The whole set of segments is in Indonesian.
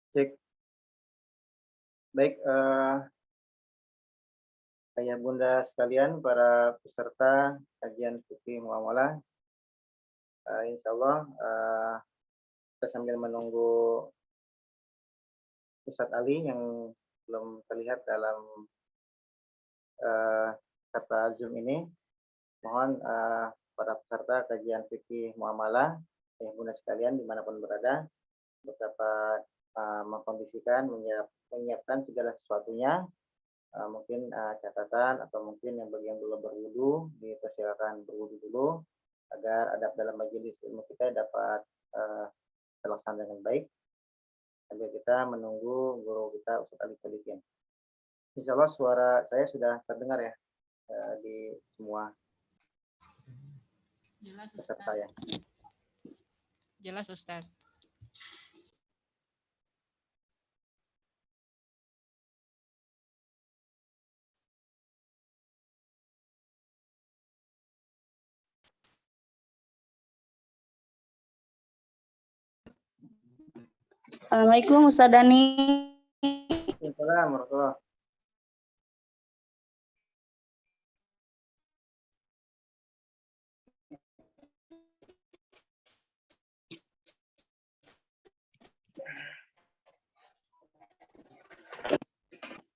Cek. Baik, ayah bunda sekalian, para peserta kajian fikih muamalah, insyaallah, kita sambil menunggu Ustadz Ali yang belum terlihat dalam kata Zoom ini, mohon para peserta kajian fikih muamalah, ayah bunda sekalian dimanapun berada, untuk dapat mengkondisikan, menyiapkan segala sesuatunya, mungkin catatan atau mungkin yang bagi yang belum berwudu dipersilakan berwudu dulu agar adab dalam majelis ilmu kita dapat terlaksana dengan baik sambil kita menunggu guru kita Ustadz Ali Sadikin. Insya Allah suara saya sudah terdengar ya di semua peserta ya. Jelas Ustaz. Assalamualaikum Ustaz Dani. Waalaikumsalam warahmatullahi.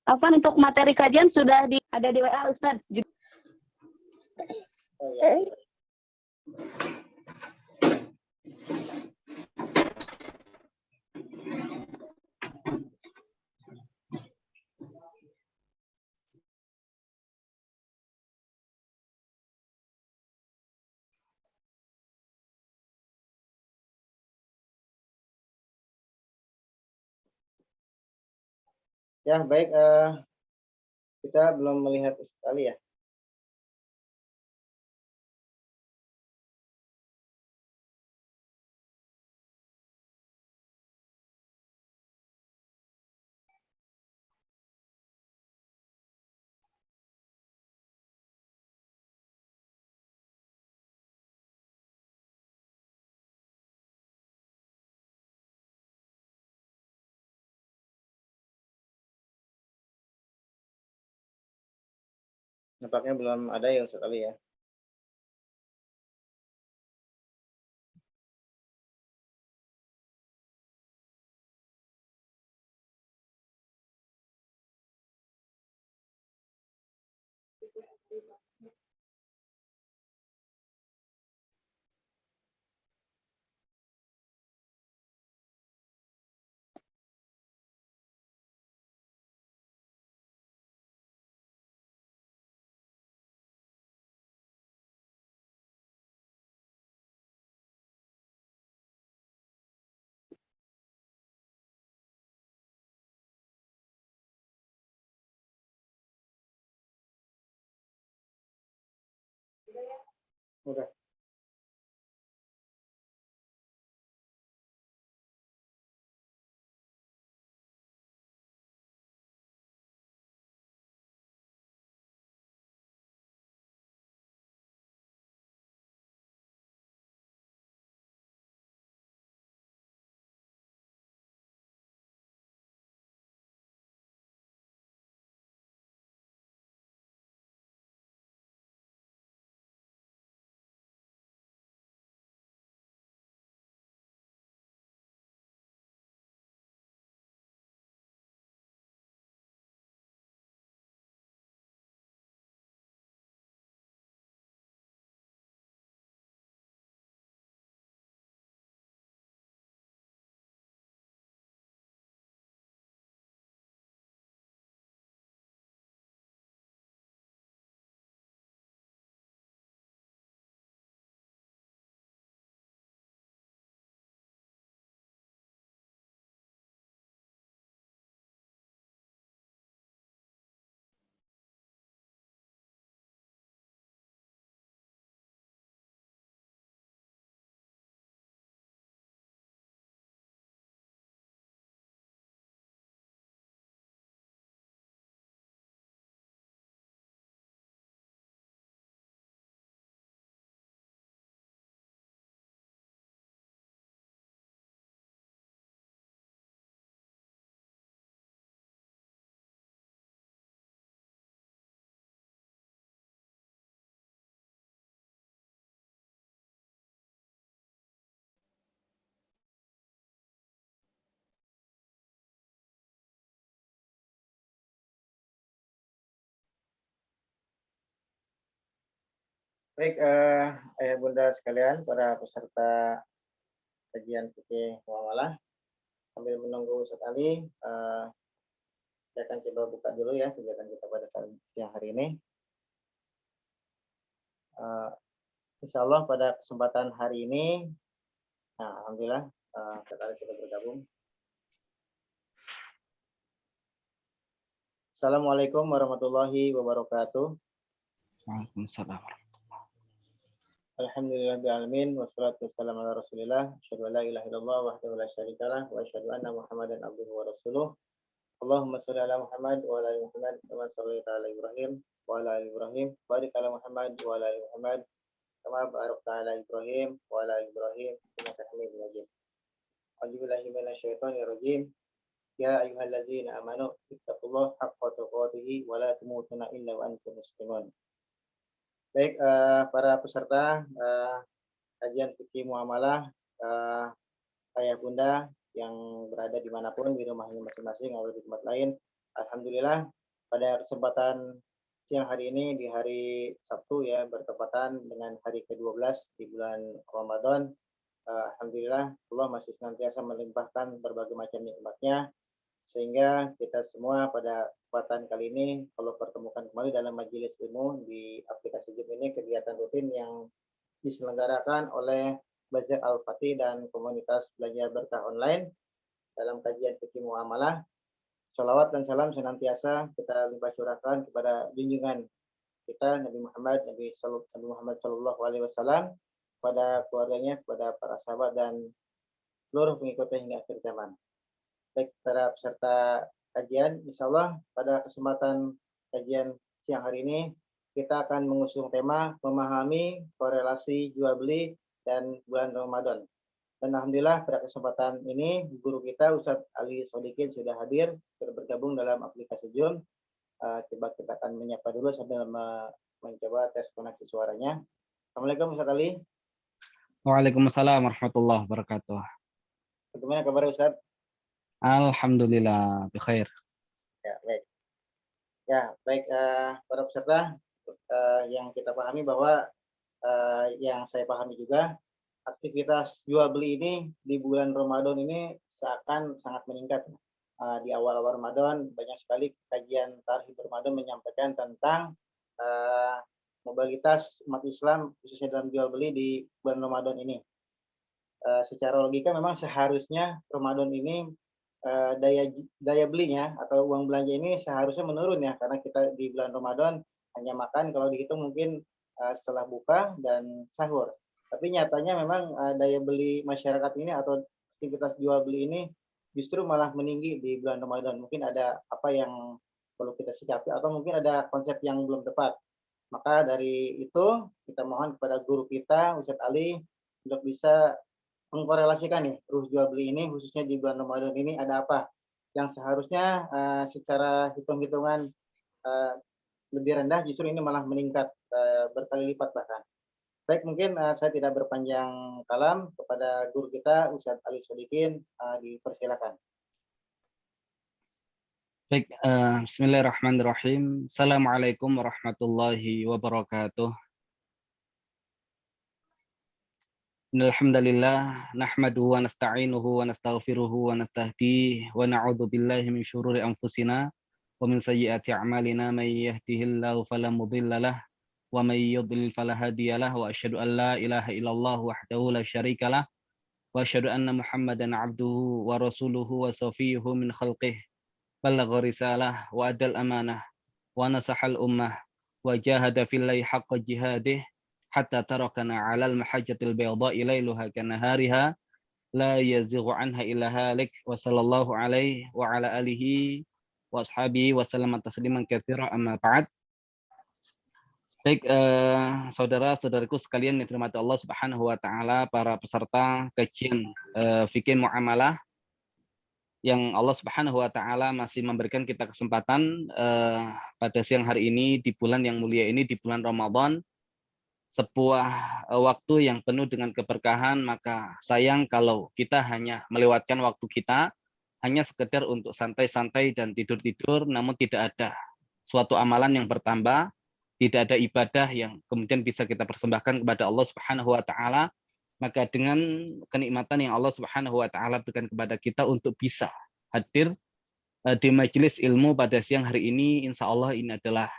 Apa untuk materi kajian sudah ada di WA Ustaz? Oh, ya. Ya, baik, kita belum melihat Ustadz Ali ya. Nampaknya belum ada ya Ustadz Ali ya. Udah. Baik, ayah bunda sekalian, para peserta kajian fikih muamalah, sambil menunggu Ustaz Ali, saya akan coba buka dulu ya kegiatan kita pada siang hari ini. Insya Allah pada kesempatan hari ini, nah, alhamdulillah Ustaz Ali sudah bergabung. Assalamualaikum warahmatullahi wabarakatuh. Waalaikumsalam. Alhamdulillahirrahmanirrahim. Wassalatu wassalamu ala rasulillah. Asyhadu an la ilaha illallah wahdahu la syarikalah. Wa asyhadu anna Muhammadan abduhu wa rasuluh. Allahumma sholli ala Muhammad wa ala ali Muhammad kama shallaita ala Ibrahim wa ala ali Ibrahim. Barik ala Muhammad wa ala ali Muhammad kama barakta ala Ibrahim wa ala ali Ibrahim innaka Hamidum Majid. A'udzu billahi minasyaitonir rajim. Ya ayyuhalladzina amanu ittaqullaha haqqa tuqatih wa la tamutunna illa wa antum muslimun. Baik, para peserta kajian fikih muamalah, ayah bunda yang berada dimanapun, di rumahnya masing-masing atau di tempat lain. Alhamdulillah pada kesempatan siang hari ini di hari Sabtu ya, bertepatan dengan hari ke-12 di bulan Ramadan. Alhamdulillah Allah masih senantiasa melimpahkan berbagai macam nikmatnya, sehingga kita semua pada kesempatan kali ini kalau pertemukan kembali dalam majelis ilmu di aplikasi Zoom ini, kegiatan rutin yang diselenggarakan oleh Bazar Al-Fatih dan komunitas belajar berkah online dalam kajian fikih muamalah. Salawat dan salam senantiasa kita limpah curahkan kepada junjungan kita Nabi Muhammad Sallallahu Alaihi Wasallam, kepada keluarganya, kepada para sahabat dan seluruh pengikutnya hingga akhir zaman. Baik, para peserta kajian, insya Allah pada kesempatan kajian siang hari ini kita akan mengusung tema memahami korelasi jual beli dan bulan Ramadan. Dan alhamdulillah pada kesempatan ini guru kita Ustadz Ali Sodikin sudah hadir, sudah bergabung dalam aplikasi Zoom. Coba kita akan menyapa dulu sambil mencoba tes koneksi suaranya. Assalamualaikum Ustadz Ali. Waalaikumsalam warahmatullahi wabarakatuh. Bagaimana kabar Ustadz? Alhamdulillah, bikhair. Ya, baik. Ya, baik para peserta, yang kita pahami bahwa yang saya pahami juga aktivitas jual beli ini di bulan Ramadan ini seakan sangat meningkat. Di awal-awal Ramadan banyak sekali kajian tarikh Ramadan menyampaikan tentang mobilitas umat Islam khususnya dalam jual beli di bulan Ramadan ini. Secara logika memang seharusnya Ramadan ini daya belinya atau uang belanja ini seharusnya menurun ya, karena kita di bulan Ramadan hanya makan kalau dihitung mungkin setelah buka dan sahur. Tapi nyatanya memang daya beli masyarakat ini atau aktivitas jual beli ini justru malah meninggi di bulan Ramadan. Mungkin ada apa yang perlu kita sikapi atau mungkin ada konsep yang belum tepat. Maka dari itu kita mohon kepada guru kita Ustadz Ali untuk bisa mengkorelasikan nih terus jual beli ini khususnya di bulan Ramadan ini ada apa yang seharusnya secara hitung-hitungan lebih rendah, justru ini malah meningkat berkali lipat bahkan. Baik, mungkin saya tidak berpanjang kalam, kepada guru kita Ustadz Ali Sodikin dipersilakan. Baik, bismillahirrahmanirrahim. Assalamualaikum warahmatullahi wabarakatuh. Alhamdulillah, nahmaduhu wa nasta'inuhu wa nastaghfiruhu wa nastahdihi wa na'udzu billahi min syururi anfusina wa min sayyiati a'malina may yahdihillahu fala mudhillalah wa may yudlil fala hadiyalah wa asyhadu an la ilaha illallah wahdahu la syarikalah wa asyhadu anna Muhammadan 'abduhu wa rasuluhu wa safiyyuhu min khalqihi balagha risalah wa adal amanah wa nasahal ummah wa jahada fillahi haqqa jihadih hatta tarakana 'alal mahajjatil bayda'i lailuha kanahariha la yazighu anha illa halik wa sallallahu alaihi wa ala alihi wa ashabihi wa sallama tasliman katsira amma ba'd. Baik, saudara-saudaraku sekalian yang dirahmati Allah Subhanahu wa taala, para peserta kajian fikih muamalah yang Allah Subhanahu wa taala masih memberikan kita kesempatan pada siang hari ini di bulan yang mulia ini, di bulan Ramadan, sebuah waktu yang penuh dengan keberkahan. Maka sayang kalau kita hanya melewatkan waktu kita hanya sekedar untuk santai-santai dan tidur-tidur, namun tidak ada suatu amalan yang bertambah, tidak ada ibadah yang kemudian bisa kita persembahkan kepada Allah Subhanahu wa taala, maka dengan kenikmatan yang Allah Subhanahu wa taala berikan kepada kita untuk bisa hadir di majelis ilmu pada siang hari ini, insya Allah ini adalah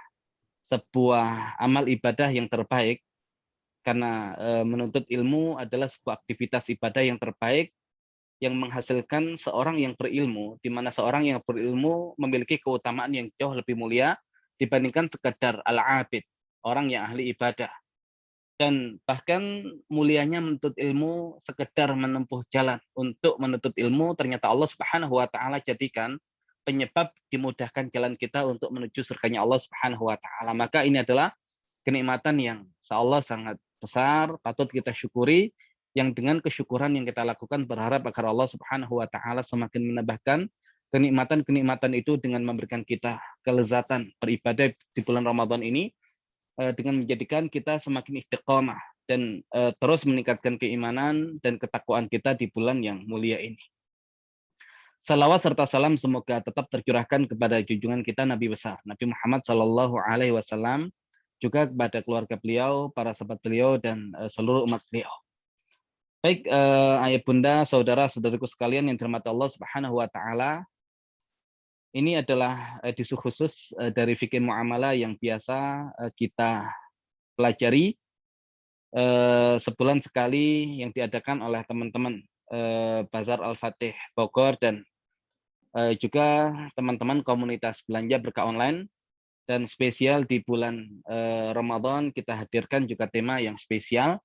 sebuah amal ibadah yang terbaik, karena menuntut ilmu adalah sebuah aktivitas ibadah yang terbaik yang menghasilkan seorang yang berilmu, di mana seorang yang berilmu memiliki keutamaan yang jauh lebih mulia dibandingkan sekadar al-abid, orang yang ahli ibadah. Dan bahkan mulianya menuntut ilmu sekedar menempuh jalan untuk menuntut ilmu, ternyata Allah Subhanahu wa taala jadikan penyebab dimudahkan jalan kita untuk menuju surganya Allah Subhanahu wa taala. Maka ini adalah kenikmatan yang insyaallah sangat besar, patut kita syukuri, yang dengan kesyukuran yang kita lakukan berharap agar Allah Subhanahu wa taala semakin menambahkan kenikmatan-kenikmatan itu dengan memberikan kita kelezatan beribadah di bulan Ramadan ini, dengan menjadikan kita semakin istiqomah dan terus meningkatkan keimanan dan ketakwaan kita di bulan yang mulia ini. Salawat serta salam semoga tetap tercurahkan kepada junjungan kita Nabi besar Nabi Muhammad Shallallahu Alaihi Wasallam, juga kepada keluarga beliau, para sahabat beliau, dan seluruh umat beliau. Baik, ayah bunda, saudara-saudariku sekalian yang dirahmati Allah Subhanahu Wa Taala, ini adalah edisi khusus dari fikih muamalah yang biasa kita pelajari sebulan sekali, yang diadakan oleh teman-teman Bazar Al-Fatih Bogor dan juga teman-teman komunitas belanja berkah online. Dan spesial di bulan Ramadan kita hadirkan juga tema yang spesial.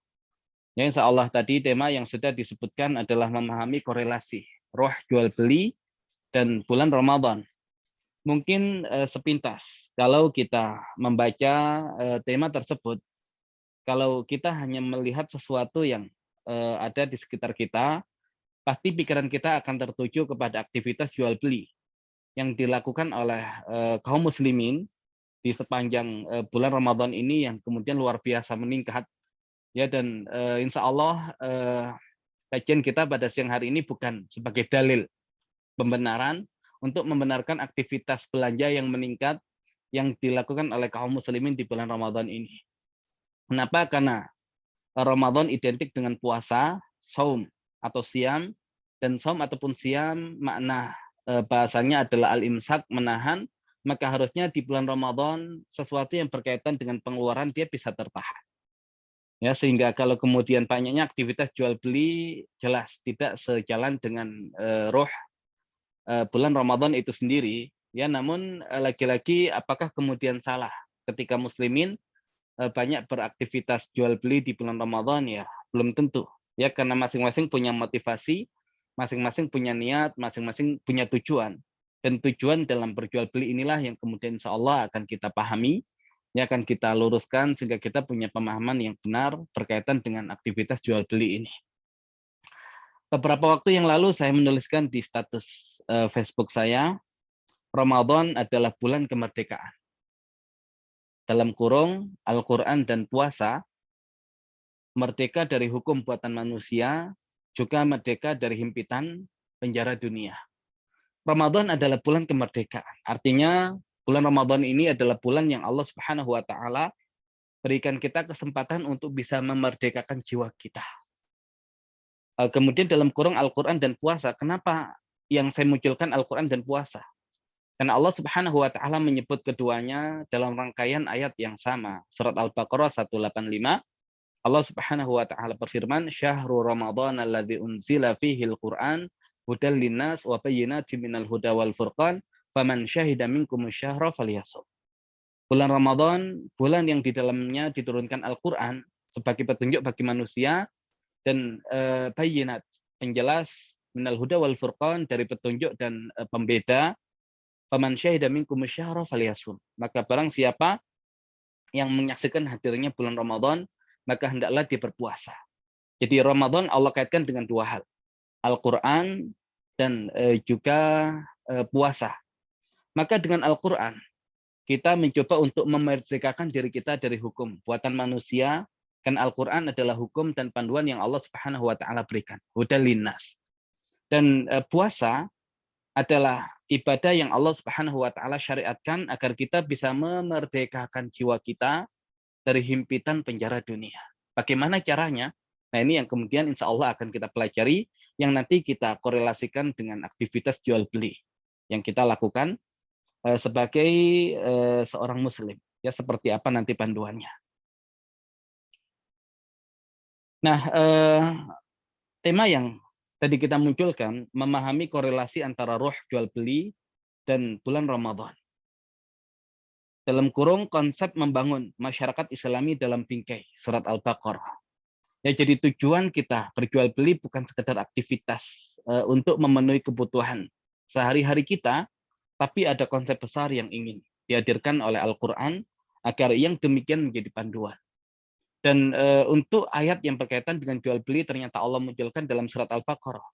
Ya, insya Allah tadi tema yang sudah disebutkan adalah memahami korelasi roh jual beli dan bulan Ramadan. Mungkin sepintas kalau kita membaca tema tersebut, kalau kita hanya melihat sesuatu yang ada di sekitar kita, pasti pikiran kita akan tertuju kepada aktivitas jual beli yang dilakukan oleh kaum muslimin di sepanjang bulan Ramadan ini, yang kemudian luar biasa meningkat. Ya, dan insya Allah kajian kita pada siang hari ini bukan sebagai dalil pembenaran untuk membenarkan aktivitas belanja yang meningkat yang dilakukan oleh kaum muslimin di bulan Ramadan ini. Kenapa? Karena Ramadan identik dengan puasa, saum atau siam, dan saum ataupun siam makna bahasanya adalah al-imsak, menahan, maka harusnya di bulan Ramadan sesuatu yang berkaitan dengan pengeluaran dia bisa tertahan. Ya, sehingga kalau kemudian banyaknya aktivitas jual beli, jelas tidak sejalan dengan roh bulan Ramadan itu sendiri. Ya, namun lagi-lagi apakah kemudian salah ketika muslimin banyak beraktivitas jual beli di bulan Ramadan? Ya, belum tentu. Ya, karena masing-masing punya motivasi, masing-masing punya niat, masing-masing punya tujuan. Dan tujuan dalam berjual beli inilah yang kemudian insya Allah akan kita pahami, ya, akan kita luruskan sehingga kita punya pemahaman yang benar berkaitan dengan aktivitas jual beli ini. Beberapa waktu yang lalu saya menuliskan di status Facebook saya, Ramadan adalah bulan kemerdekaan. Dalam kurung, Al-Quran dan puasa, merdeka dari hukum buatan manusia, juga merdeka dari himpitan penjara dunia. Ramadan adalah bulan kemerdekaan. Artinya bulan Ramadan ini adalah bulan yang Allah Subhanahu wa taala berikan kita kesempatan untuk bisa memerdekakan jiwa kita. Kemudian dalam kurung Al-Quran dan puasa, kenapa yang saya munculkan Al-Quran dan puasa? Karena Allah Subhanahu wa taala menyebut keduanya dalam rangkaian ayat yang sama. Surat Al-Baqarah 185, Allah Subhanahu wa taala berfirman, "Syahrul Ramadan alladzi unzila fihi al-Qur'an hudal linnas wa bayyinatin minal huda wal furqan, faman syahida minkum asy-syahra falyasum." Bulan Ramadan, bulan yang di dalamnya diturunkan Al-Qur'an sebagai petunjuk bagi manusia dan bayyinat, penjelas, minal huda wal furqan, dari petunjuk dan pembeda. Faman syahida minkum asy-syahra falyasum. Maka barang siapa yang menyaksikan hadirnya bulan Ramadan, maka hendaklah dia berpuasa. Jadi Ramadan Allah kaitkan dengan dua hal, Al-Quran dan juga puasa. Maka dengan Al-Quran kita mencoba untuk memerdekakan diri kita dari hukum buatan manusia, kan Al-Quran adalah hukum dan panduan yang Allah Subhanahu wa taala berikan, hudal linnas. Dan puasa adalah ibadah yang Allah Subhanahu wa taala syariatkan agar kita bisa memerdekakan jiwa kita dari himpitan penjara dunia. Bagaimana caranya? Nah, ini yang kemudian insya Allah akan kita pelajari, yang nanti kita korelasikan dengan aktivitas jual beli yang kita lakukan sebagai seorang muslim. Ya, seperti apa nanti panduannya. Nah, tema yang tadi kita munculkan, memahami korelasi antara roh jual beli dan bulan Ramadan. Dalam kurung konsep membangun masyarakat Islami dalam bingkai surat Al-Baqarah. Ya, jadi tujuan kita berjual beli bukan sekedar aktivitas untuk memenuhi kebutuhan sehari-hari kita, tapi ada konsep besar yang ingin dihadirkan oleh Al-Quran agar yang demikian menjadi panduan. Dan untuk ayat yang berkaitan dengan jual beli ternyata Allah munculkan dalam surat Al-Baqarah.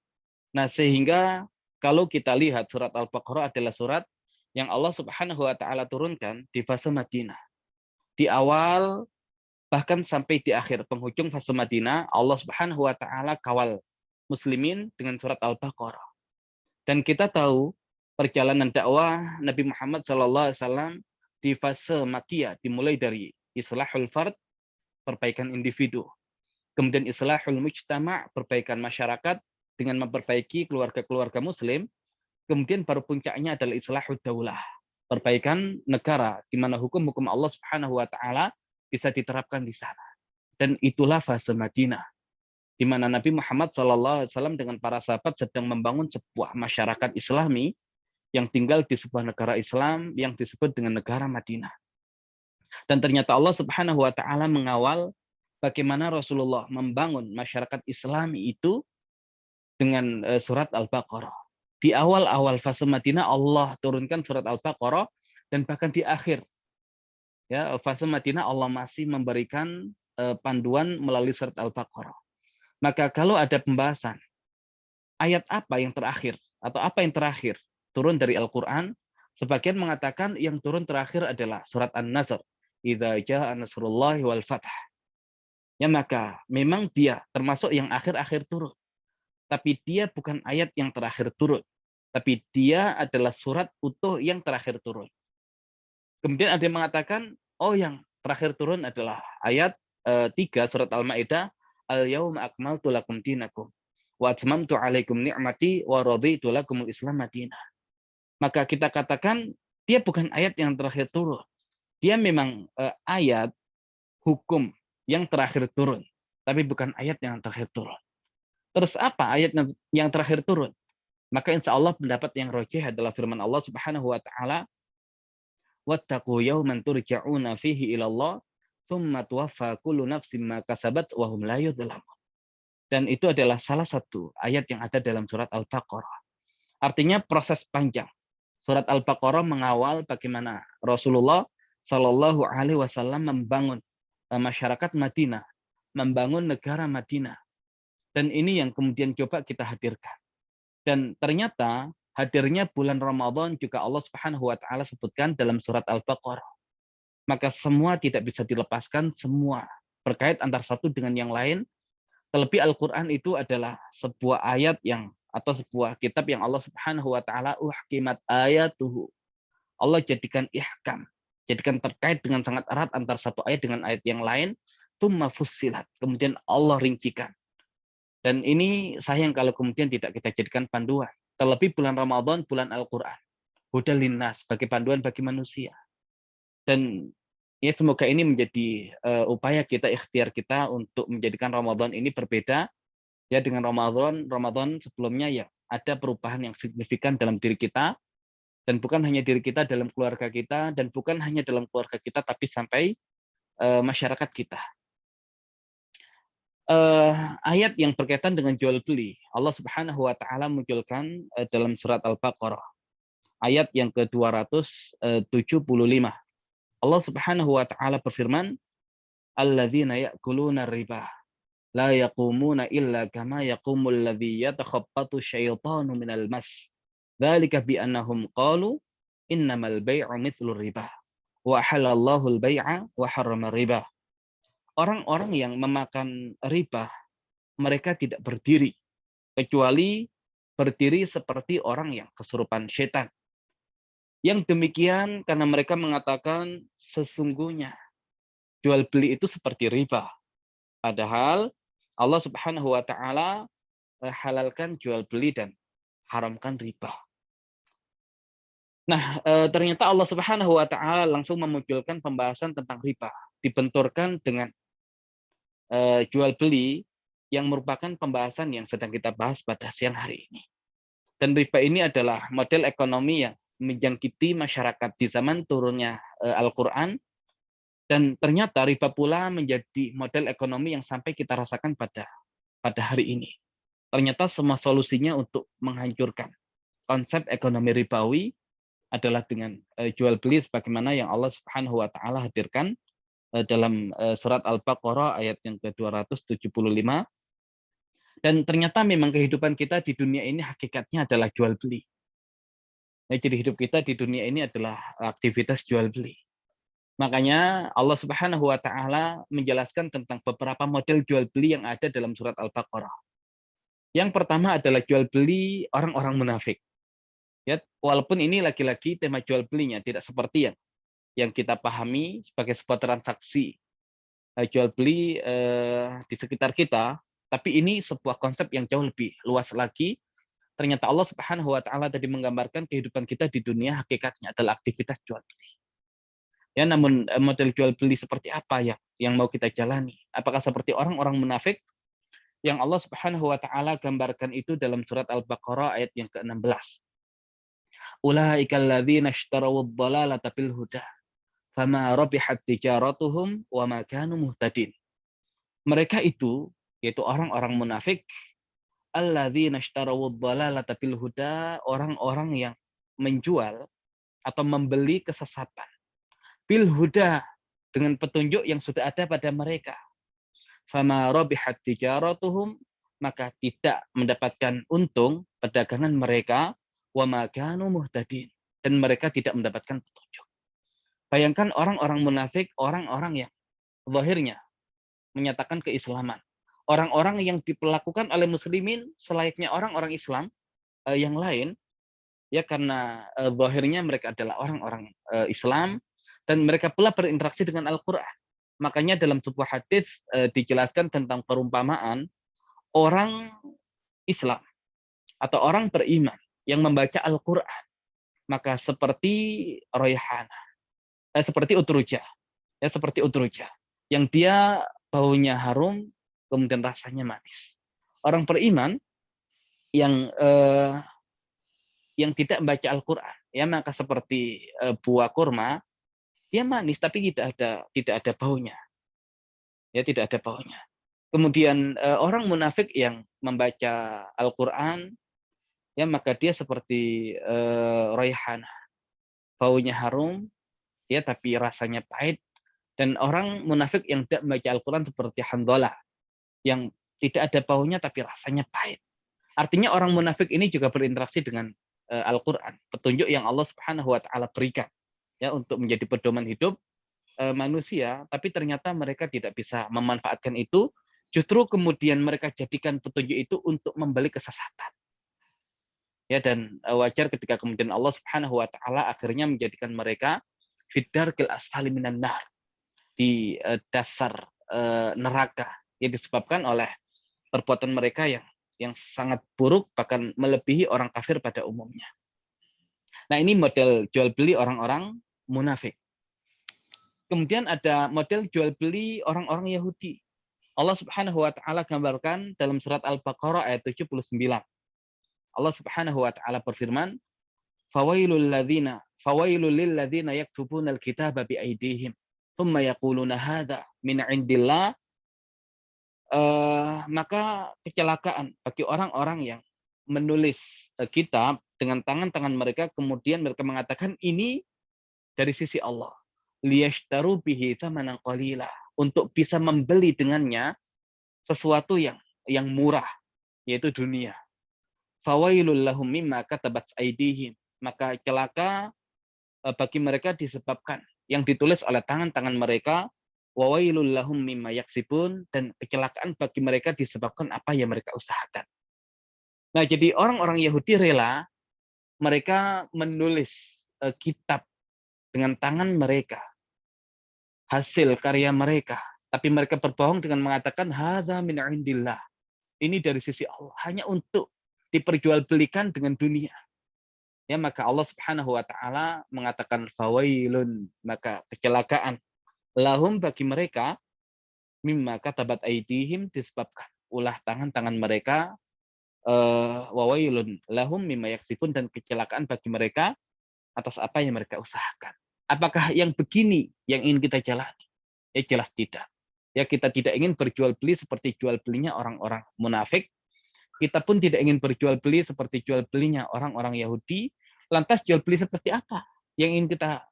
Nah, sehingga kalau kita lihat surat Al-Baqarah adalah surat yang Allah Subhanahu wa taala turunkan di fase Madinah. Di awal bahkan sampai di akhir penghujung fase Madinah, Allah Subhanahu wa taala kawal muslimin dengan surat Al-Baqarah. Dan kita tahu perjalanan dakwah Nabi Muhammad SAW di fase Makkiyah dimulai dari islahul fard, perbaikan individu. Kemudian islahul mujtama', perbaikan masyarakat dengan memperbaiki keluarga-keluarga muslim. Kemudian baru puncaknya adalah islahul daulah, perbaikan negara di mana hukum-hukum Allah Subhanahu wa taala bisa diterapkan di sana. Dan itulah fase Madinah, di mana Nabi Muhammad SAW dengan para sahabat sedang membangun sebuah masyarakat Islami yang tinggal di sebuah negara Islam yang disebut dengan negara Madinah. Dan ternyata Allah Subhanahu wa taala mengawal bagaimana Rasulullah membangun masyarakat Islami itu dengan surat Al-Baqarah. Di awal-awal fase Madinah Allah turunkan surat Al-Baqarah, dan bahkan di akhir ya fase Madinah Allah masih memberikan panduan melalui surat Al-Baqarah. Maka kalau ada pembahasan ayat apa yang terakhir atau apa yang terakhir turun dari Al-Qur'an, sebagian mengatakan yang turun terakhir adalah surat An-Nasr, idza jaa nasrullahi wal fath. Ya, maka memang dia termasuk yang akhir-akhir turun. Tapi dia bukan ayat yang terakhir turun, tapi dia adalah surat utuh yang terakhir turun. Kemudian ada yang mengatakan, oh yang terakhir turun adalah ayat 3 surat Al-Maidah, al-yauma akmaltu lakum dinakum wa atmamtu alaikum ni'mati wa raditu lakumul Islam madinah. Maka kita katakan dia bukan ayat yang terakhir turun. Dia memang ayat hukum yang terakhir turun, tapi bukan ayat yang terakhir turun. Terus apa ayat yang terakhir turun? Maka insya Allah pendapat yang rajih adalah firman Allah Subhanahu wa taala, wattaqu yawman turja'una fihi ila Allah tsumma tuwaffa kullu nafsin ma kasabat wa hum la yudhlamun. Dan itu adalah salah satu ayat yang ada dalam surat Al-Baqarah. Artinya proses panjang. Surat Al-Baqarah mengawal bagaimana Rasulullah Shallallahu alaihi wasallam membangun masyarakat Madinah, membangun negara Madinah. Dan ini yang kemudian coba kita hadirkan. Dan ternyata hadirnya bulan Ramadan juga Allah Subhanahu wa taala sebutkan dalam surat Al-Baqarah. Maka semua tidak bisa dilepaskan, semua berkait antara satu dengan yang lain. Terlebih Al-Qur'an itu adalah sebuah ayat yang atau sebuah kitab yang Allah Subhanahu wa taala uhkimat ayatuhu. Allah jadikan ihkam, jadikan terkait dengan sangat erat antara satu ayat dengan ayat yang lain, tsumma fussilat. Kemudian Allah rincikan. Dan ini sayang kalau kemudian tidak kita jadikan panduan. Terlebih bulan Ramadan, bulan Al-Quran. Hudal linnas, sebagai panduan bagi manusia. Dan ya semoga ini menjadi upaya kita, ikhtiar kita untuk menjadikan Ramadan ini berbeda ya dengan Ramadan sebelumnya, ya ada perubahan yang signifikan dalam diri kita, dan bukan hanya diri kita, dalam keluarga kita, dan bukan hanya dalam keluarga kita, tapi sampai masyarakat kita. Ayat yang berkaitan dengan jual beli, Allah Subhanahu wa taala munculkan dalam surat Al-Baqarah ayat yang ke-275. Allah Subhanahu wa taala berfirman, alladzina ya'kuluna riba la yaqumuna illa kama yaqumul ladzi yatakhabbatu syaitanu minal mas. Dzalika bi annahum qalu innamal bai'u mithlu riba wa halallahu al-bai'a wa harrama riba. Orang-orang yang memakan riba, mereka tidak berdiri, kecuali berdiri seperti orang yang kesurupan setan. Yang demikian karena mereka mengatakan sesungguhnya jual beli itu seperti riba. Padahal Allah Subhanahu wa taala halalkan jual beli dan haramkan riba. Nah, ternyata Allah Subhanahu wa taala langsung memunculkan pembahasan tentang riba, dibenturkan dengan jual beli yang merupakan pembahasan yang sedang kita bahas pada siang hari ini. Dan riba ini adalah model ekonomi yang menjangkiti masyarakat di zaman turunnya Al-Qur'an, dan ternyata riba pula menjadi model ekonomi yang sampai kita rasakan pada hari ini. Ternyata semua solusinya untuk menghancurkan konsep ekonomi ribawi adalah dengan jual beli sebagaimana yang Allah Subhanahu wa taala hadirkan dalam surat Al-Baqarah ayat yang ke-275. Dan ternyata memang kehidupan kita di dunia ini hakikatnya adalah jual beli. Nah, jadi hidup kita di dunia ini adalah aktivitas jual beli. Makanya Allah Subhanahu wa taala menjelaskan tentang beberapa model jual beli yang ada dalam surat Al-Baqarah. Yang pertama adalah jual beli orang-orang munafik. Ya, walaupun ini lagi-lagi tema jual belinya tidak seperti yang kita pahami sebagai sebuah transaksi jual beli di sekitar kita, tapi ini sebuah konsep yang jauh lebih luas lagi. Ternyata Allah Subhanahu wa taala tadi menggambarkan kehidupan kita di dunia hakikatnya adalah aktivitas jual beli. Ya, namun model jual beli seperti apa yang mau kita jalani? Apakah seperti orang-orang munafik yang Allah Subhanahu wa taala gambarkan itu dalam surat Al-Baqarah ayat yang ke-16? Ulaikal ladzina ishtaraw ad-dhalalata bil huda fama rabihat tijaratuhum wa ma kanu muhtadin. Mereka itu, yaitu orang-orang munafik, alladzina ishtaraw ad-dhalalata bil huda, orang-orang yang menjual atau membeli kesesatan bil huda, dengan petunjuk yang sudah ada pada mereka. Fama rabihat tijaratuhum, maka tidak mendapatkan untung perdagangan mereka, wa ma kanu muhtadin, dan mereka tidak mendapatkan petunjuk. Bayangkan orang-orang munafik, orang-orang yang zahirnya menyatakan keislaman. Orang-orang yang diperlakukan oleh muslimin selayaknya orang-orang Islam yang lain, ya, karena zahirnya mereka adalah orang-orang Islam, dan mereka pula berinteraksi dengan Al-Qur'an. Makanya dalam sebuah hadis dijelaskan tentang perumpamaan orang Islam atau orang beriman yang membaca Al-Qur'an, maka seperti raihanah, seperti utruja, ya, seperti utruja yang dia baunya harum kemudian rasanya manis. Orang beriman yang tidak membaca Al-Qur'an, ya, maka seperti buah kurma, dia manis tapi tidak ada baunya. Ya, tidak ada baunya. Kemudian orang munafik yang membaca Al-Qur'an, ya, maka dia seperti raihanah. Baunya harum, ya, tapi rasanya pahit. Dan orang munafik yang tidak membaca Al-Qur'an seperti Hanzalah, yang tidak ada baunya tapi rasanya pahit. Artinya orang munafik ini juga berinteraksi dengan Al-Qur'an, petunjuk yang Allah Subhanahu wa taala berikan, ya, untuk menjadi pedoman hidup manusia, tapi ternyata mereka tidak bisa memanfaatkan itu, justru kemudian mereka jadikan petunjuk itu untuk membeli kesesatan. Ya, dan wajar ketika kemudian Allah Subhanahu wa taala akhirnya menjadikan mereka fiddarkil asfali minan nar, di dasar neraka, yang disebabkan oleh perbuatan mereka yang sangat buruk, bahkan melebihi orang kafir pada umumnya. Nah, ini model jual beli orang-orang munafik. Kemudian ada model jual beli orang-orang Yahudi. Allah Subhanahu wa taala gambarkan dalam surat Al-Baqarah ayat 79. Allah Subhanahu wa taala berfirman, "Fawailul lil ladzina yaktubuna al-kitaba bi aydihim, thumma yaquluna hadza min 'indillah." Maka kecelakaan bagi orang-orang yang menulis kitab dengan tangan-tangan mereka, kemudian mereka mengatakan ini dari sisi Allah. Liyashtaru bihi tsamanan qalila, untuk bisa membeli dengannya sesuatu yang murah, yaitu dunia. Fawailul lahum mimma katabat aydihim, maka celaka bagi mereka disebabkan yang ditulis oleh tangan-tangan mereka. Wa wailul lahum mimma yaksibun, dan kecelakaan bagi mereka disebabkan apa yang mereka usahakan. Nah, jadi orang-orang Yahudi rela mereka menulis kitab dengan tangan mereka, hasil karya mereka, tapi mereka berbohong dengan mengatakan hadza min indillah. Ini dari sisi Allah, hanya untuk diperjualbelikan dengan dunia. Ya, maka Allah Subhanahu wa taala mengatakan fawailun, maka kecelakaan lahum bagi mereka mimma katabat aydihim, disebabkan ulah tangan-tangan mereka, wawailun lahum mimma yaksifun, dan kecelakaan bagi mereka atas apa yang mereka usahakan. Apakah yang begini yang ingin kita jalani? Ya jelas tidak. Ya, kita tidak ingin berjual beli seperti jual belinya orang-orang munafik. Kita pun tidak ingin berjual beli seperti jual belinya orang-orang Yahudi. Lantas jual beli seperti apa yang ingin kita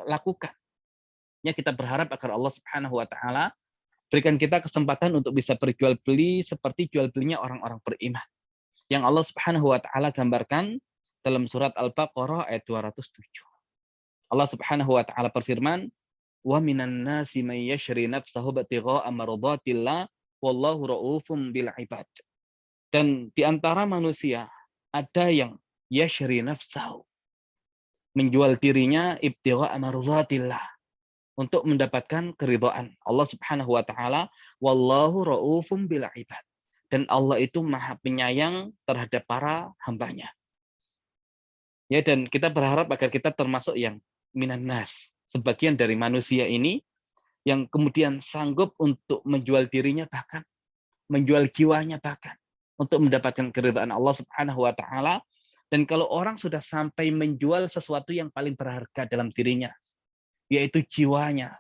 lakukan? Ya, kita berharap agar Allah Subhanahu wa taala berikan kita kesempatan untuk bisa berjual beli seperti jual belinya orang-orang beriman. Yang Allah Subhanahu wa taala gambarkan dalam surat Al-Baqarah ayat 207. Allah Subhanahu wa taala berfirman, "Wa minan nasi may yashri nafsahu ibtigha'a mardatillah wallahu raufum bil ibad." Dan di antara manusia ada yang yashri nafsahu, menjual dirinya ibtigha'a mardatillah, untuk mendapatkan keridhaan Allah Subhanahu wa taala, wallahu raufum bil ibad. Dan Allah itu Maha Penyayang terhadap para hambanya. Ya, dan kita berharap agar kita termasuk yang minan nas, sebagian dari manusia ini yang kemudian sanggup untuk menjual dirinya, bahkan menjual jiwanya, bahkan untuk mendapatkan keridhaan Allah Subhanahu wa taala. Dan kalau orang sudah sampai menjual sesuatu yang paling berharga dalam dirinya, yaitu jiwanya,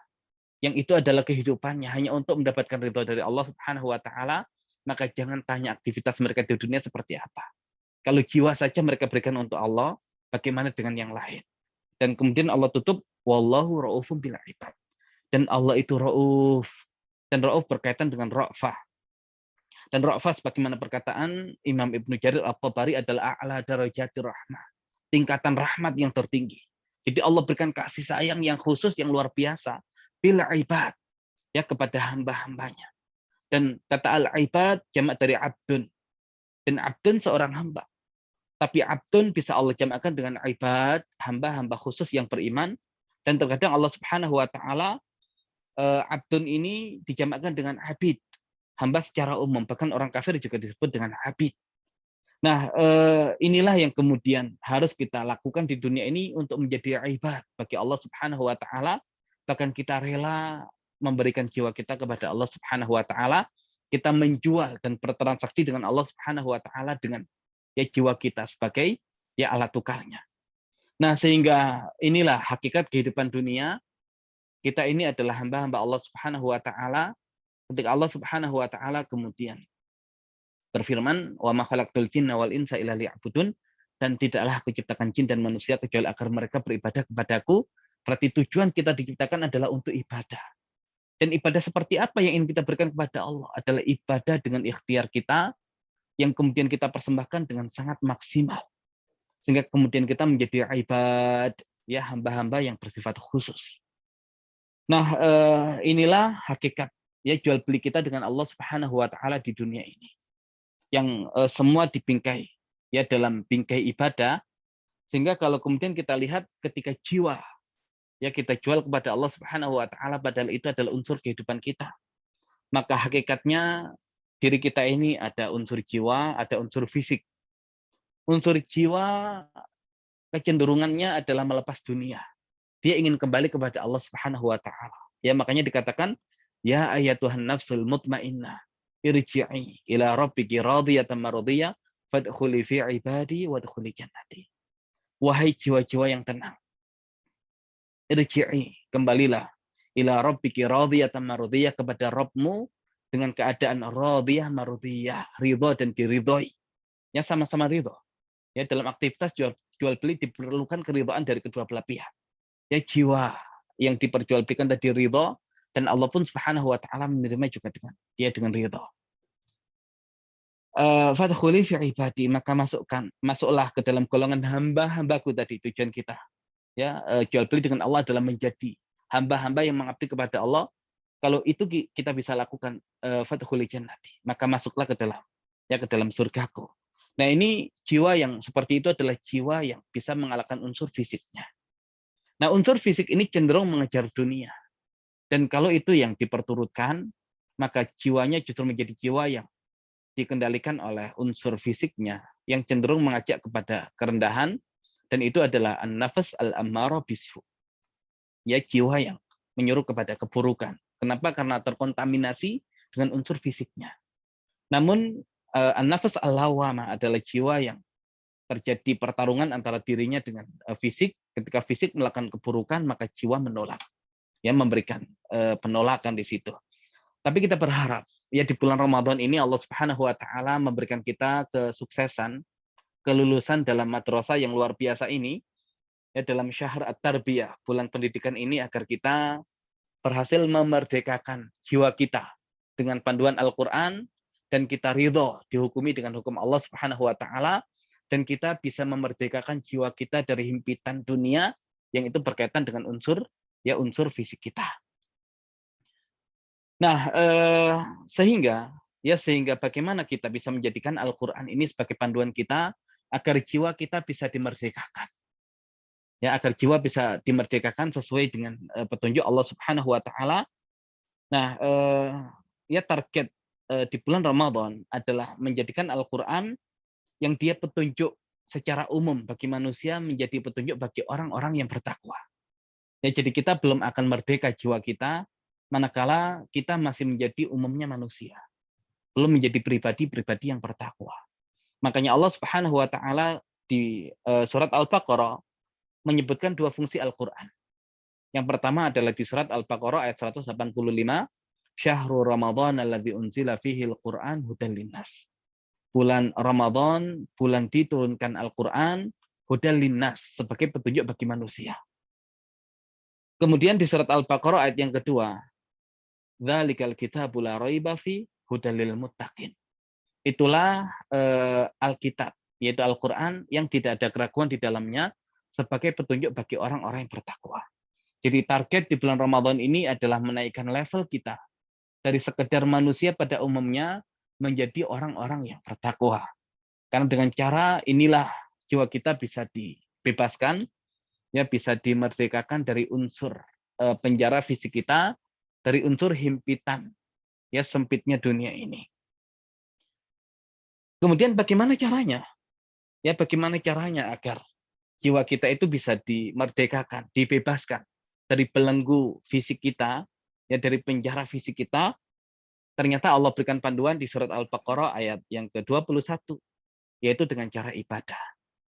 yang itu adalah kehidupannya hanya untuk mendapatkan ridha dari Allah Subhanahu wa taala, maka jangan tanya aktivitas mereka di dunia seperti apa. Kalau jiwa saja mereka berikan untuk Allah, bagaimana dengan yang lain? Dan kemudian Allah tutup, wallahu raufum bil ibad. Dan Allah itu rauf. Dan rauf berkaitan dengan ra'fah. Dan ra'fah sebagaimana perkataan Imam Ibnu Jarir At-Tabari adalah a'la darajati rahmah. Tingkatan rahmat yang tertinggi. Jadi Allah berikan kasih sayang yang khusus, yang luar biasa, bil ibad, ya, kepada hamba-hambanya. Dan kata al-ibad jamak dari abdun. Dan abdun seorang hamba. Tapi abdun bisa Allah jamakkan dengan ibad, hamba-hamba khusus yang beriman. Dan terkadang Allah Subhanahu wa taala abdun ini dijamakkan dengan abid, hamba secara umum. Bahkan orang kafir juga disebut dengan abid. Nah, inilah yang kemudian harus kita lakukan di dunia ini untuk menjadi ibad bagi Allah Subhanahu wa taala. Bahkan kita rela memberikan jiwa kita kepada Allah Subhanahu wa taala. Kita menjual dan bertransaksi dengan Allah Subhanahu wa taala dengan ya jiwa kita sebagai ya alat tukarnya. Nah, sehingga inilah hakikat kehidupan dunia. Kita ini adalah hamba-hamba Allah Subhanahu wa taala. Ketika Allah Subhanahu wa taala kemudian berfirman, wa ma khalaqtul jinna wal insa illa liya'budun, dan tidaklah aku ciptakan jin dan manusia kecuali agar mereka beribadah kepadaku. Berarti tujuan kita diciptakan adalah untuk ibadah. Dan ibadah seperti apa yang ingin kita berikan kepada Allah? Adalah ibadah dengan ikhtiar kita, yang kemudian kita persembahkan dengan sangat maksimal. Sehingga kemudian kita menjadi ibad, ya, hamba-hamba yang bersifat khusus. Nah, inilah hakikat ya jual beli kita dengan Allah Subhanahu wa taala di dunia ini. Yang semua dibingkai ya dalam bingkai ibadah, sehingga kalau kemudian kita lihat ketika jiwa ya kita jual kepada Allah Subhanahu wa taala, padahal itu adalah unsur kehidupan kita, maka hakikatnya diri kita ini ada unsur jiwa, ada unsur fisik. Unsur jiwa kecenderungannya adalah melepas dunia, dia ingin kembali kepada Allah Subhanahu wa taala. Ya, makanya dikatakan ya ayatuhan nafsul mutmainnah irji'i ila rabbiki radiyatan mardiyah fadkhuli fi ibadi wadkhuli jannati. Wahai jiwa-jiwa yang tenang, irji'i, kembalilah, ila rabbiki radiyatan mardiyah, kepada Rabbmu dengan keadaan radiyah mardiyah, ridha dan diridhoi. Ya, sama-sama ridha. Ya, dalam aktivitas jual beli diperlukan keridhaan dari kedua belah pihak. Ya, jiwa yang diperjualbelikan tadi ridha, dan Allah pun Subhanahu wa taala menerima juga dengan ridha. Fadkhuli fi ibadi, maka masuklah ke dalam golongan hamba-hambaku tadi, tujuan kita. Ya, jual beli dengan Allah adalah menjadi hamba-hamba yang mengabdi kepada Allah. Kalau itu kita bisa lakukan, fadkhuli jannati, maka masuklah ke dalam surgaku. Nah, ini jiwa yang seperti itu adalah jiwa yang bisa mengalahkan unsur fisiknya. Nah, unsur fisik ini cenderung mengejar dunia. Dan kalau itu yang diperturutkan, maka jiwanya justru menjadi jiwa yang dikendalikan oleh unsur fisiknya, yang cenderung mengajak kepada kerendahan, dan itu adalah an-nafas al-ammarah bisu. Ya, jiwa yang menyuruh kepada keburukan. Kenapa? Karena terkontaminasi dengan unsur fisiknya. Namun, an-nafas al-lawamah adalah jiwa yang terjadi pertarungan antara dirinya dengan fisik. Ketika fisik melakukan keburukan, maka jiwa menolak, ya, memberikan penolakan di situ. Tapi kita berharap ya di bulan Ramadan ini Allah Subhanahu wa taala memberikan kita kesuksesan, kelulusan dalam madrasah yang luar biasa ini, ya, dalam syahr at-tarbiyah, bulan pendidikan ini, agar kita berhasil memerdekakan jiwa kita dengan panduan Al-Qur'an, dan kita ridho dihukumi dengan hukum Allah Subhanahu wa taala, dan kita bisa memerdekakan jiwa kita dari himpitan dunia yang itu berkaitan dengan unsur fisik kita. Nah, sehingga bagaimana kita bisa menjadikan Al-Qur'an ini sebagai panduan kita agar jiwa kita bisa dimerdekakan. Ya, agar jiwa bisa dimerdekakan sesuai dengan petunjuk Allah Subhanahu wa taala. Nah, ya, target di bulan Ramadan adalah menjadikan Al-Qur'an yang dia petunjuk secara umum bagi manusia menjadi petunjuk bagi orang-orang yang bertakwa. Ya, jadi kita belum akan merdeka jiwa kita manakala kita masih menjadi umumnya manusia, belum menjadi pribadi-pribadi yang bertakwa. Makanya Allah Subhanahu wa taala di surat Al-Baqarah menyebutkan dua fungsi Al-Qur'an. Yang pertama adalah di surat Al-Baqarah ayat 185, Syahrul Ramadan alladzi unzila fihi al-Qur'an hudan linnas. Bulan Ramadan, bulan diturunkan Al-Qur'an, hudan linnas, sebagai petunjuk bagi manusia. Kemudian di surat Al-Baqarah ayat yang kedua, Dzalikal kitabu la raiba fi hudal lil muttaqin. Itulah Alkitab, yaitu Al-Qur'an yang tidak ada keraguan di dalamnya, sebagai petunjuk bagi orang-orang yang bertakwa. Jadi target di bulan Ramadan ini adalah menaikkan level kita dari sekedar manusia pada umumnya menjadi orang-orang yang bertakwa. Karena dengan cara inilah jiwa kita bisa dibebaskan, ya, bisa dimerdekakan dari unsur penjara fisik kita, dari unsur himpitan, ya, sempitnya dunia ini. Kemudian bagaimana caranya? Ya, bagaimana caranya agar jiwa kita itu bisa dimerdekakan, dibebaskan dari belenggu fisik kita, ya, dari penjara fisik kita. Ternyata Allah berikan panduan di surat Al-Baqarah ayat yang ke-21, yaitu dengan cara ibadah.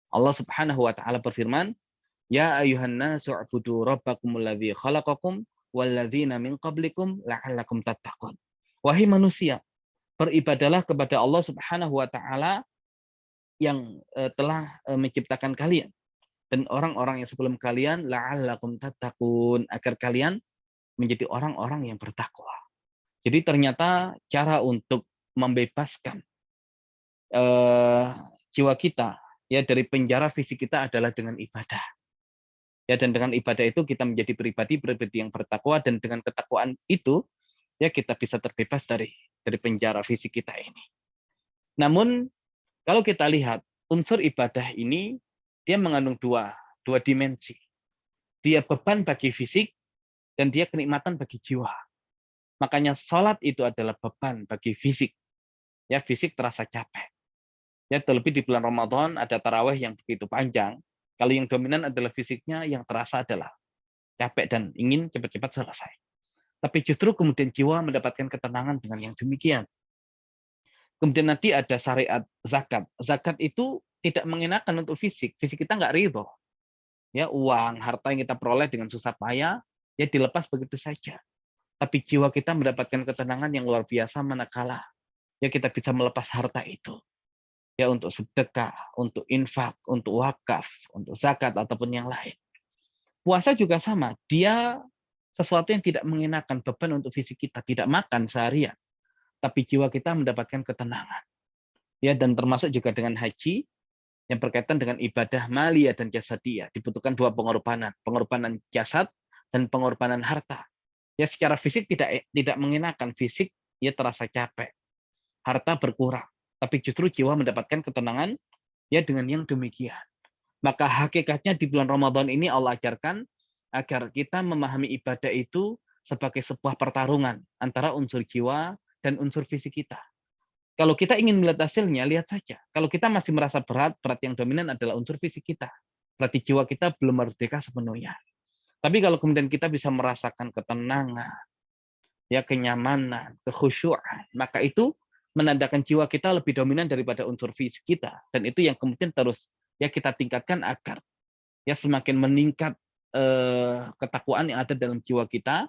Allah Subhanahu wa taala berfirman, Ya ayuhan nasu u'budu rabbakumul ladzi khalaqakum walladzina min qablikum la'allakum tattaqun. Wahai manusia, beribadalah kepada Allah Subhanahu wa taala yang telah menciptakan kalian dan orang-orang yang sebelum kalian, la'allakum tattaqun, agar kalian menjadi orang-orang yang bertakwa. Jadi ternyata cara untuk membebaskan jiwa kita, ya, dari penjara fisik kita adalah dengan ibadah. Ya, dan dengan ibadah itu kita menjadi pribadi-pribadi yang bertakwa, dan dengan ketakwaan itu, ya, kita bisa terbebas dari penjara fisik kita ini. Namun kalau kita lihat unsur ibadah ini, dia mengandung dua dimensi. Dia beban bagi fisik dan dia kenikmatan bagi jiwa. Makanya sholat itu adalah beban bagi fisik. Ya, fisik terasa capek. Ya, terlebih di bulan Ramadan ada tarawih yang begitu panjang. Kalau yang dominan adalah fisiknya, yang terasa adalah capek dan ingin cepat-cepat selesai. Tapi justru kemudian jiwa mendapatkan ketenangan dengan yang demikian. Kemudian nanti ada syariat zakat. Zakat itu tidak mengenakan untuk fisik. Fisik kita nggak ridho. Ya, uang, harta yang kita peroleh dengan susah payah, ya, dilepas begitu saja. Tapi jiwa kita mendapatkan ketenangan yang luar biasa manakala, ya, kita bisa melepas harta itu, ya, untuk sedekah, untuk infak, untuk wakaf, untuk zakat ataupun yang lain. Puasa juga sama, dia sesuatu yang tidak mengenakan beban untuk fisik kita, tidak makan seharian, tapi jiwa kita mendapatkan ketenangan. Ya, dan termasuk juga dengan haji yang berkaitan dengan ibadah maliyah dan jasadiyah, dibutuhkan dua pengorbanan jasad dan pengorbanan harta. Ya, secara fisik tidak mengenakan, fisik, ya, terasa capek, harta berkurang. tapi justru jiwa mendapatkan ketenangan ya dengan yang demikian. Maka hakikatnya di bulan Ramadan ini Allah ajarkan agar kita memahami ibadah itu sebagai sebuah pertarungan antara unsur jiwa dan unsur fisik kita. Kalau kita ingin melihat hasilnya, lihat saja. Kalau kita masih merasa berat yang dominan adalah unsur fisik kita. Berarti jiwa kita belum merdeka sepenuhnya. Tapi kalau kemudian kita bisa merasakan ketenangan, ya kenyamanan, kekhusyuan, maka itu menandakan jiwa kita lebih dominan daripada unsur fisik kita. Dan itu yang kemudian terus ya kita tingkatkan agar ya semakin meningkat ketakwaan yang ada dalam jiwa kita,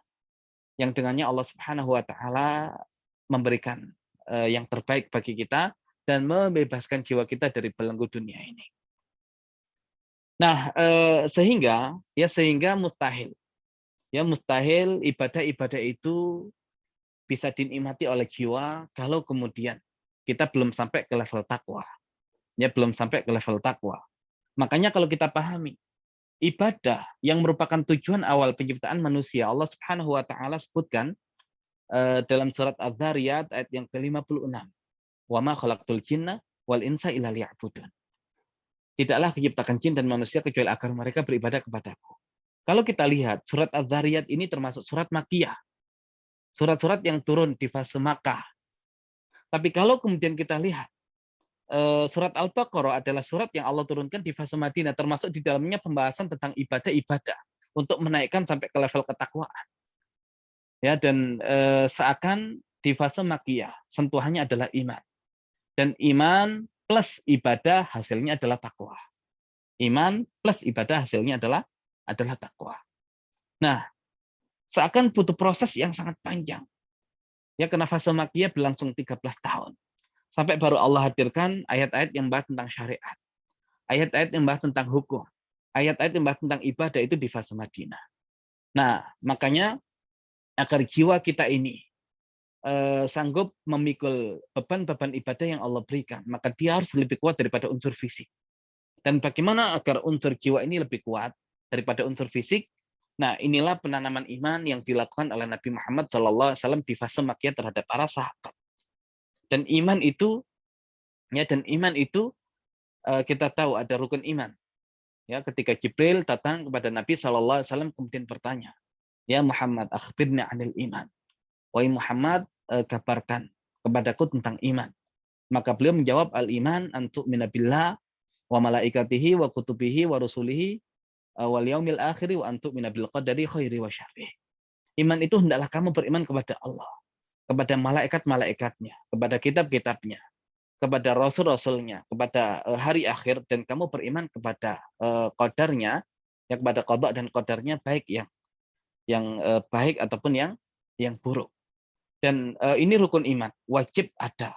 yang dengannya Allah Subhanahu wa taala memberikan yang terbaik bagi kita dan membebaskan jiwa kita dari belenggu dunia ini. Nah, sehingga mustahil ibadah-ibadah itu bisa dinikmati oleh jiwa kalau kemudian kita belum sampai ke level takwa. Ya, belum sampai ke level takwa. Makanya kalau kita pahami ibadah yang merupakan tujuan awal penciptaan manusia, Allah Subhanahu wa taala sebutkan dalam surat Az-Zariyat ayat yang ke-56. Wa ma khalaqtul jinna wal insa illa liya'budun. Tidaklah diciptakan jin dan manusia kecuali agar mereka beribadah kepadaku. Kalau kita lihat surat Az-Zariyat ini termasuk surat Makkiyah. Surat-surat yang turun di fase Makkah. Tapi kalau kemudian kita lihat surat Al-Baqarah adalah surat yang Allah turunkan di fase Madinah, termasuk di dalamnya pembahasan tentang ibadah-ibadah untuk menaikkan sampai ke level ketakwaan. Ya, dan seakan di fase Makkiyah sentuhannya adalah iman. Dan iman plus ibadah hasilnya adalah takwa. Iman plus ibadah hasilnya adalah takwa. Nah, seakan butuh proses yang sangat panjang. Ya, karena fase Makkiyah berlangsung 13 tahun. Sampai baru Allah hadirkan ayat-ayat yang membahas tentang syariat. Ayat-ayat yang membahas tentang hukum. Ayat-ayat yang membahas tentang ibadah itu di fase Madinah. Nah, makanya agar jiwa kita ini sanggup memikul beban-beban ibadah yang Allah berikan, maka dia harus lebih kuat daripada unsur fisik. Dan bagaimana agar unsur jiwa ini lebih kuat daripada unsur fisik? Nah, inilah penanaman iman yang dilakukan oleh Nabi Muhammad SAW di fase Makkiyah terhadap para sahabat. Dan iman itu kita tahu ada rukun iman. Ya, ketika Jibril datang kepada Nabi SAW kemudian bertanya, "Ya Muhammad, akhbirni 'anil iman." Wahai Muhammad, kabarkan kepadaku tentang iman. Maka beliau menjawab, al-iman an tu'mina billah wa malaikatihi wa kutubihi wa rusulihi wal yaumil akhir wa an tu'mina bil qadari khairi wa syarrih. Iman itu hendaklah kamu beriman kepada Allah, kepada malaikat-malaikatnya, kepada kitab-kitabnya, kepada rasul-rasulnya, kepada hari akhir, dan kamu beriman kepada qadarnya, ya, kepada qada dan qadarnya, baik yang baik ataupun yang buruk. Dan ini rukun iman, wajib ada.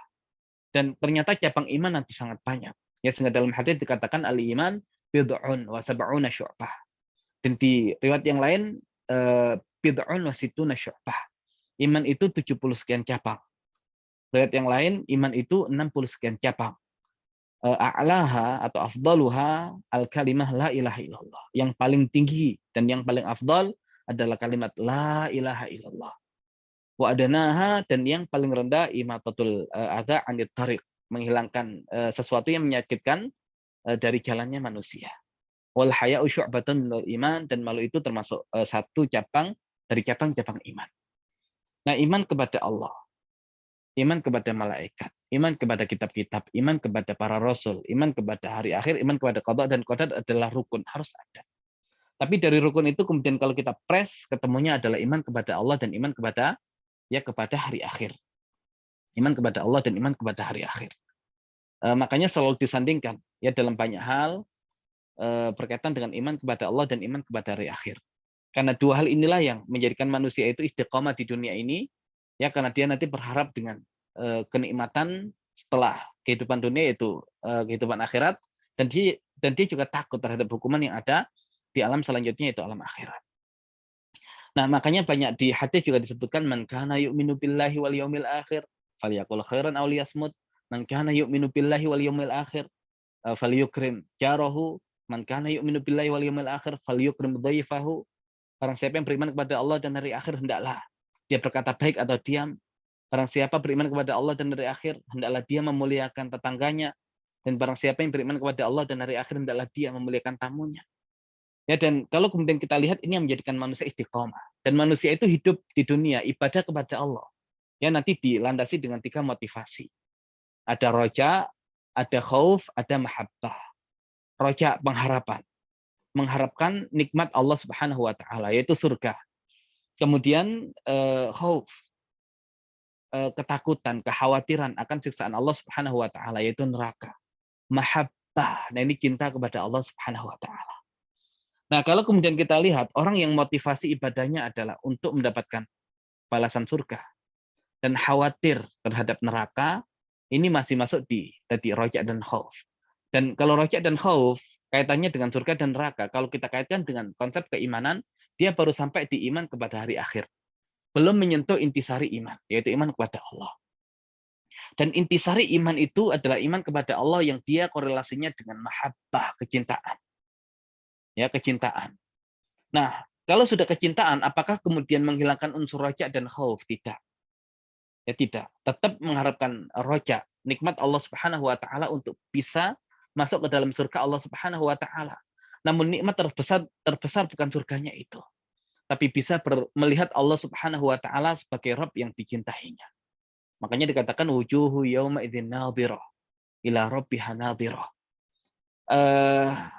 Dan ternyata cabang iman nanti sangat banyak. Ya, sehingga dalam hadits dikatakan al-iman bid'un wa sab'una syu'bah. Dan di riwayat yang lain bid'un wa sittuna syu'bah. Iman itu 70 sekian cabang. Riwayat yang lain iman itu 60 sekian cabang. A'laha atau afdaluha al-kalimah la ilaha illallah. Yang paling tinggi dan yang paling afdal adalah kalimat la ilaha illallah. Wa adanaha, dan yang paling rendah imatatul adza 'anit thariq, menghilangkan sesuatu yang menyakitkan dari jalannya manusia. Wal haya'u syu'batun minal iman, dan malu itu termasuk satu cabang dari cabang-cabang iman. Nah, iman kepada Allah, iman kepada malaikat, iman kepada kitab-kitab, iman kepada para rasul, iman kepada hari akhir, iman kepada qada dan qadar adalah rukun, harus ada. Tapi dari rukun itu kemudian kalau kita press, ketemunya adalah iman kepada Allah dan iman kepada hari akhir. Iman kepada Allah dan iman kepada hari akhir. Makanya selalu disandingkan ya dalam banyak hal berkaitan dengan iman kepada Allah dan iman kepada hari akhir. Karena dua hal inilah yang menjadikan manusia itu istiqomah di dunia ini, ya, karena dia nanti berharap dengan kenikmatan setelah kehidupan dunia, yaitu kehidupan akhirat, dan dia juga takut terhadap hukuman yang ada di alam selanjutnya, yaitu alam akhirat. Nah, makanya banyak di hadis juga disebutkan, man kana yu'minu billahi wal yaumil akhir falyaqul khairan aw liyasmut, man kana yu'minu billahi wal yaumil akhir falyukrim jarahu, man kana yu'minu billahi wal yaumil akhir falyukrim dhaifahu. Barang siapa yang beriman kepada Allah dan hari akhir, hendaklah dia berkata baik atau diam, Barang siapa beriman kepada Allah dan hari akhir, hendaklah dia memuliakan tetangganya. Dan barang siapa yang beriman kepada Allah dan hari akhir, hendaklah dia memuliakan tamunya. Ya, dan kalau kemudian kita lihat, ini yang menjadikan manusia istiqomah. Dan manusia itu hidup di dunia, ibadah kepada Allah. Ya, nanti dilandasi dengan 3 motivasi. Ada roja, ada khauf, ada mahabbah. Roja, pengharapan. Mengharapkan nikmat Allah Subhanahu wa taala, yaitu surga. Kemudian khauf, ketakutan, kekhawatiran akan siksaan Allah Subhanahu wa taala, yaitu neraka. Mahabbah, nah ini cinta kepada Allah Subhanahu wa taala. Nah, kalau kemudian kita lihat orang yang motivasi ibadahnya adalah untuk mendapatkan balasan surga dan khawatir terhadap neraka, ini masih masuk di tadi roja dan khauf. Dan kalau roja dan khauf kaitannya dengan surga dan neraka, kalau kita kaitkan dengan konsep keimanan, dia baru sampai di iman kepada hari akhir. Belum menyentuh intisari iman, yaitu iman kepada Allah. Dan intisari iman itu adalah iman kepada Allah yang dia korelasinya dengan mahabbah, kecintaan. Ya, kecintaan. Nah, kalau sudah kecintaan, apakah kemudian menghilangkan unsur roja dan khauf? Tidak. Ya, tidak. Tetap mengharapkan roja, nikmat Allah Subhanahu wa taala untuk bisa masuk ke dalam surga Allah Subhanahu wa taala. Namun nikmat terbesar bukan surganya itu, tapi bisa melihat Allah Subhanahu wa taala sebagai Rabb yang dicintainya. Makanya dikatakan wujuhu yauma idzin nadhirah ila rabbiha nadhirah.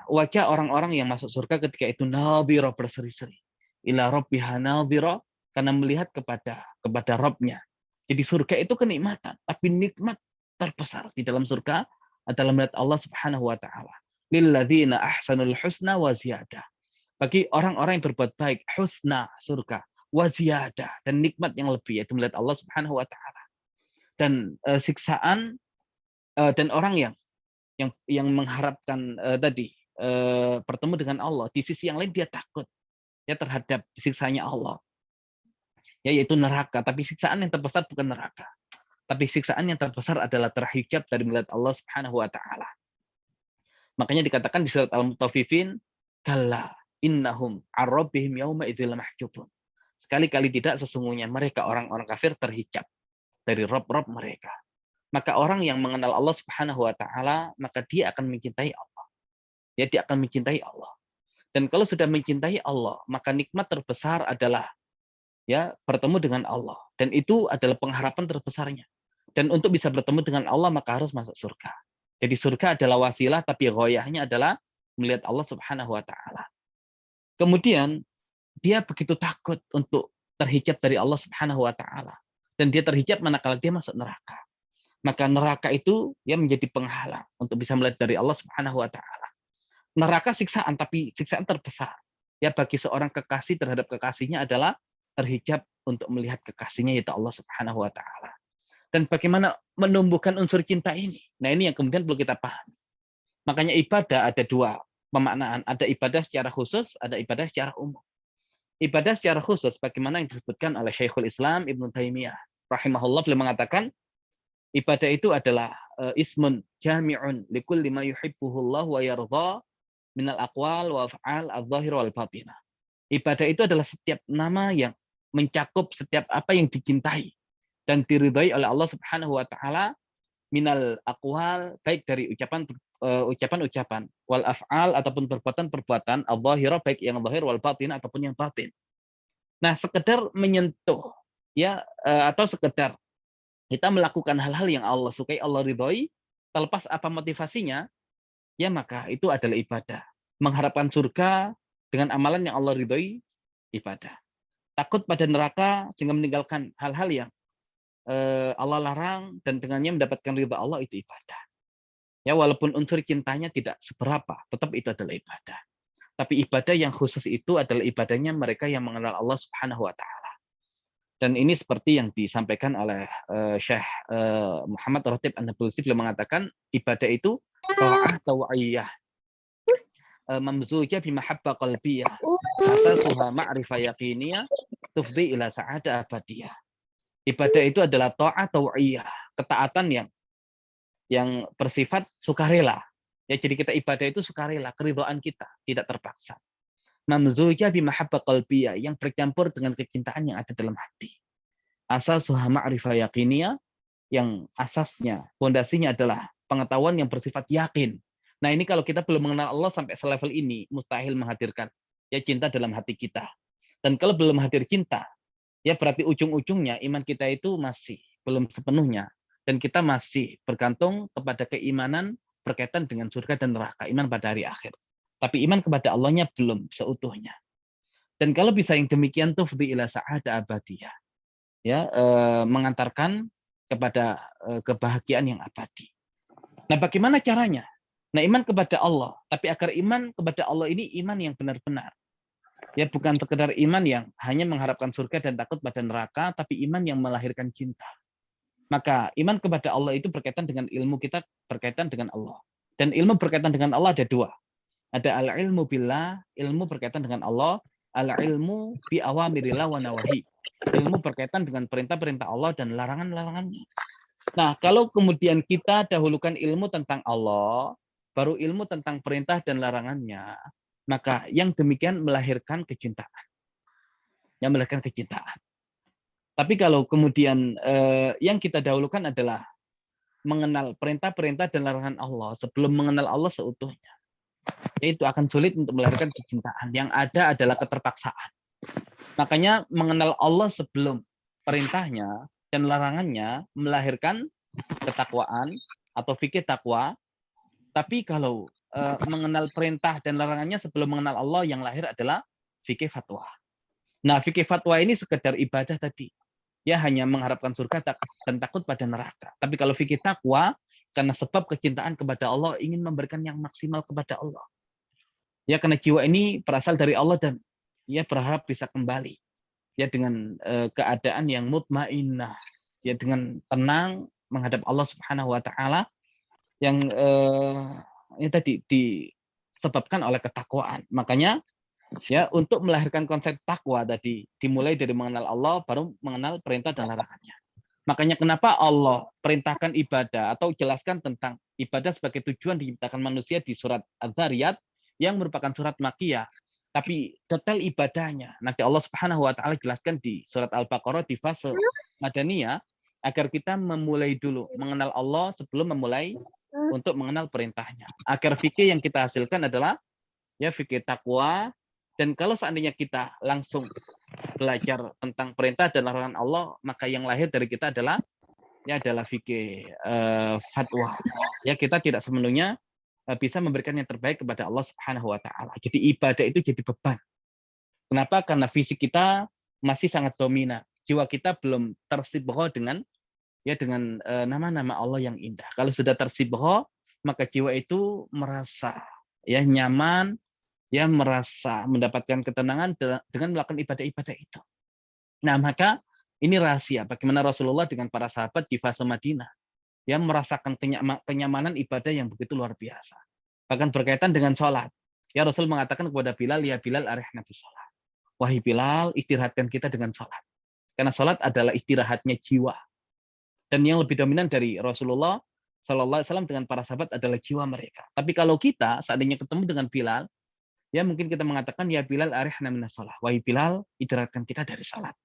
Wajah orang-orang yang masuk surga ketika itu nadhirah, berseri-seri. Ila rabbiha nadhirah, karena melihat kepada Rabb-nya. Jadi surga itu kenikmatan, tapi nikmat terbesar di dalam surga adalah melihat Allah Subhanahu wa taala. Lilladzina ahsanul husna wa ziyadah. Bagi orang-orang yang berbuat baik, husna, surga, wa ziyadah, dan nikmat yang lebih, yaitu melihat Allah Subhanahu wa taala. Dan siksaan dan orang yang mengharapkan bertemu dengan Allah, di sisi yang lain dia takut ya terhadap siksanya Allah, ya, yaitu neraka. Tapi siksaan yang terbesar bukan neraka, tapi siksaan yang terbesar adalah terhijab dari melihat Allah Subhanahu wa taala. Makanya dikatakan di surat Al-Mutaffifin, kalla innahum ar-rabbihim yauma idzil mahjubun. Sekali-kali tidak, sesungguhnya mereka orang-orang kafir terhijab dari Rabb mereka. Maka orang yang mengenal Allah Subhanahu wa taala, maka dia akan mencintai Allah. Ya, dia akan mencintai Allah. Dan kalau sudah mencintai Allah, maka nikmat terbesar adalah ya bertemu dengan Allah. Dan itu adalah pengharapan terbesarnya. Dan untuk bisa bertemu dengan Allah, maka harus masuk surga. Jadi surga adalah wasilah, tapi ghoyahnya adalah melihat Allah Subhanahu wa taala. Kemudian dia begitu takut untuk terhijab dari Allah Subhanahu wa taala. Dan dia terhijab manakala dia masuk neraka. Maka neraka itu ya menjadi penghalang untuk bisa melihat dari Allah Subhanahu wa taala. Neraka siksaan, tapi siksaan terbesar. Ya, bagi seorang kekasih terhadap kekasihnya adalah terhijab untuk melihat kekasihnya, yaitu Allah Subhanahu wa taala. Dan bagaimana menumbuhkan unsur cinta ini? Nah, ini yang kemudian perlu kita pahami. Makanya ibadah ada 2 pemaknaan, ada ibadah secara khusus, ada ibadah secara umum. Ibadah secara khusus bagaimana yang disebutkan oleh Syekhul Islam Ibnu Taimiyah rahimahullah, beliau mengatakan ibadah itu adalah ismun jami'un likulli ma yuhibbuhullah wa yardha minal aqwal wa af'al adh-dhahir wal batinah. Ibadah itu adalah setiap nama yang mencakup setiap apa yang dicintai dan diridhai oleh Allah Subhanahu wa taala, minal aqwal, baik dari ucapan-ucapan, wal af'al ataupun perbuatan-perbuatan, adh-dhahira, baik yang zahir, wal batinah ataupun yang batin. Nah, sekedar menyentuh ya atau sekedar kita melakukan hal-hal yang Allah sukai, Allah ridhoi, terlepas apa motivasinya, ya maka itu adalah ibadah. Mengharapkan surga dengan amalan yang Allah ridhoi, ibadah. Takut pada neraka sehingga meninggalkan hal-hal yang Allah larang dan dengannya mendapatkan ridha Allah, itu ibadah. Ya, walaupun unsur cintanya tidak seberapa, tetap itu adalah ibadah. Tapi ibadah yang khusus itu adalah ibadahnya mereka yang mengenal Allah Subhanahu wa taala. Dan ini seperti yang disampaikan oleh Syekh Muhammad Ratib An-Nabulsi, beliau mengatakan ibadah itu ta'ah taw'iyah, mamzujah bi mahabbah qalbiyah, asasuha ma'rifah yaqiniyah, tufdi ila sa'adah abadiyah. Ibadah itu adalah ta'ah taw'iyah, ketaatan yang bersifat sukarela. Ya, jadi kita ibadah itu sukarela, keridhaan kita, tidak terpaksa. Mamzujah bi mahabbah qalbiyah, yang bercampur dengan kecintaan yang ada dalam hati. Asasuha ma'rifah yaqiniyah, yang asasnya, fondasinya adalah pengetahuan yang bersifat yakin. Nah, ini kalau kita belum mengenal Allah sampai selevel ini, mustahil menghadirkan ya cinta dalam hati kita. Dan kalau belum hadir cinta, ya berarti ujung-ujungnya iman kita itu masih belum sepenuhnya. Dan kita masih bergantung kepada keimanan berkaitan dengan surga dan neraka, iman pada hari akhir. Tapi iman kepada Allahnya belum seutuhnya. Dan kalau bisa yang demikian, tufdi ila sa'ada abadiyah. Ya, mengantarkan kepada kebahagiaan yang abadi. Nah, bagaimana caranya? Nah, iman kepada Allah. Tapi agar iman kepada Allah ini iman yang benar-benar. Ya, bukan sekedar iman yang hanya mengharapkan surga dan takut pada neraka, tapi iman yang melahirkan cinta. Maka iman kepada Allah itu berkaitan dengan ilmu kita berkaitan dengan Allah. Dan ilmu berkaitan dengan Allah ada dua. Ada al-ilmu billah, ilmu berkaitan dengan Allah, al-ilmu bi awamirillah wa nawahi. Ilmu berkaitan dengan perintah-perintah Allah dan larangan-larangannya. Nah, kalau kemudian kita dahulukan ilmu tentang Allah, baru ilmu tentang perintah dan larangannya, maka yang demikian melahirkan kecintaan. Yang melahirkan kecintaan. Tapi kalau kemudian yang kita dahulukan adalah mengenal perintah-perintah dan larangan Allah sebelum mengenal Allah seutuhnya, itu akan sulit untuk melahirkan kecintaan. Yang ada adalah keterpaksaan. Makanya mengenal Allah sebelum perintahnya dan larangannya melahirkan ketakwaan atau fikih takwa. Tapi kalau mengenal perintah dan larangannya sebelum mengenal Allah, yang lahir adalah fikih fatwa. Nah, fikih fatwa ini sekedar ibadah tadi. Ya, hanya mengharapkan surga dan takut pada neraka. Tapi kalau fikih takwa, karena sebab kecintaan kepada Allah, ingin memberikan yang maksimal kepada Allah. Ya, karena jiwa ini berasal dari Allah dan ya berharap bisa kembali ya dengan keadaan yang mutmainnah, ya dengan tenang menghadap Allah Subhanahu wa taala yang ini tadi disebabkan oleh ketakwaan. Makanya ya untuk melahirkan konsep takwa tadi dimulai dari mengenal Allah baru mengenal perintah dan larangannya. Makanya kenapa Allah perintahkan ibadah atau jelaskan tentang ibadah sebagai tujuan diciptakan manusia di surat Az-Zariyat yang merupakan surat Makkiyah. Tapi detail ibadahnya nanti Allah Subhanahu wa taala jelaskan di surat Al-Baqarah di fase Madaniyah agar kita memulai dulu mengenal Allah sebelum memulai untuk mengenal perintahnya. Agar fikih yang kita hasilkan adalah ya fikih takwa. Dan kalau seandainya kita langsung belajar tentang perintah dan larangan Allah, maka yang lahir dari kita adalah ya adalah fikih fatwa. Ya, kita tidak sepenuhnya bisa memberikan yang terbaik kepada Allah Subhanahu wa taala. Jadi ibadah itu jadi beban. Kenapa? Karena fisik kita masih sangat dominan. Jiwa kita belum tersibgha dengan ya dengan nama-nama Allah yang indah. Kalau sudah tersibgha, maka jiwa itu merasa ya nyaman, ya merasa mendapatkan ketenangan dengan melakukan ibadah-ibadah itu. Nah, maka ini rahasia bagaimana Rasulullah dengan para sahabat di fase Madinah yang merasakan kenyamanan ibadah yang begitu luar biasa. Bahkan berkaitan dengan sholat. Ya, Rasul mengatakan kepada Bilal, ya Bilal arihna bis sholat. Wahai Bilal, istirahatkan kita dengan sholat. Karena sholat adalah istirahatnya jiwa. Dan yang lebih dominan dari Rasulullah Sallallahu Alaihi Wasallam dengan para sahabat adalah jiwa mereka. Tapi kalau kita seandainya ketemu dengan Bilal, ya mungkin kita mengatakan ya Bilal arihna minas shalah. Wahai Bilal, istirahatkan kita dari salat.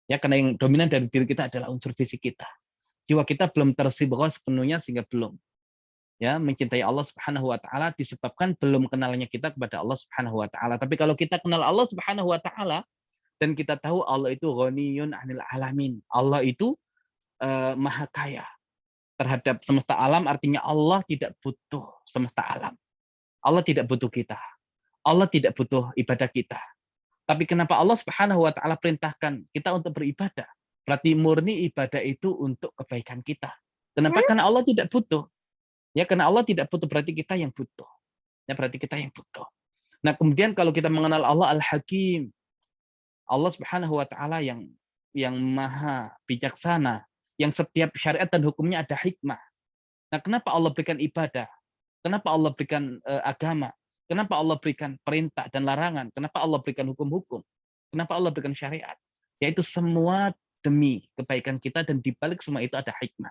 Ya, karena yang dominan dari diri kita adalah unsur fisik kita. Jiwa kita belum tersibgha sepenuhnya sehingga belum ya mencintai Allah Subhanahu wa taala disebabkan belum kenalnya kita kepada Allah Subhanahu wa taala. Tapi kalau kita kenal Allah Subhanahu wa taala dan kita tahu Allah itu ghaniyun 'anil alamin. Allah itu maha kaya terhadap semesta alam, artinya Allah tidak butuh semesta alam. Allah tidak butuh kita. Allah tidak butuh ibadah kita. Tapi kenapa Allah Subhanahu wa taala perintahkan kita untuk beribadah? Berarti murni ibadah itu untuk kebaikan kita. Kenapa? Karena Allah tidak butuh. Ya, karena Allah tidak butuh berarti kita yang butuh. Ya, berarti kita yang butuh. Nah, kemudian kalau kita mengenal Allah Al-Hakim, Allah Subhanahu wa taala yang maha bijaksana, yang setiap syariat dan hukumnya ada hikmah. Nah, kenapa Allah berikan ibadah? Kenapa Allah berikan agama? Kenapa Allah berikan perintah dan larangan? Kenapa Allah berikan hukum-hukum? Kenapa Allah berikan syariat? Yaitu semua demi kebaikan kita dan dibalik semua itu ada hikmah.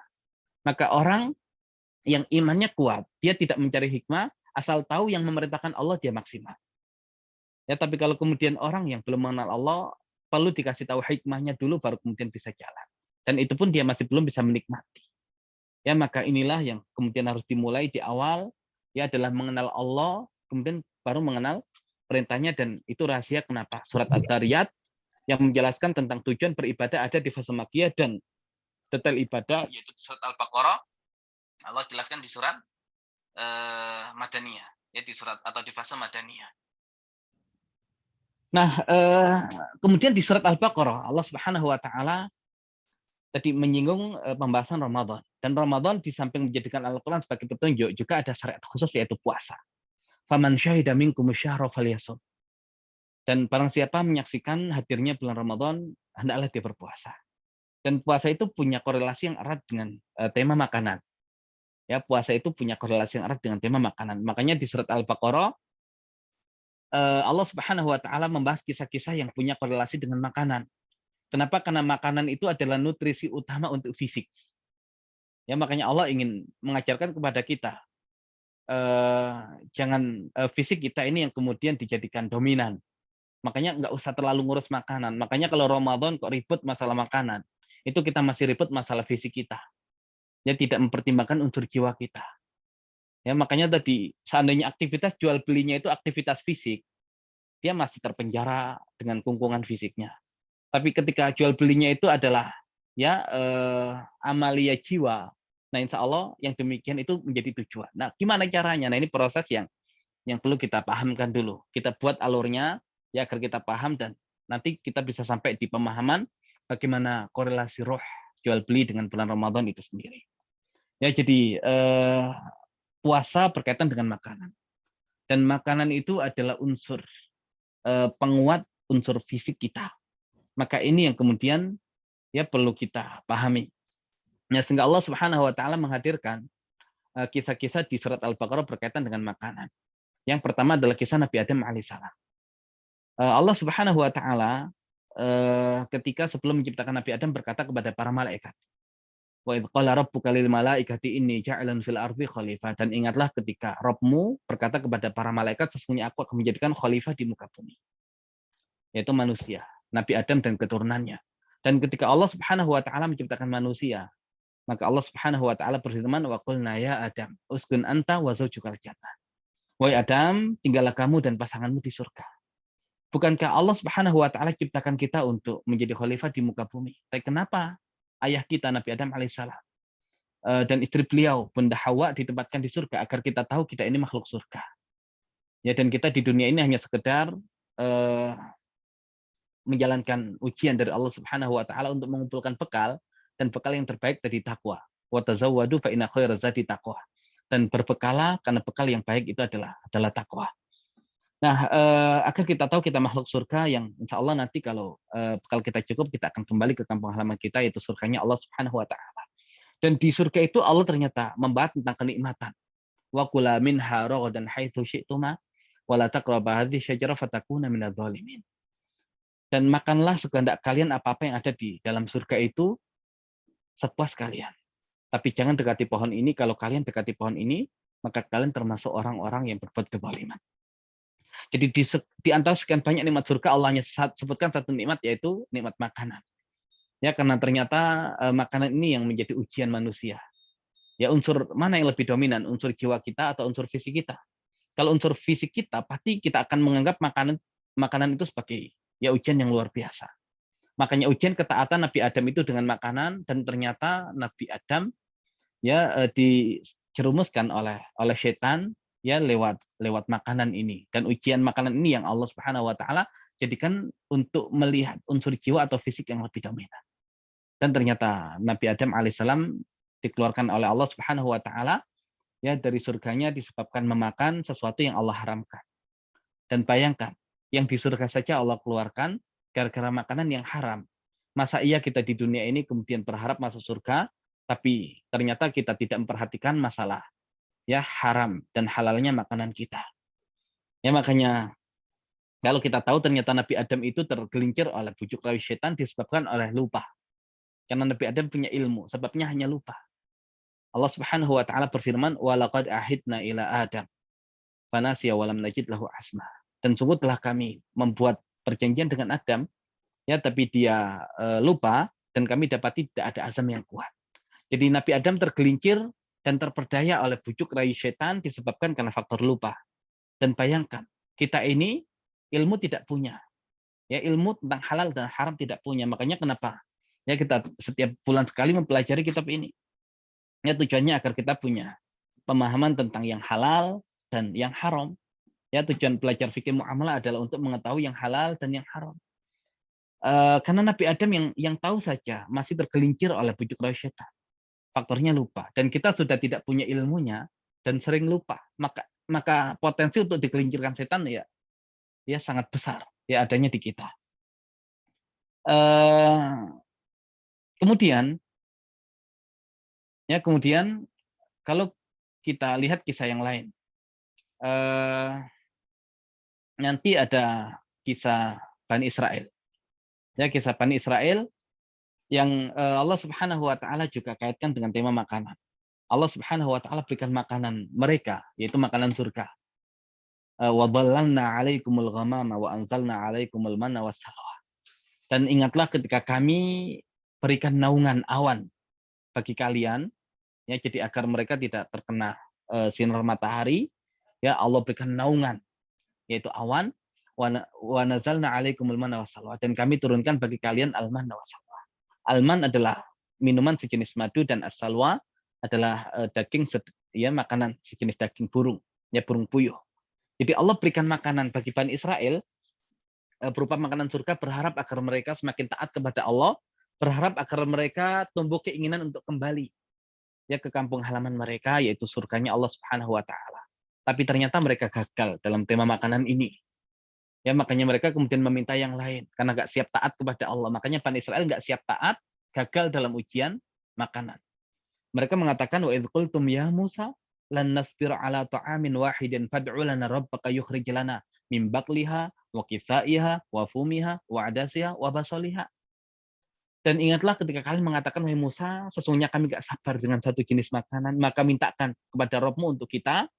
Maka orang yang imannya kuat, dia tidak mencari hikmah, asal tahu yang memerintahkan Allah dia maksimal. Ya, tapi kalau kemudian orang yang belum mengenal Allah, perlu dikasih tahu hikmahnya dulu baru kemudian bisa jalan. Dan itu pun dia masih belum bisa menikmati. Ya, maka inilah yang kemudian harus dimulai di awal, ya adalah mengenal Allah, kemudian baru mengenal perintahnya, dan itu rahasia kenapa surat Ad-Dariyat yang menjelaskan tentang tujuan beribadah ada di fase Makkiyah, dan detail ibadah yaitu surat Al-Baqarah Allah jelaskan di surat Madaniyah, ya di surat atau di fase Madaniyah. Nah, kemudian di surat Al-Baqarah Allah Subhanahu wa taala tadi menyinggung pembahasan Ramadan, dan Ramadan di samping menjadikan Al-Qur'an sebagai petunjuk juga ada syariat khusus yaitu puasa. Faman syahida minkum syahra falyasum. Dan barang siapa menyaksikan hadirnya bulan Ramadan, hendaklah dia berpuasa. Dan puasa itu punya korelasi yang erat dengan tema makanan. Ya, puasa itu punya korelasi yang erat dengan tema makanan. Makanya di surat Al-Baqarah Allah Subhanahu wa taala membahas kisah-kisah yang punya korelasi dengan makanan. Kenapa? Karena makanan itu adalah nutrisi utama untuk fisik. Ya, makanya Allah ingin mengajarkan kepada kita jangan fisik kita ini yang kemudian dijadikan dominan. Makanya nggak usah terlalu ngurus makanan. Makanya kalau Ramadan kok ribut masalah makanan, itu kita masih ribut masalah fisik kita. Ya, tidak mempertimbangkan unsur jiwa kita. Ya, makanya tadi seandainya aktivitas jual belinya itu aktivitas fisik, dia masih terpenjara dengan kungkungan fisiknya. Tapi ketika jual belinya itu adalah ya amalia jiwa, nah insya Allah yang demikian itu menjadi tujuan. Nah, gimana caranya? Nah, ini proses yang perlu kita pahamkan dulu. Kita buat alurnya ya agar kita paham, dan nanti kita bisa sampai di pemahaman bagaimana korelasi roh jual beli dengan bulan Ramadan itu sendiri. Ya, jadi puasa berkaitan dengan makanan. Dan makanan itu adalah unsur penguat unsur fisik kita. Maka ini yang kemudian ya perlu kita pahami. Ya, sehingga Allah Subhanahu wa taala menghadirkan kisah-kisah di surat Al-Baqarah berkaitan dengan makanan. Yang pertama adalah kisah Nabi Adam alaihissalam. Allah Subhanahu wa taala ketika sebelum menciptakan Nabi Adam berkata kepada para malaikat, wa idz qala rabbuka lil malaikati inni ja'ilun fil ardi khalifah. Dan ingatlah ketika Rabbmu berkata kepada para malaikat, sesungguhnya aku akan menjadikan khalifah di muka bumi, yaitu manusia, Nabi Adam dan keturunannya. Dan ketika Allah Subhanahu wa taala menciptakan manusia, maka Allah Subhanahu wa taala berfirman, wa qulna ya Adam uskun anta wa zaujukal jannah. Wahai Adam, tinggallah kamu dan pasanganmu di surga. Bukankah Allah Subhanahu wa taala ciptakan kita untuk menjadi khalifah di muka bumi? Tapi kenapa ayah kita Nabi Adam alaihissalam dan istri beliau Bunda Hawa ditempatkan di surga agar kita tahu kita ini makhluk surga. Ya, dan kita di dunia ini hanya sekedar menjalankan ujian dari Allah Subhanahu wa taala untuk mengumpulkan bekal, dan bekal yang terbaik tadi takwa. Wa tazawwadu fa inna khairaz zadi taqwa. Dan berbekalah karena bekal yang baik itu adalah takwa. Nah, agar kita tahu kita makhluk surga yang insya Allah nanti kalau bekal kita cukup, kita akan kembali ke kampung halaman kita, yaitu surganya Allah Subhanahu wa taala. Dan di surga itu Allah ternyata membahas tentang kenikmatan. Wa kula minha ragadan haitsu syi'tuma wa la taqrabu hadhihi syajarah fatakuna minadh dhalimin. Dan makanlah sekehendak kalian apa-apa yang ada di dalam surga itu sepuas kalian. Tapi jangan dekati pohon ini, kalau kalian dekati pohon ini, maka kalian termasuk orang-orang yang berbuat kezaliman. Jadi di antara sekian banyak nikmat surga, Allah hanya sebutkan satu nikmat, yaitu nikmat makanan. Ya, karena ternyata makanan ini yang menjadi ujian manusia. Ya, unsur mana yang lebih dominan, unsur jiwa kita atau unsur fisik kita? Kalau unsur fisik kita, pasti kita akan menganggap makanan itu sebagai ya ujian yang luar biasa. Makanya ujian ketaatan Nabi Adam itu dengan makanan, dan ternyata Nabi Adam ya dijerumuskan oleh setan ya lewat makanan ini. Dan ujian makanan ini yang Allah Subhanahu wa taala jadikan untuk melihat unsur jiwa atau fisik yang lebih dominan. Dan ternyata Nabi Adam alaihissalam dikeluarkan oleh Allah Subhanahu wa taala ya dari surganya disebabkan memakan sesuatu yang Allah haramkan. Dan bayangkan, yang di surga saja Allah keluarkan gara-gara makanan yang haram. Masa iya kita di dunia ini kemudian berharap masuk surga, tapi ternyata kita tidak memperhatikan masalah ya haram dan halalnya makanan kita. Ya, makanya kalau kita tahu ternyata Nabi Adam itu tergelincir oleh bujuk rayu setan disebabkan oleh lupa. Karena Nabi Adam punya ilmu, sebabnya hanya lupa. Allah Subhanahu wa taala berfirman, "Wa laqad ahidna ila Adam fanasiya wa lam najid lahu asma." Dan sungguh telah kami membuat perjanjian dengan Adam, ya tapi dia lupa, dan kami dapati tidak ada azam yang kuat. Jadi Nabi Adam tergelincir dan terperdaya oleh bujuk rayu setan disebabkan karena faktor lupa. Dan bayangkan, kita ini ilmu tidak punya. Ya, ilmu tentang halal dan haram tidak punya. Makanya kenapa? Ya, kita setiap bulan sekali mempelajari kitab ini. Ya, tujuannya agar kita punya pemahaman tentang yang halal dan yang haram. Ya, tujuan belajar fikih muamalah adalah untuk mengetahui yang halal dan yang haram. Karena Nabi Adam yang tahu saja masih tergelincir oleh bujuk rayu setan. Faktornya lupa. Dan kita sudah tidak punya ilmunya dan sering lupa. Maka potensi untuk digelincirkan setan ya sangat besar. Ya adanya di kita. Kemudian kalau kita lihat kisah yang lain, nanti ada kisah Bani Israel. Ya, kisah Bani Israel yang Allah Subhanahu wa taala juga kaitkan dengan tema makanan. Allah Subhanahu wa taala berikan makanan mereka, yaitu makanan surga. Wa ballalna 'alaikumul ghamama wa anzalna 'alaikumul manna wassalwa. Dan ingatlah ketika kami berikan naungan awan bagi kalian, ya, jadi agar mereka tidak terkena sinar matahari, ya Allah berikan naungan, yaitu awan, wa nazalna 'alaikumul manna wassalwa, dan kami turunkan bagi kalian al-manna wassalwa. Alman adalah minuman sejenis madu dan as-salwa adalah daging, ya, makanan sejenis daging burung, ya, burung puyuh. Jadi Allah berikan makanan bagi Bani Israel berupa makanan surga, berharap agar mereka semakin taat kepada Allah, berharap agar mereka tumbuh keinginan untuk kembali, ya, ke kampung halaman mereka, yaitu surganya Allah Subhanahu wa taala. Tapi ternyata mereka gagal dalam tema makanan ini. Ya, makanya mereka kemudian meminta yang lain karena nggak siap taat kepada Allah. Makanya Bani Israel nggak siap taat, gagal dalam ujian makanan. Mereka mengatakan, wa idz qultum ya Musa lan nasbir ala ta'amin wahidin fad'u lana rabbaka yukhrij lana min baqliha wa kithaiha wa fumiha wa adasiha wa basaliha. Dan ingatlah ketika kalian mengatakan, wahai Musa, sesungguhnya kami nggak sabar dengan satu jenis makanan, maka mintakan kepada Rabb-Mu untuk kita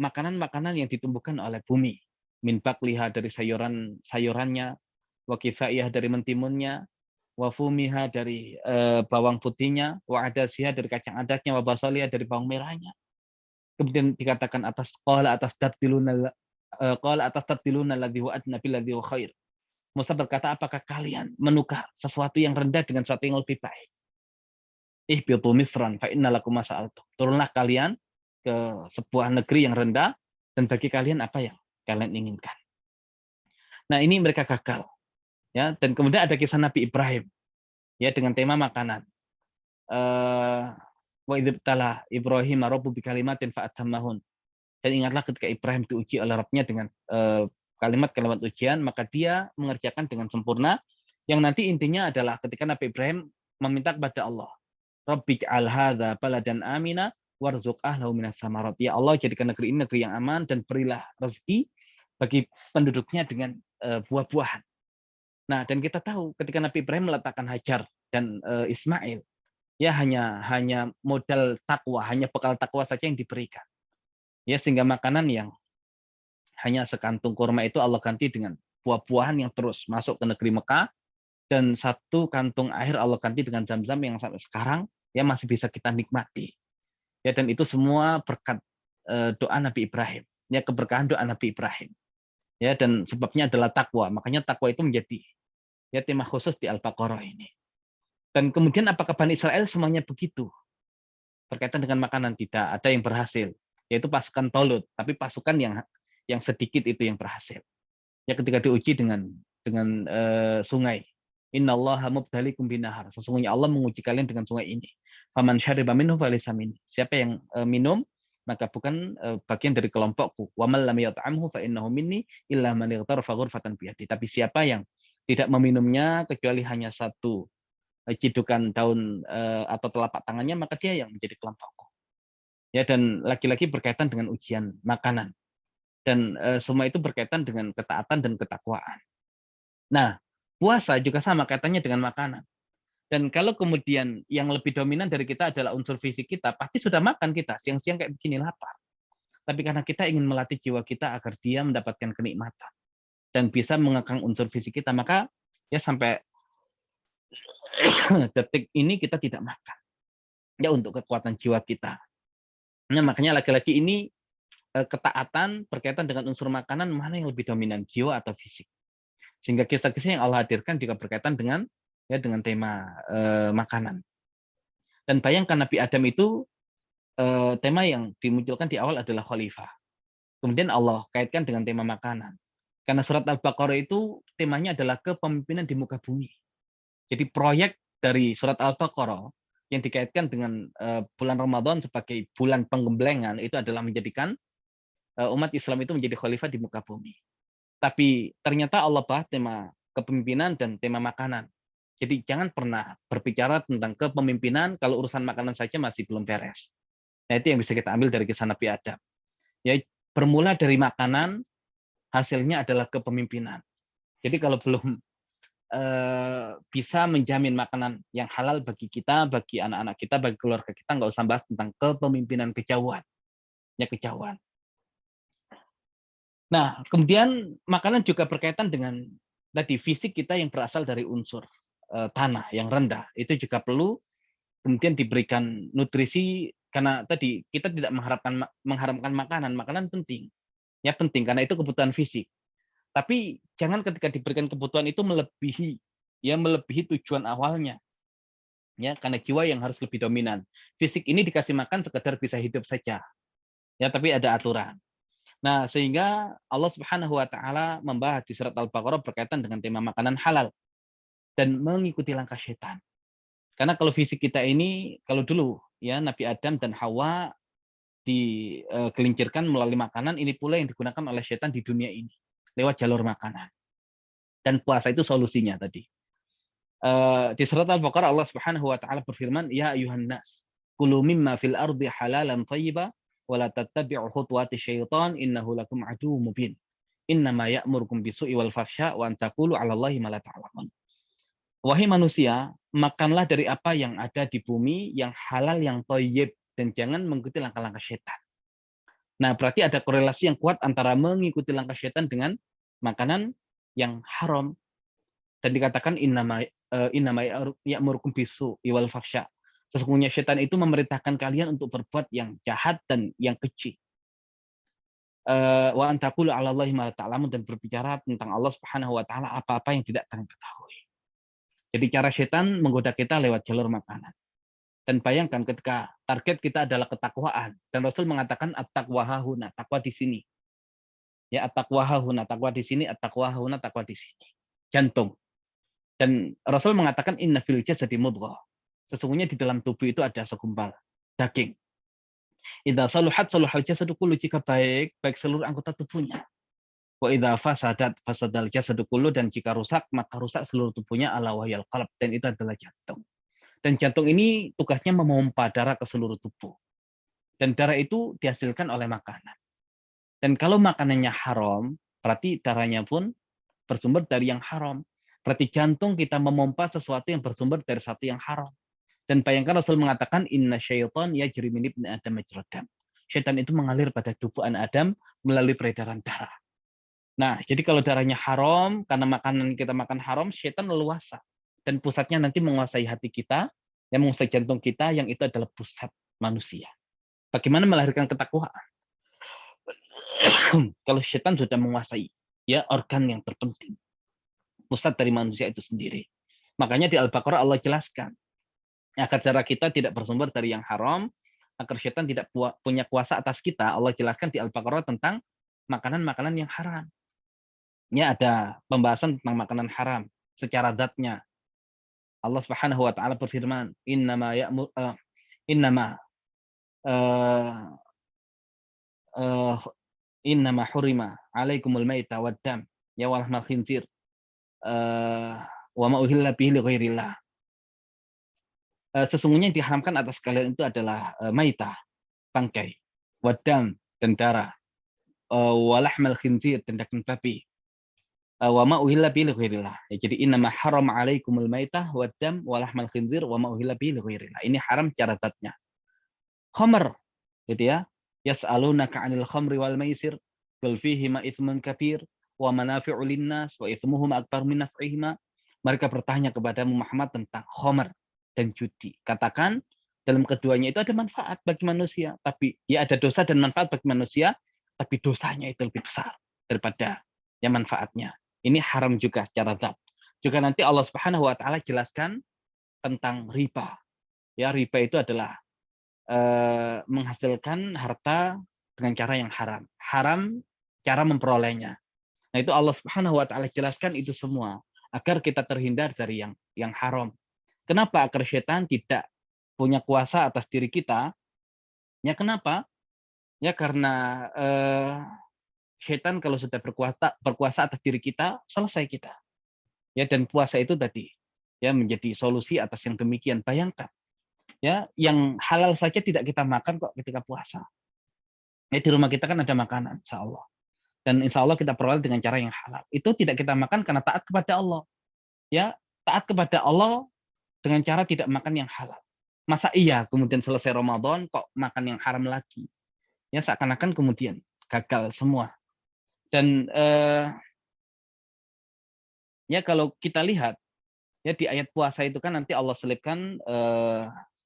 makanan-makanan yang ditumbuhkan oleh bumi. Min baqliha dari sayurannya, wa kifaiyah dari mentimunnya, wa fumiha dari bawang putihnya, wa adasiha dari kacang adatnya, wa basaliha dari bawang merahnya. Kemudian dikatakan atas tabdiluna alladzi huwa adna billadzi huwa khair. Musa berkata, apakah kalian menukar sesuatu yang rendah dengan sesuatu yang lebih baik? Ihbitu misran fa inna lakum ma sa'altum. Turunlah kalian ke sebuah negeri yang rendah dan bagi kalian apa yang kalian inginkan. Nah, ini mereka gagal. Ya, dan kemudian ada kisah Nabi Ibrahim, ya, dengan tema makanan. Wa idzibtala Ibrahim rabbu bikalimatin fa'atammahun. Dan ingatlah ketika Ibrahim diuji oleh Rabb-nya dengan kalimat-kalimat ujian, maka dia mengerjakan dengan sempurna, yang nanti intinya adalah ketika Nabi Ibrahim meminta kepada Allah, Rabbij'al hadza baladan amina warzuq ahlahu minas samarat. Ya Allah, jadikan negeri ini negeri yang aman dan berilah rezeki bagi penduduknya dengan buah-buahan. Nah, dan kita tahu ketika Nabi Ibrahim meletakkan Hajar dan Ismail, ya hanya modal takwa, hanya bekal takwa saja yang diberikan. Ya, sehingga makanan yang hanya sekantung kurma itu Allah ganti dengan buah-buahan yang terus masuk ke negeri Mekah, dan satu kantung air Allah ganti dengan zam-zam yang sampai sekarang ya masih bisa kita nikmati. Ya, dan itu semua berkat doa Nabi Ibrahim. Ya, keberkahan doa Nabi Ibrahim. Ya, dan sebabnya adalah takwa. Makanya takwa itu menjadi ya tema khusus di Al-Baqarah ini. Dan kemudian apakah Bani Israel semuanya begitu? Berkaitan dengan makanan tidak ada yang berhasil, yaitu pasukan Tolut, tapi pasukan yang sedikit itu yang berhasil. Ya, ketika diuji dengan sungai. Innallaha mubtaliikum binahar. Sesungguhnya Allah menguji kalian dengan sungai ini. Faman syariba minhu falaysa minni. Siapa yang minum maka bukan bagian dari kelompokku. Wa man lam yat'amhu fa innahu minni illa man ightarafa ghurfatan biyadi. Tapi siapa yang tidak meminumnya kecuali hanya satu cidukan daun atau telapak tangannya, maka dia yang menjadi kelompokku. Ya, dan lagi-lagi berkaitan dengan ujian makanan. Dan semua itu berkaitan dengan ketaatan dan ketakwaan. Nah, puasa juga sama kaitannya dengan makanan. Dan kalau kemudian yang lebih dominan dari kita adalah unsur fisik kita, pasti sudah makan kita, siang-siang kayak begini lapar. Tapi karena kita ingin melatih jiwa kita agar dia mendapatkan kenikmatan dan bisa mengekang unsur fisik kita, maka Ya sampai detik ini kita tidak makan. Ya untuk kekuatan jiwa kita. Nah, makanya laki-laki ini ketaatan berkaitan dengan unsur makanan mana yang lebih dominan, jiwa atau fisik. Sehingga kisah-kisah yang Allah hadirkan juga berkaitan dengan dengan tema makanan. Dan bayangkan Nabi Adam itu tema yang dimunculkan di awal adalah khalifah. Kemudian Allah kaitkan dengan tema makanan. Karena surat Al-Baqarah itu temanya adalah kepemimpinan di muka bumi. Jadi proyek dari surat Al-Baqarah yang dikaitkan dengan bulan Ramadan sebagai bulan penggemblengan itu adalah menjadikan umat Islam itu menjadi khalifah di muka bumi. Tapi ternyata Allah bahas tema kepemimpinan dan tema makanan. Jadi jangan pernah berbicara tentang kepemimpinan kalau urusan makanan saja masih belum beres. Nah, itu yang bisa kita ambil dari kisah Nabi Adam. Ya, bermula dari makanan, hasilnya adalah kepemimpinan. Jadi kalau belum bisa menjamin makanan yang halal bagi kita, bagi anak-anak kita, bagi keluarga kita, nggak usah bahas tentang kepemimpinan kejauhan. Ya, kejauhan. Nah, kemudian makanan juga berkaitan dengan tadi fisik kita yang berasal dari unsur tanah yang rendah. Itu juga perlu kemudian diberikan nutrisi karena tadi kita tidak mengharapkan makanan penting. Ya penting karena itu kebutuhan fisik. Tapi jangan ketika diberikan kebutuhan itu melebihi tujuan awalnya. Ya, karena jiwa yang harus lebih dominan. Fisik ini dikasih makan sekedar bisa hidup saja. Ya, tapi ada aturan. Nah, sehingga Allah Subhanahu wa taala membahas di surat Al-Baqarah berkaitan dengan tema makanan halal dan mengikuti langkah setan. Karena kalau fisik kita ini kalau dulu ya Nabi Adam dan Hawa digelincirkan melalui makanan, ini pula yang digunakan oleh setan di dunia ini lewat jalur makanan. Dan puasa itu solusinya tadi. Di surat Al-Baqarah Allah Subhanahu wa taala berfirman, "Ya ayuhan nas, kulu mimma fil ardi halalan thayyiba wa la tattabi'u khutuwati syaitan innahu lakum aduwwum mubin. Innama ya'murukum bisu'i wal fahsya wa an taqulu 'ala Allahi ma la ta'lamun." Wahai manusia, makanlah dari apa yang ada di bumi yang halal yang thayyib dan jangan mengikuti langkah-langkah syaitan. Nah, berarti ada korelasi yang kuat antara mengikuti langkah syaitan dengan makanan yang haram. Dan dikatakan innama ya'murukum bisu'i wal fahsya. Sesungguhnya syaitan itu memerintahkan kalian untuk berbuat yang jahat dan yang keji. Wa an taqulu 'ala Allahi ma la ta'lamun, dan berbicara tentang Allah Subhanahu wa taala apa-apa yang tidak kalian ketahui. Jadi cara syaitan menggoda kita lewat jalur makanan. Dan bayangkan ketika target kita adalah ketakwaan, dan Rasul mengatakan at-taqwa hahuna, takwa di sini. Ya, at-taqwa hahuna, takwa di sini, at-taqwa hahuna, takwa di sini. Jantung. Dan Rasul mengatakan inna fil jasadi mudghah. Sesungguhnya di dalam tubuh itu ada segumpal daging. Idza saluhat saluhal jasadu kullu, jika baik seluruh anggota tubuhnya. Wa idza fasadat fasadal jasadu kullu, dan jika rusak maka rusak seluruh tubuhnya, ala wahyal qalb, dan itu adalah jantung. Dan jantung ini tugasnya memompa darah ke seluruh tubuh. Dan darah itu dihasilkan oleh makanan. Dan kalau makanannya haram, berarti darahnya pun bersumber dari yang haram. Berarti jantung kita memompa sesuatu yang bersumber dari sesuatu yang haram. Dan bayangkan Rasul mengatakan inna syaitan yajri min ibni adam majrad dam. Syaitan itu mengalir pada tubuh anak Adam melalui peredaran darah. Nah, jadi kalau darahnya haram, karena makanan kita makan haram, syaitan leluasa. Dan pusatnya nanti menguasai hati kita, yang menguasai jantung kita, yang itu adalah pusat manusia. Bagaimana melahirkan ketakwaan? Kalau syaitan sudah menguasai ya organ yang terpenting, pusat dari manusia itu sendiri. Makanya di Al-Baqarah Allah jelaskan, agar darah kita tidak bersumber dari yang haram, agar syaitan tidak punya kuasa atas kita, Allah jelaskan di Al-Baqarah tentang makanan-makanan yang haram. Ya, ada pembahasan tentang makanan haram secara zatnya. Allah Subhanahu wa taala berfirman, innama hurima alaikumul maita wad dam ya wal lahmal khinzir wa ma uhilla bihi li ghairillah. Sesungguhnya yang diharamkan atas kalian itu adalah maita, bangkai, wadam, dan darah, wa lahmal khinzir, dan daging babi. Wa ma uhilla bihi li ghairillah. Jadi innama harama alaikumul maitah waddam wa lahmal khinzir wa ma uhilla bihi li ghairillah. Ini haram secara zatnya. Khamr, gitu ya. Yas'alunaka 'anil khamri wal maisir qul fihi ma itsmun kabir wa manafi'u lin-nas wa itsmuhuma akbar min naf'ihima mereka bertanya kepadamu Muhammad tentang khamr dan judi. Katakan dalam keduanya itu ada manfaat bagi manusia, tapi ya ada dosa dan manfaat bagi manusia, tapi dosanya itu lebih besar daripada ya manfaatnya. Ini haram juga secara zat. Juga nanti Allah Subhanahu wa taala jelaskan tentang riba. Ya, riba itu adalah menghasilkan harta dengan cara yang haram. Haram cara memperolehnya. Nah, itu Allah Subhanahu wa taala jelaskan itu semua agar kita terhindar dari yang haram. Kenapa? Agar setan tidak punya kuasa atas diri kita. Ya kenapa? Ya karena setan kalau sudah berkuasa atas diri kita, selesai kita. Ya, dan puasa itu tadi ya menjadi solusi atas yang demikian. Bayangkan ya, yang halal saja tidak kita makan kok ketika puasa. Ya, di rumah kita kan ada makanan, insya Allah. Dan insya Allah kita peroleh dengan cara yang halal. Itu tidak kita makan karena taat kepada Allah. Ya, taat kepada Allah dengan cara tidak makan yang halal. Masa iya kemudian selesai Ramadan kok makan yang haram lagi? Ya, seakan-akan kemudian gagal semua. Dan ya kalau kita lihat ya di ayat puasa itu kan nanti Allah selipkan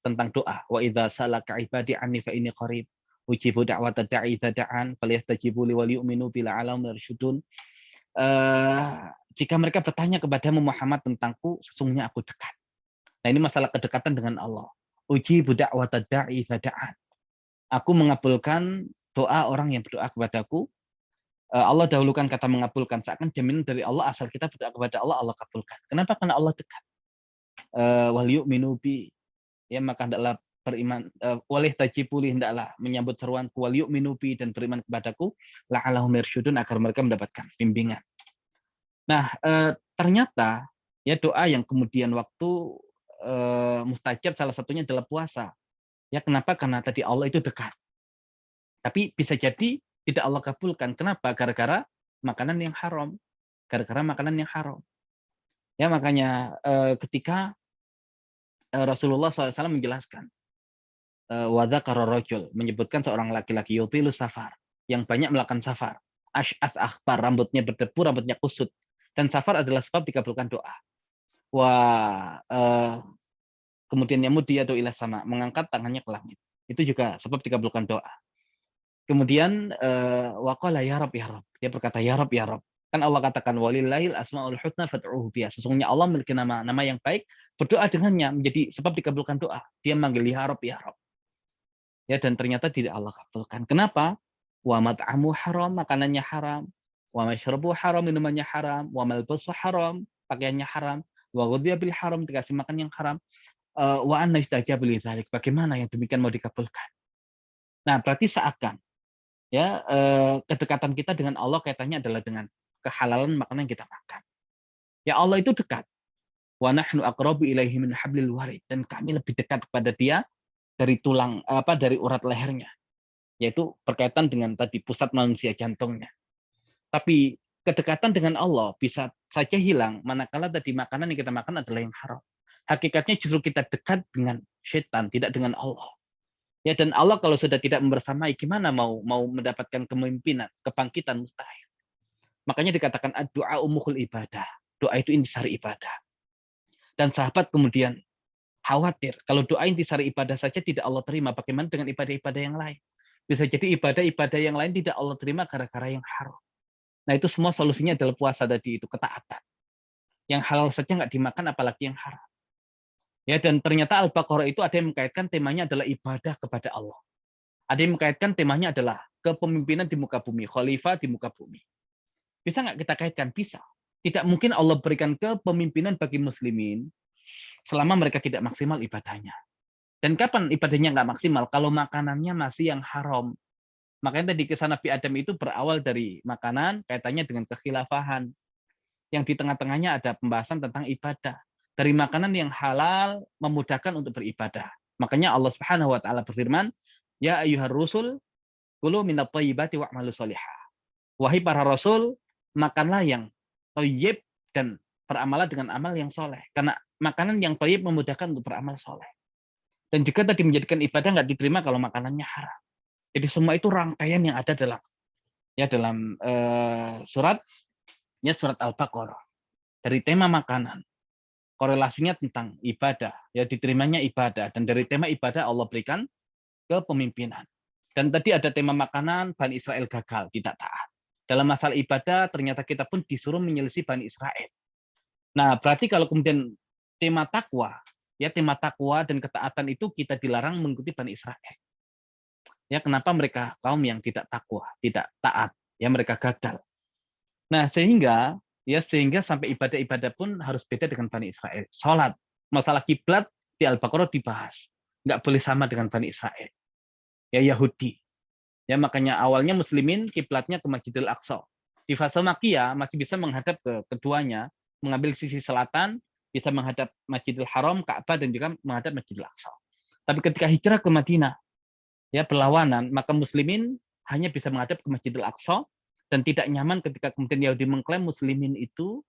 tentang doa. Wa idza salaka ibadi anni fa inni qarib ujibu da'wata da'i idza da'an falyastajibu li wal yu'minu bila alam yarsyudun. Jika mereka bertanya kepadamu Muhammad tentangku, sesungguhnya aku dekat. Nah, ini masalah kedekatan dengan Allah. Ujibu da'wata da'i idza da'an. Aku mengabulkan doa orang yang berdoa kepadaku. Allah dahulukan kata mengabulkan, seakan jaminan dari Allah, asal kita berdoa kepada Allah, Allah kabulkan. Kenapa? Karena Allah dekat. Wal yu'minu bi, ya maka hendaklah beriman, walih tajibuli, hendaklah menyambut seruanku, wal yu'minu bi, dan beriman kepadaku, la'allahum yarsyudun, agar mereka mendapatkan bimbingan. Nah, ternyata ya doa yang kemudian waktu mustajab salah satunya adalah puasa. Ya kenapa? Karena tadi Allah itu dekat. Tapi bisa jadi tidak Allah kabulkan. Kenapa? Gara-gara makanan yang haram. Gara-gara makanan yang haram. Ya makanya ketika Rasulullah SAW menjelaskan, wadhakara rajul, menyebutkan seorang laki-laki yutilu safar, yang banyak melakukan safar. Ash'as akhbar, rambutnya berdebu, rambutnya kusut. Dan safar adalah sebab dikabulkan doa. Kemudian yamudi atau ilah sama, mengangkat tangannya ke langit. Itu juga sebab dikabulkan doa. Kemudian waqala ya Rabb ya Rabb. Dia berkata ya Rabb ya Rabb. Kan Allah katakan walillahil asmaul husna fad'uhu biha. Sesungguhnya Allah memiliki nama yang baik, berdoa dengannya menjadi sebab dikabulkan doa. Dia manggil ya Rabb ya Rabb. Ya, dan ternyata tidak Allah kabulkan. Kenapa? Wa mat'amu haram, makanannya haram. Wa masyrabu haram, minumannya haram. Wa malbasu haram, pakaiannya haram. Wa ghudhiya bil haram, dikasih makan yang haram. Wa anna yustajabu li dzalik. Bagaimana yang demikian mau dikabulkan? Nah, berarti seakan ya kedekatan kita dengan Allah kaitannya adalah dengan kehalalan makanan yang kita makan. Ya Allah itu dekat. Wa nahnu aqrabu ilaihi min hablil warid, dan kami lebih dekat kepada Dia dari tulang dari urat lehernya. Yaitu berkaitan dengan tadi pusat manusia, jantungnya. Tapi kedekatan dengan Allah bisa saja hilang manakala tadi makanan yang kita makan adalah yang haram. Hakikatnya justru kita dekat dengan setan, tidak dengan Allah. Ya, dan Allah kalau sudah tidak membersamai, gimana mau mendapatkan kepemimpinan, kebangkitan, mustahil. Makanya dikatakan doa umuhul ibadah. Doa itu intisari ibadah. Dan sahabat kemudian khawatir, kalau doa intisari ibadah saja tidak Allah terima, bagaimana dengan ibadah-ibadah yang lain? Bisa jadi ibadah-ibadah yang lain tidak Allah terima gara-gara yang haram. Nah, itu semua solusinya adalah puasa tadi, itu ketaatan. Yang halal saja nggak dimakan, apalagi yang haram. Ya, dan ternyata Al-Baqarah itu ada yang mengkaitkan temanya adalah ibadah kepada Allah. Ada yang mengkaitkan temanya adalah kepemimpinan di muka bumi, khalifah di muka bumi. Bisa nggak kita kaitkan? Bisa. Tidak mungkin Allah berikan kepemimpinan bagi muslimin selama mereka tidak maksimal ibadahnya. Dan kapan ibadahnya nggak maksimal? Kalau makanannya masih yang haram. Makanya tadi kisah Nabi Adam itu berawal dari makanan, kaitannya dengan kekhilafahan. Yang di tengah-tengahnya ada pembahasan tentang ibadah. Dari makanan yang halal memudahkan untuk beribadah. Makanya Allah Subhanahu wa taala berfirman, "Ya ayyuhar rusul, kulu minat thayyibati wa'malu shalihah." Wahai para rasul, makanlah yang thayyib dan beramalah dengan amal yang soleh. Karena makanan yang thayyib memudahkan untuk beramal soleh. Dan juga tadi menjadikan ibadah nggak diterima kalau makanannya haram. Jadi semua itu rangkaian yang ada dalam surat Al-Baqarah. Dari tema makanan, korelasinya tentang ibadah, ya diterimanya ibadah, dan dari tema ibadah Allah berikan kepemimpinan. Dan tadi ada tema makanan, Bani Israel gagal, tidak taat. Dalam masalah ibadah, ternyata kita pun disuruh menyelisih Bani Israel. Nah, berarti kalau kemudian tema takwa, ya tema takwa dan ketaatan itu kita dilarang mengikuti Bani Israel. Ya, kenapa mereka kaum yang tidak takwa, tidak taat, ya mereka gagal. Nah, sehingga sampai ibadah-ibadah pun harus beda dengan Bani Israel. Salat, masalah kiblat di Al-Baqarah dibahas. Nggak boleh sama dengan Bani Israel. Ya Yahudi. Ya makanya awalnya muslimin kiblatnya ke Masjidil Aqsa. Di fase Makkiyah masih bisa menghadap ke keduanya, mengambil sisi selatan, bisa menghadap Masjidil Haram, Ka'bah, dan juga menghadap Masjidil Aqsa. Tapi ketika hijrah ke Madinah, ya berlawanan, maka muslimin hanya bisa menghadap ke Masjidil Aqsa, dan tidak nyaman ketika kemudian Yahudi mengklaim muslimin itu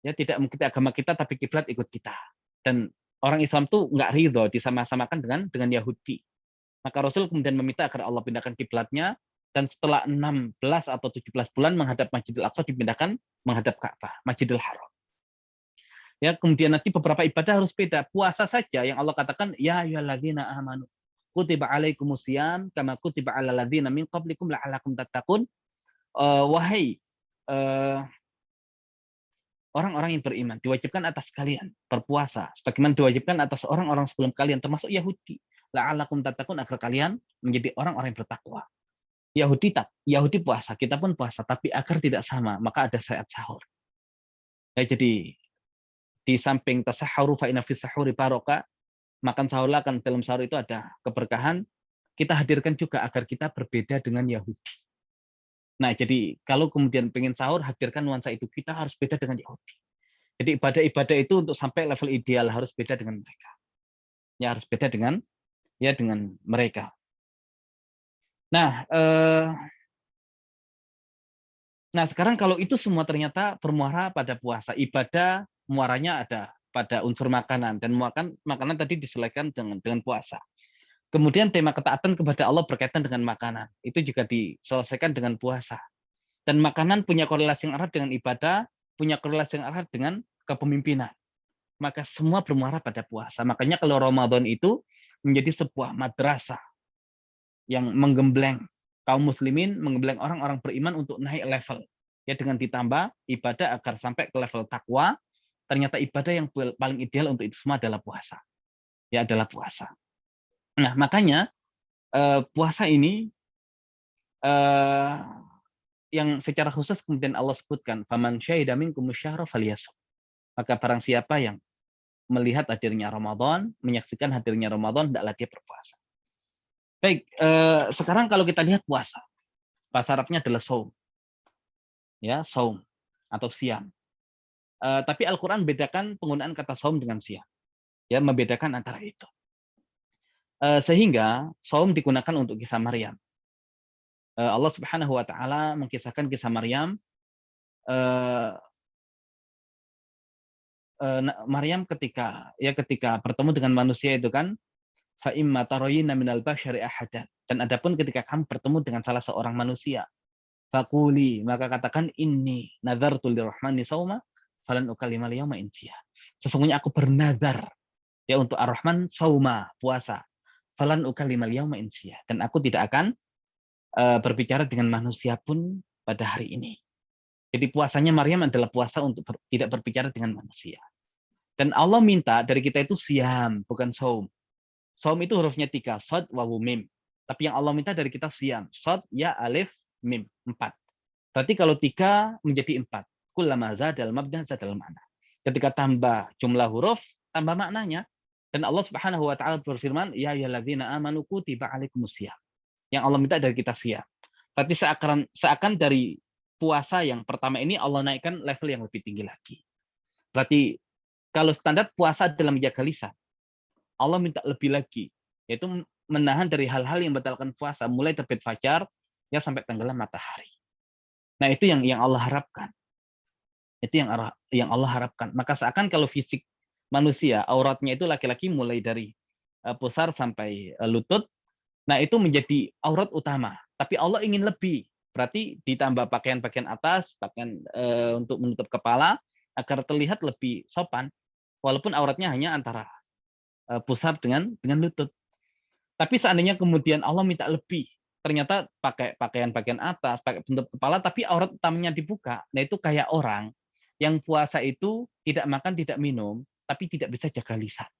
ya tidak mengikuti agama kita tapi kiblat ikut kita. Dan orang Islam tuh nggak ridho disama-samakan dengan Yahudi. Maka Rasul kemudian meminta agar Allah pindahkan kiblatnya, dan setelah 16 atau 17 bulan menghadap Masjidil Aqsa dipindahkan menghadap Ka'bah, Masjidil Haram. Ya, kemudian nanti beberapa ibadah harus beda. Puasa saja yang Allah katakan ya ayyuhalladzina amanu kutiba alaikumusiyam kama kutiba alal ladzina min qablikum la'allakum tattaqun. Wahai orang-orang yang beriman, diwajibkan atas kalian berpuasa sebagaimana diwajibkan atas orang-orang sebelum kalian termasuk Yahudi. La'allakum tattaqun, agar kalian menjadi orang-orang yang bertakwa. Yahudi puasa, kita pun puasa, tapi agar tidak sama, maka ada syariat sahur. Ya, jadi di samping tasahhuru fa inna fis sahuri barokah, makan sahurlah kan dalam sahur itu ada keberkahan, kita hadirkan juga agar kita berbeda dengan Yahudi. Nah, jadi kalau kemudian pengen sahur, hadirkan nuansa itu, kita harus beda dengan Yahudi. Jadi ibadah-ibadah itu untuk sampai level ideal harus beda dengan mereka. Ya harus beda dengan mereka. Nah, sekarang kalau itu semua ternyata bermuara pada puasa, ibadah muaranya ada pada unsur makanan, dan makanan tadi disesuaikan dengan puasa. Kemudian tema ketaatan kepada Allah berkaitan dengan makanan, itu juga diselesaikan dengan puasa. Dan makanan punya korelasi yang erat dengan ibadah, punya korelasi yang erat dengan kepemimpinan. Maka semua bermuara pada puasa. Makanya kalau Ramadan itu menjadi sebuah madrasah yang menggembleng kaum muslimin, menggembleng orang-orang beriman untuk naik level. Ya, dengan ditambah ibadah agar sampai ke level takwa. Ternyata ibadah yang paling ideal untuk itu semua adalah puasa. Ya, adalah puasa. Nah, makanya puasa ini yang secara khusus kemudian Allah sebutkan, faman syahida minkum syahra falyasum. Maka barang siapa yang melihat hadirnya Ramadan, menyaksikan hadirnya Ramadan, hendaklah dia berpuasa. Baik, sekarang kalau kita lihat puasa, bahasa Arabnya adalah saum. Ya, saum atau siam. Tapi Al-Qur'an bedakan penggunaan kata saum dengan siam. Ya, membedakan antara itu. Sehingga saum digunakan untuk kisah Maryam. Allah Subhanahu wa taala mengkisahkan kisah Maryam. Maryam ketika bertemu dengan manusia itu kan, fa imma tarayna minal basyari ahadan, dan adapun ketika kamu bertemu dengan salah seorang manusia, faquli, maka katakan inni nadzartu lirrahmani shauma falan ukallima al-yawma insiya. Sesungguhnya aku bernazar ya untuk Ar-Rahman shauma, puasa, falan ukallima al-yawma insiya, dan aku tidak akan berbicara dengan manusia pun pada hari ini. Jadi puasanya Maryam adalah puasa untuk tidak berbicara dengan manusia. Dan Allah minta dari kita itu siam, bukan saum. Saum itu hurufnya 3, shad, wawu, mim. Tapi yang Allah minta dari kita siam, shad, ya, alif, mim, 4. Berarti kalau 3 menjadi 4. Kullama zadal mabda zadal makna. Ketika tambah jumlah huruf, tambah maknanya. Dan Allah Subhanahu wa taala berfirman, ya ayyuhalladzina amanu kutiba alaikumusiyam. Yang Allah minta dari kita siam. Berarti seakan dari puasa yang pertama ini Allah naikkan level yang lebih tinggi lagi. Berarti kalau standar puasa dalam menjaga lisan, Allah minta lebih lagi, yaitu menahan dari hal-hal yang membatalkan puasa, mulai terbit fajar ya sampai tenggelam matahari. Nah, itu yang Allah harapkan. Itu yang Allah harapkan. Maka seakan kalau fisik manusia, auratnya itu laki-laki mulai dari pusar sampai lutut, nah itu menjadi aurat utama. Tapi Allah ingin lebih. Berarti ditambah pakaian-pakaian atas, pakaian untuk menutup kepala, agar terlihat lebih sopan. walaupun auratnya hanya antara pusar dengan lutut. Tapi seandainya kemudian Allah minta lebih, ternyata pakai pakaian bagian atas, pakai penutup kepala, tapi aurat utamanya dibuka. Nah itu kayak orang yang puasa itu tidak makan, tidak minum, tapi tidak bisa jaga lisan.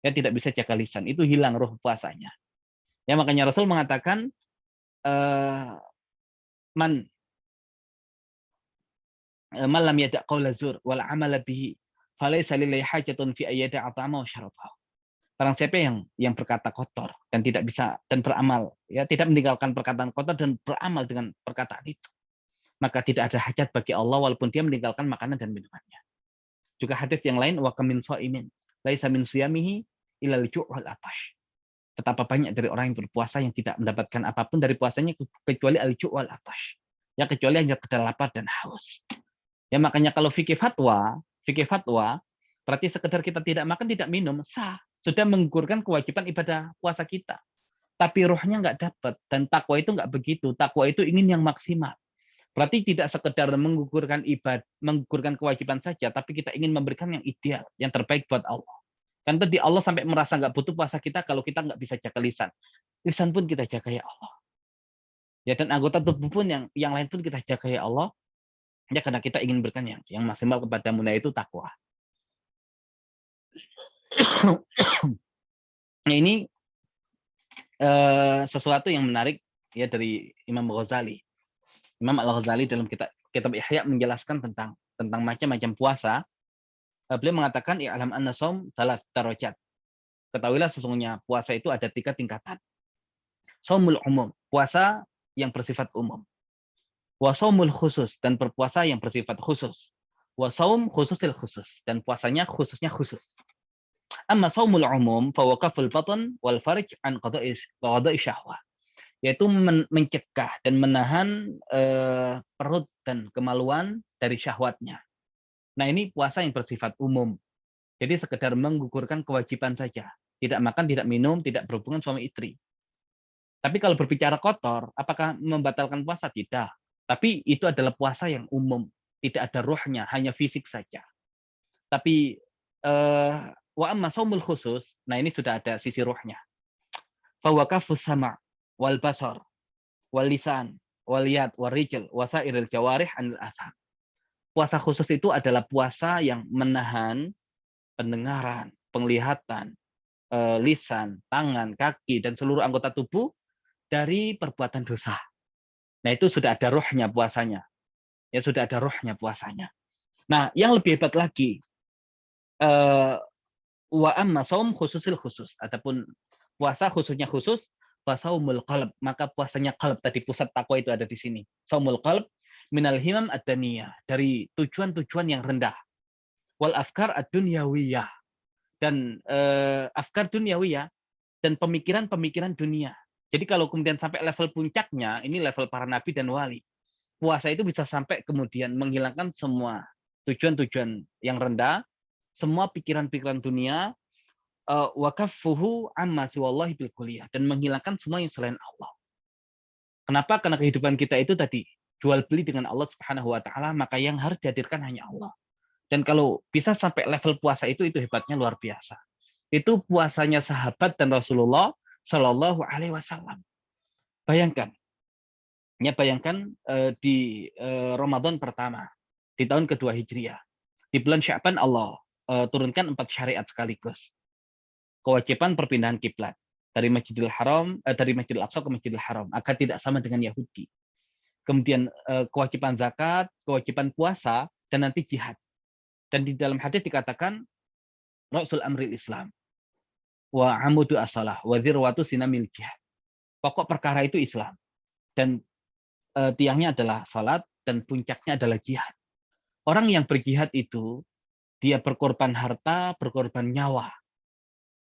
Ya tidak bisa jaga lisan, itu hilang roh puasanya. Ya makanya Rasul mengatakan man lam yada' qaula zur wal amala bihi falaysa lillahi hajatun fi ayyada at'ama wa syarabahu. Barang siapa yang berkata kotor dan tidak bisa dan beramal, ya tidak meninggalkan perkataan kotor dan beramal dengan perkataan itu, maka tidak ada hajat bagi Allah walaupun dia meninggalkan makanan dan minumannya. Juga hadis yang lain, wa kamin shaimin laisa min siyamihi ilal ju' wal atash. Betapa banyak dari orang yang berpuasa yang tidak mendapatkan apapun dari puasanya kecuali al ju' wal atash. Ya kecuali hanya sekedar lapar dan haus. Ya makanya kalau fikih fatwa berarti sekedar kita tidak makan, tidak minum, sah. Sudah menggugurkan kewajiban ibadah puasa kita. Tapi rohnya nggak dapat. Dan takwa itu nggak begitu. Takwa itu ingin yang maksimal. Berarti tidak sekedar menggugurkan kewajiban saja, tapi kita ingin memberikan yang ideal, yang terbaik buat Allah. Kan tadi Allah sampai merasa nggak butuh puasa kita kalau kita nggak bisa jaga lisan. Lisan pun kita jaga ya Allah. Ya dan anggota tubuh pun yang lain pun kita jaga ya Allah. Ya karena kita ingin berikan yang maksimal kepadamu, yaitu takwa. Nah, ini sesuatu yang menarik ya dari Imam Ghazali. Imam Al-Ghazali dalam kitab Ihya menjelaskan tentang macam-macam puasa. Beliau mengatakan i'lam anna shaum thalath darajat. Ketahuilah sesungguhnya puasa itu ada 3 tingkatan. Shaumul umum, puasa yang bersifat umum. Wa shaumul khusus, dan berpuasa yang bersifat khusus. Wa shaum khususil khusus, dan puasanya khususnya khusus. Amma shaumul umum fa waqaful batn wal farj an qada'i syahwah, yaitu mencegah dan menahan perut dan kemaluan dari syahwatnya. Nah, ini puasa yang bersifat umum. Jadi sekedar menggugurkan kewajiban saja. Tidak makan, tidak minum, tidak berhubungan suami istri. Tapi kalau berbicara kotor, apakah membatalkan puasa? Tidak. Tapi itu adalah puasa yang umum. Tidak ada ruhnya, hanya fisik saja. Tapi wa amma shaumul khusus, nah ini sudah ada sisi ruhnya. Fa waqafus sama' wal basar wal lisan wal yad wal rijl wasairil jawarih anil atham. Puasa khusus itu adalah puasa yang menahan pendengaran, penglihatan, lisan, tangan, kaki dan seluruh anggota tubuh dari perbuatan dosa. Nah, itu sudah ada ruhnya puasanya. Ya sudah ada ruhnya puasanya. Nah, yang lebih hebat lagi, wa amma shaum khususil khusus. Adapun puasa khususnya khusus, fa shaumul qalb, maka puasanya qalb, tadi pusat takwa itu ada di sini. Shaumul qalb minal himam ad-daniyah, dari tujuan-tujuan yang rendah. Wal afkar ad-dunyawiyah, dan afkar dunyawiyah, dan pemikiran-pemikiran dunia. Jadi kalau kemudian sampai level puncaknya, ini level para nabi dan wali. Puasa itu bisa sampai kemudian menghilangkan semua tujuan-tujuan yang rendah, semua pikiran-pikiran dunia, wakaffuhu amma siwallahi bil kulliyah, dan menghilangkan semua yang selain Allah. Kenapa? Karena kehidupan kita itu tadi jual beli dengan Allah Subhanahu wa taala, maka yang harus dihadirkan hanya Allah. Dan kalau bisa sampai level puasa itu hebatnya luar biasa. Itu puasanya sahabat dan Rasulullah Shallallahu alaihi wasallam. Bayangkan. Ya bayangkan di Ramadan pertama, di tahun kedua Hijriah. Di bulan Sya'ban Allah turunkan 4 syariat sekaligus. Kewajiban perpindahan kiblat dari Masjidil Haram, dari Masjidil Aqsa ke Masjidil Haram agar tidak sama dengan Yahudi. Kemudian kewajiban zakat, kewajiban puasa, dan nanti jihad. Dan di dalam hadis dikatakan Rasul Amril Islam wa amudu as-salah wa zirwatu sinamil jihad. Pokok perkara itu Islam. Dan tiangnya adalah salat dan puncaknya adalah jihad. Orang yang berjihad itu dia berkorban harta, berkorban nyawa.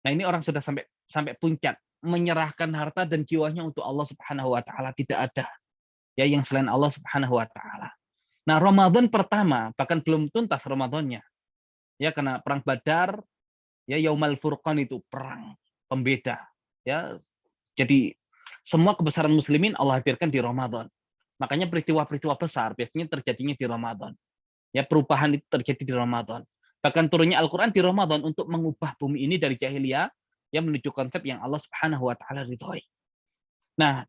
Nah, ini orang sudah sampai puncak, menyerahkan harta dan jiwanya untuk Allah Subhanahu wa taala, tidak ada ya yang selain Allah Subhanahu wa taala. Nah, Ramadan pertama bahkan belum tuntas Ramadannya. Ya karena perang Badar, ya Yaumal Furqan itu perang pembeda, ya. Jadi semua kebesaran muslimin Allah hadirkan di Ramadan. Makanya peristiwa-peristiwa besar biasanya terjadinya di Ramadan. Ya perubahan itu terjadi di Ramadan. Bahkan turunnya Al-Quran di Ramadan untuk mengubah bumi ini dari jahiliyah yang menuju konsep yang Allah Subhanahu wa taala ridhoi. Nah,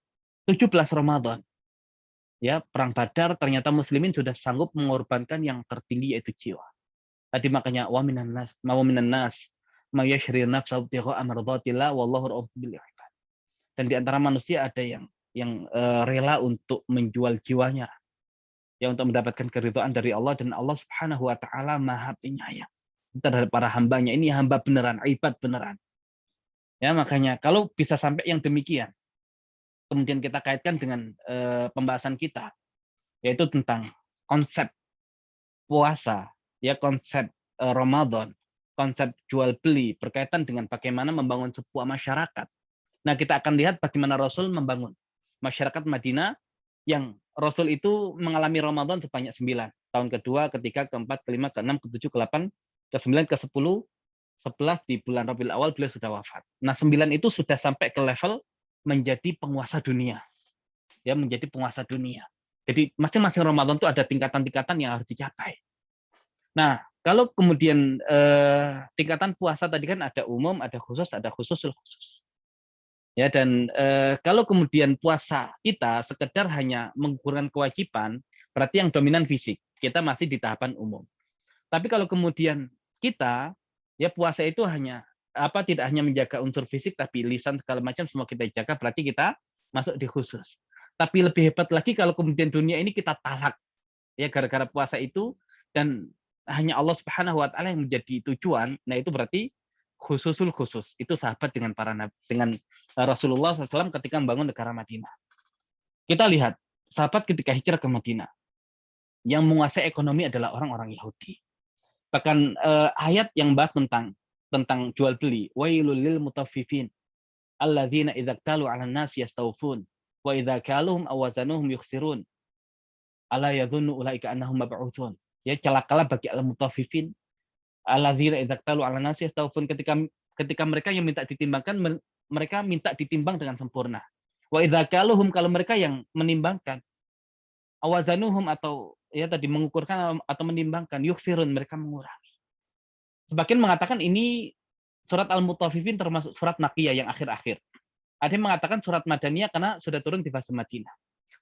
17 Ramadan ya, perang Badar ternyata muslimin sudah sanggup mengorbankan yang tertinggi yaitu jiwa. Tadi makanya wa minan nas may yashri nafsahu ibtigha'a mardatillah wallahu ra'ufun bil ibad. Dan di antara manusia ada yang rela untuk menjual jiwanya ya untuk mendapatkan keridhaan dari Allah, dan Allah Subhanahu wa taala Maha Penyayang terhadap para hambanya. Ini hamba beneran, ibad beneran. Ya, makanya kalau bisa sampai yang demikian, kemudian kita kaitkan dengan pembahasan kita, yaitu tentang konsep puasa, ya konsep Ramadan, konsep jual beli berkaitan dengan bagaimana membangun sebuah masyarakat. Nah, kita akan lihat bagaimana Rasul membangun masyarakat Madinah yang Rasul itu mengalami Ramadan sebanyak 9. Tahun kedua, ketiga, keempat, kelima, keenam, ketujuh, ke-8, ke-9, ke-10, 11 di bulan Rabiul Awal beliau sudah wafat. Nah, 9 itu sudah sampai ke level menjadi penguasa dunia. Ya, menjadi penguasa dunia. Jadi masing-masing Ramadan itu ada tingkatan-tingkatan yang harus dicapai. Nah, kalau kemudian tingkatan puasa tadi kan ada umum, ada khususul khusus. Ya, dan kalau kemudian puasa kita sekedar hanya menggugurkan kewajiban, berarti yang dominan fisik. Kita masih di tahapan umum. Tapi kalau kemudian kita ya puasa itu hanya tidak hanya menjaga unsur fisik, tapi lisan segala macam semua kita jaga, berarti kita masuk di khusus. Tapi lebih hebat lagi kalau kemudian dunia ini kita talak ya gara-gara puasa itu, dan hanya Allah Subhanahu wa taala yang menjadi tujuan. Nah, itu berarti khususul khusus. Itu sahabat dengan Rasulullah SAW ketika membangun negara Madinah. Kita lihat sahabat ketika hijrah ke Madinah, yang menguasai ekonomi adalah orang-orang Yahudi. Bahkan ayat yang bahas tentang jual beli, wailul lil mutaffifin alladzina idza qalu 'alan nasi yastawfun wa idza kaluhum aw wazanuhum yukhsirun ala yadhunnu ulaika annahum mab'utsun. Ya, celakalah bagi al-mutaffifin alladzina idza qalu 'alan nasi yastawfun, ketika mereka yang minta ditimbangkan, mereka minta ditimbang dengan sempurna. Wa idza kaluhum, kalau mereka yang menimbangkan, awazanuhum, atau ya tadi mengukurkan atau menimbangkan, yukhsirun, mereka mengurangi. Sebagian mengatakan ini surat Al-Mutaffifin termasuk surat Makkiyah yang akhir-akhir. Ada yang mengatakan surat Madaniyah karena sudah turun di fase Madinah.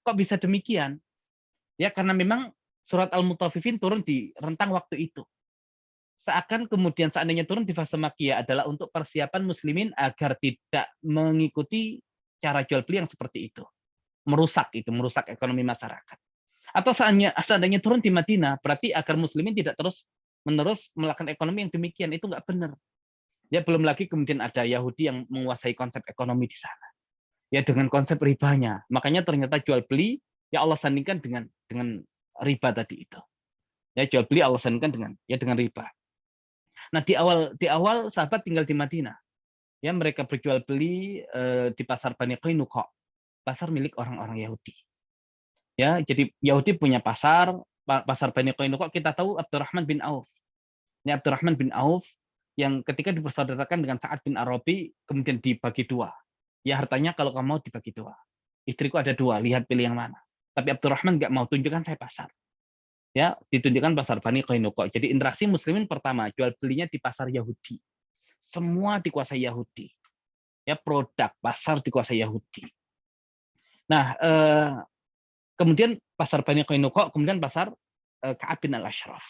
Kok bisa demikian? Ya, karena memang surat Al-Mutaffifin turun di rentang waktu itu. Seakan kemudian seandainya turun di fase Makkiyah adalah untuk persiapan muslimin agar tidak mengikuti cara jual beli yang seperti itu. Merusak ekonomi masyarakat. Atau seandainya turun di Madinah, berarti agar muslimin tidak terus-menerus melakukan ekonomi yang demikian. Itu nggak benar. Ya, belum lagi kemudian ada Yahudi yang menguasai konsep ekonomi di sana. Ya, dengan konsep ribanya. Makanya ternyata jual beli ya Allah sandingkan dengan riba tadi itu. Ya, jual beli Allah sandingkan dengan riba. Nah, di awal sahabat tinggal di Madinah. Ya, mereka berjual beli di pasar Bani Qainuqa, pasar milik orang-orang Yahudi. Ya, jadi Yahudi punya pasar Bani Qainuqa. Kita tahu Abdurrahman bin Auf. Ini Abdurrahman bin Auf yang ketika dipersaudarakan dengan Sa'ad bin Arabi kemudian dibagi dua. Ya, hartanya kalau kamu mau dibagi dua. Istriku ada dua, lihat pilih yang mana. Tapi Abdurrahman nggak mau, tunjukkan saya pasar. Ya, ditunjukkan pasar Bani Qainuqa. Jadi interaksi muslimin pertama, jual belinya di pasar Yahudi. Semua dikuasai Yahudi. Ya, produk pasar dikuasai Yahudi. Nah, kemudian pasar Bani Qainuqa, kemudian pasar Ka'ab bin al-Ashraf.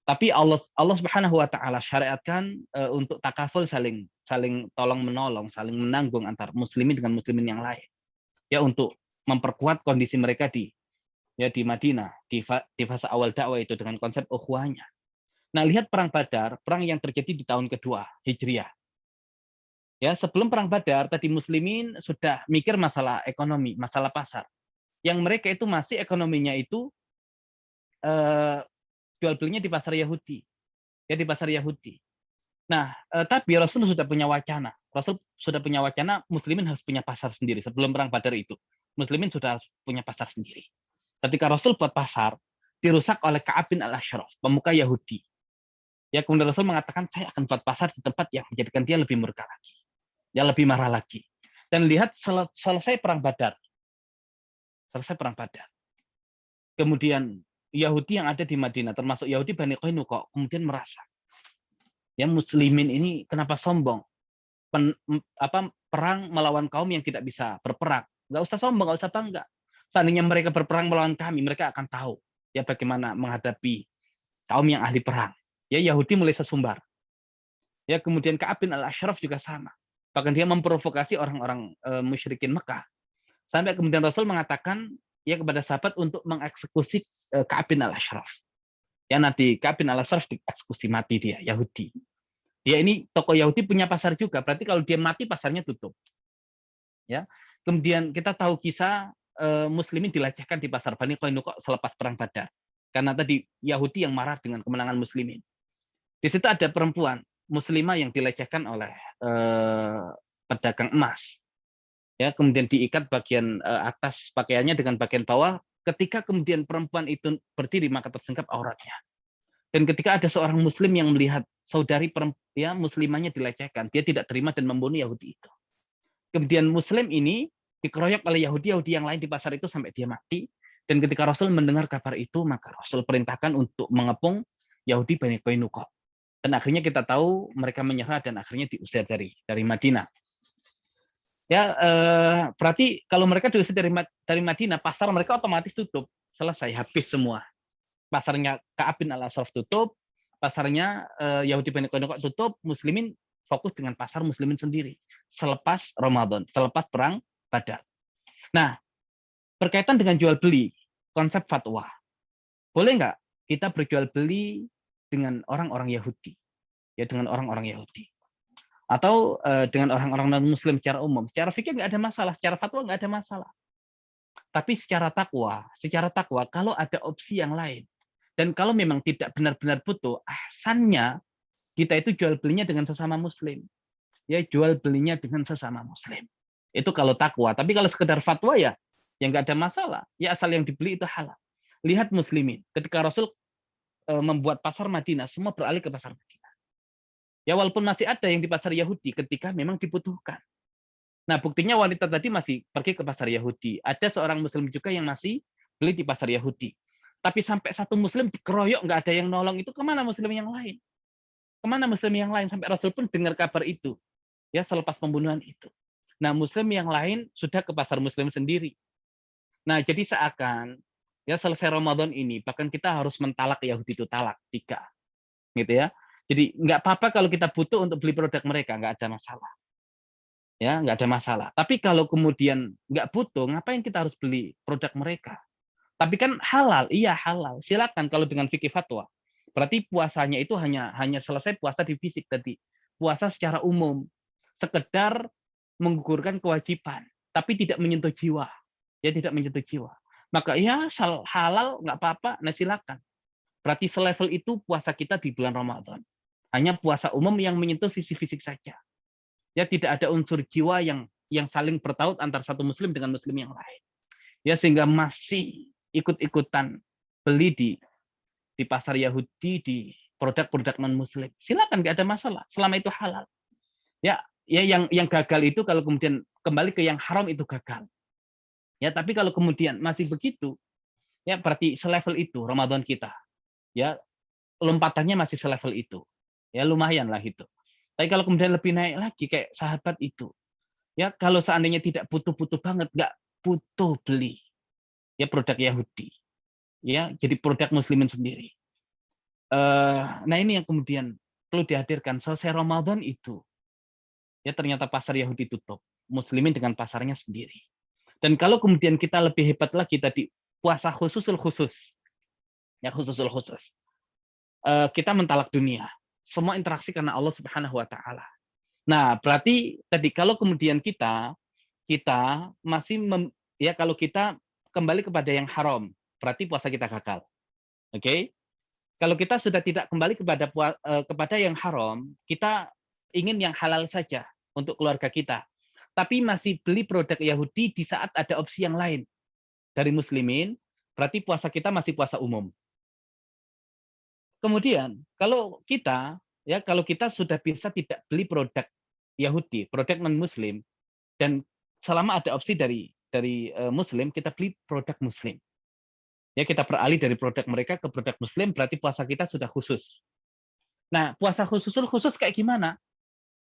Tapi Allah Subhanahu wa taala syariatkan untuk takaful, saling tolong menolong, saling menanggung antar muslimin dengan muslimin yang lain. Ya, untuk memperkuat kondisi mereka di Madinah di fase awal dakwah itu dengan konsep ukhuwahnya. Nah, lihat perang Badar, perang yang terjadi di tahun kedua Hijriah. Ya, sebelum perang Badar tadi muslimin sudah mikir masalah ekonomi, masalah pasar. Yang mereka itu masih ekonominya itu jual belinya di pasar Yahudi. Ya, di pasar Yahudi. Nah, tapi Rasul sudah punya wacana. Muslimin harus punya pasar sendiri sebelum perang Badar itu. Muslimin sudah punya pasar sendiri. Ketika Rasul buat pasar, dirusak oleh Ka'ab bin al-Ashraf, pemuka Yahudi. Ya, kemudian Rasul mengatakan, saya akan buat pasar di tempat yang menjadikan dia lebih murka lagi. Ya, lebih marah lagi. Dan lihat selesai perang Badar. Kemudian Yahudi yang ada di Madinah, termasuk Yahudi Bani Qainuqa, kemudian merasa, ya muslimin ini kenapa sombong? Perang melawan kaum yang tidak bisa berperang. Nggak usah sombong, nggak usah bangga. Seandainya mereka berperang melawan kami, mereka akan tahu ya bagaimana menghadapi kaum yang ahli perang. Ya Yahudi mulai sesumbar. Ya kemudian Ka'ab bin al-Ashraf juga sama. Bahkan dia memprovokasi orang-orang musyrikin Mekah. Sampai kemudian Rasul mengatakan ya kepada sahabat untuk mengeksekusi Ka'ab bin al-Ashraf. Ya nanti Ka'ab bin al-Ashraf dieksekusi mati dia, Yahudi. Dia ini tokoh Yahudi punya pasar juga, berarti kalau dia mati pasarnya tutup. Ya. Kemudian kita tahu kisah muslimin dilecehkan di pasar Bani Qainuqa selepas perang Badar. Karena tadi Yahudi yang marah dengan kemenangan muslimin. Di situ ada perempuan muslimah yang dilecehkan oleh pedagang emas. Ya, kemudian diikat bagian atas pakaiannya dengan bagian bawah. Ketika kemudian perempuan itu berdiri maka tersingkap auratnya. Dan ketika ada seorang muslim yang melihat saudari ya, muslimahnya dilecehkan, dia tidak terima dan membunuh Yahudi itu. Kemudian muslim ini dikeroyok oleh Yahudi yang lain di pasar itu sampai dia mati. Dan ketika Rasul mendengar kabar itu, maka Rasul perintahkan untuk mengepung Yahudi Bani Qainuqa. Dan akhirnya kita tahu mereka menyerah dan akhirnya diusir dari Madinah. Ya, berarti kalau mereka diusir dari Madinah, pasar mereka otomatis tutup. Selesai, habis semua. Pasarnya Ka'ab bin al-Ashraf tutup, pasarnya Yahudi Bani Qainuqa tutup, muslimin fokus dengan pasar muslimin sendiri selepas Ramadan, selepas perang Badar. Nah, berkaitan dengan jual beli, konsep fatwa. Boleh nggak kita berjual beli dengan orang-orang Yahudi? Ya dengan orang-orang Yahudi. Atau dengan orang-orang non-muslim secara umum. Secara fikih nggak ada masalah, secara fatwa nggak ada masalah. Tapi secara takwa, kalau ada opsi yang lain, dan kalau memang tidak benar-benar butuh, ahsannya kita itu jual belinya dengan sesama muslim. Ya, jual belinya dengan sesama muslim. Itu kalau takwa. Tapi kalau sekedar fatwa ya nggak ada masalah. Ya asal yang dibeli itu halal. Lihat muslimin. Ketika Rasul membuat pasar Madinah, semua beralih ke pasar Madinah. Ya walaupun masih ada yang di pasar Yahudi ketika memang dibutuhkan. Nah, buktinya wanita tadi masih pergi ke pasar Yahudi. Ada seorang muslim juga yang masih beli di pasar Yahudi. Tapi sampai satu muslim dikeroyok, nggak ada yang nolong, itu kemana muslim yang lain? Kemana muslim yang lain? Sampai Rasul pun dengar kabar itu. Ya, selepas pembunuhan itu. Nah, muslim yang lain sudah ke pasar muslim sendiri. Nah, jadi seakan, ya selesai Ramadan ini, bahkan kita harus mentalak Yahudi itu talak 3. Gitu ya. Jadi nggak apa-apa kalau kita butuh untuk beli produk mereka, nggak ada masalah. Ya, nggak ada masalah. Tapi kalau kemudian nggak butuh, ngapain kita harus beli produk mereka? Tapi kan halal, iya halal. Silakan kalau dengan fikih fatwa. Berarti puasanya itu hanya selesai puasa di fisik tadi. Puasa secara umum, sekedar menggugurkan kewajiban, tapi tidak menyentuh jiwa. Ya tidak menyentuh jiwa. Maka ya halal nggak apa-apa, nah silakan. Berarti selevel itu puasa kita di bulan Ramadan. Hanya puasa umum yang menyentuh sisi fisik saja. Ya tidak ada unsur jiwa yang saling bertaut antara satu muslim dengan muslim yang lain. Ya sehingga masih ikut-ikutan beli di pasar Yahudi di produk-produk non muslim. Silakan, nggak ada masalah selama itu halal. Ya yang gagal itu kalau kemudian kembali ke yang haram itu gagal. Ya tapi kalau kemudian masih begitu, ya berarti selevel itu Ramadan kita. Ya lompatannya masih selevel itu. Ya lumayan lah itu. Tapi kalau kemudian lebih naik lagi kayak sahabat itu. Ya kalau seandainya tidak butuh-butuh banget, nggak butuh beli ya produk Yahudi, ya jadi produk muslimin sendiri. Nah ini yang kemudian perlu dihadirkan. Selesai Ramadan itu, ya ternyata pasar Yahudi tutup, muslimin dengan pasarnya sendiri. Dan kalau kemudian kita lebih hebat lagi tadi puasa khususul khusus, ya khususul khusus, kita mentalak dunia, semua interaksi karena Allah Subhanahu Wa Taala. Nah berarti tadi kalau kemudian kita masih ya kalau kita kembali kepada yang haram, berarti puasa kita gagal. Oke? Kalau kita sudah tidak kembali kepada yang haram, kita ingin yang halal saja untuk keluarga kita. Tapi masih beli produk Yahudi di saat ada opsi yang lain dari muslimin, berarti puasa kita masih puasa umum. Kemudian, kalau kita sudah bisa tidak beli produk Yahudi, produk non-muslim, dan selama ada opsi dari muslim, kita beli produk muslim. Ya, kita beralih dari produk mereka ke produk Muslim, berarti puasa kita sudah khusus. Nah, puasa khusus kayak gimana?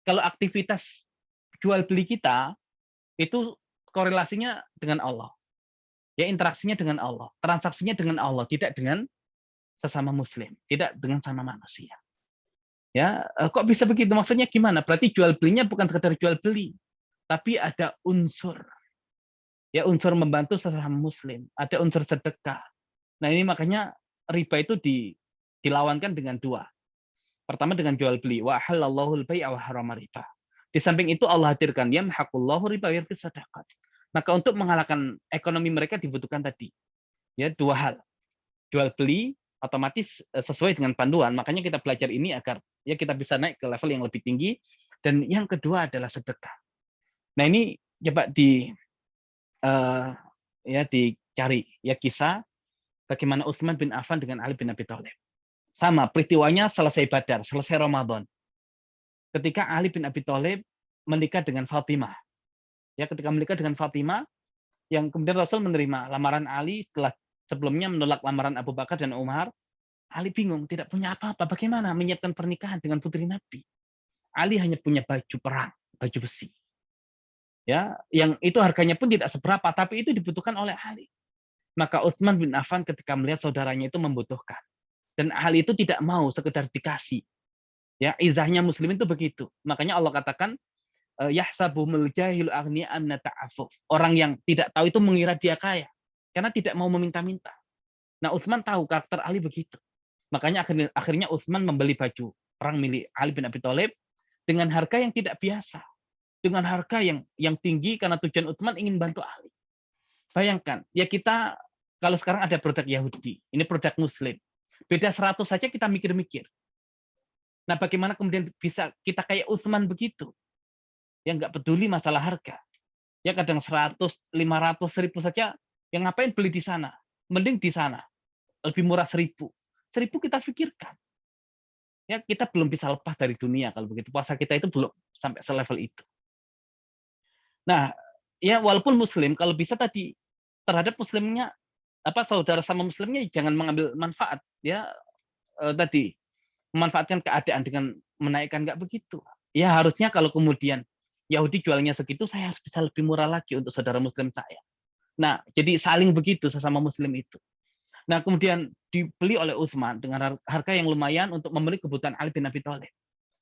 Kalau aktivitas jual beli kita itu korelasinya dengan Allah. Ya, interaksinya dengan Allah, transaksinya dengan Allah, tidak dengan sesama Muslim, tidak dengan sama manusia. Ya, kok bisa begitu? Maksudnya gimana? Berarti jual belinya bukan sekedar jual beli, tapi ada unsur. Ya, unsur membantu sesama Muslim, ada unsur sedekah. Nah, ini makanya riba itu dilawankan dengan dua. Pertama dengan jual beli, wa halallahu al-bai'a wa harrama riba. Di samping itu Allah hadirkan yamhaqullahu riba wa yurbi shadaqat. Maka untuk mengalahkan ekonomi mereka dibutuhkan tadi ya dua hal. Jual beli otomatis sesuai dengan panduan, makanya kita belajar ini agar ya kita bisa naik ke level yang lebih tinggi. Dan yang kedua adalah sedekah. Nah, ini coba dicari ya kisah bagaimana Utsman bin Affan dengan Ali bin Abi Thalib. Sama peristiwanya selesai Badar, selesai Ramadan. Ketika Ali bin Abi Thalib menikah dengan Fatimah. Ya, ketika menikah dengan Fatimah, yang kemudian Rasul menerima lamaran Ali setelah sebelumnya menolak lamaran Abu Bakar dan Umar. Ali bingung, tidak punya apa-apa. Bagaimana menyiapkan pernikahan dengan putri Nabi? Ali hanya punya baju perang, baju besi. Ya, yang itu harganya pun tidak seberapa, tapi itu dibutuhkan oleh Ali. Maka Utsman bin Affan ketika melihat saudaranya itu membutuhkan, dan Ali itu tidak mau sekedar dikasih. Ya, izahnya Muslim itu begitu. Makanya Allah katakan, yahsabumul jahilu aghniya an ta'affuf. Orang yang tidak tahu itu mengira dia kaya karena tidak mau meminta-minta. Nah, Utsman tahu karakter Ali begitu. Makanya akhirnya Utsman membeli baju perang milik Ali bin Abi Thalib dengan harga yang tidak biasa. Dengan harga yang tinggi karena tujuan Utsman ingin bantu Ali. Bayangkan, ya kita kalau sekarang ada produk Yahudi, ini produk Muslim. Beda 100 saja kita mikir-mikir. Nah, bagaimana kemudian bisa kita kayak Utsman begitu? Yang nggak peduli masalah harga. Ya kadang 100, 500, 1000 saja, yang ngapain beli di sana? Mending di sana. Lebih murah 1000. 1000 kita pikirkan. Ya, kita belum bisa lepas dari dunia kalau begitu. Puasa kita itu belum sampai selevel itu. Nah, ya walaupun Muslim, kalau bisa tadi terhadap Muslimnya, saudara sama Muslimnya jangan mengambil manfaat. Ya, tadi memanfaatkan keadaan dengan menaikkan, nggak begitu. Ya harusnya kalau kemudian Yahudi jualnya segitu, saya harus bisa lebih murah lagi untuk saudara Muslim saya. Nah, jadi saling begitu sesama Muslim itu. Nah, kemudian dibeli oleh Utsman dengan harga yang lumayan untuk memenuhi kebutuhan Ali bin Abi Thalib.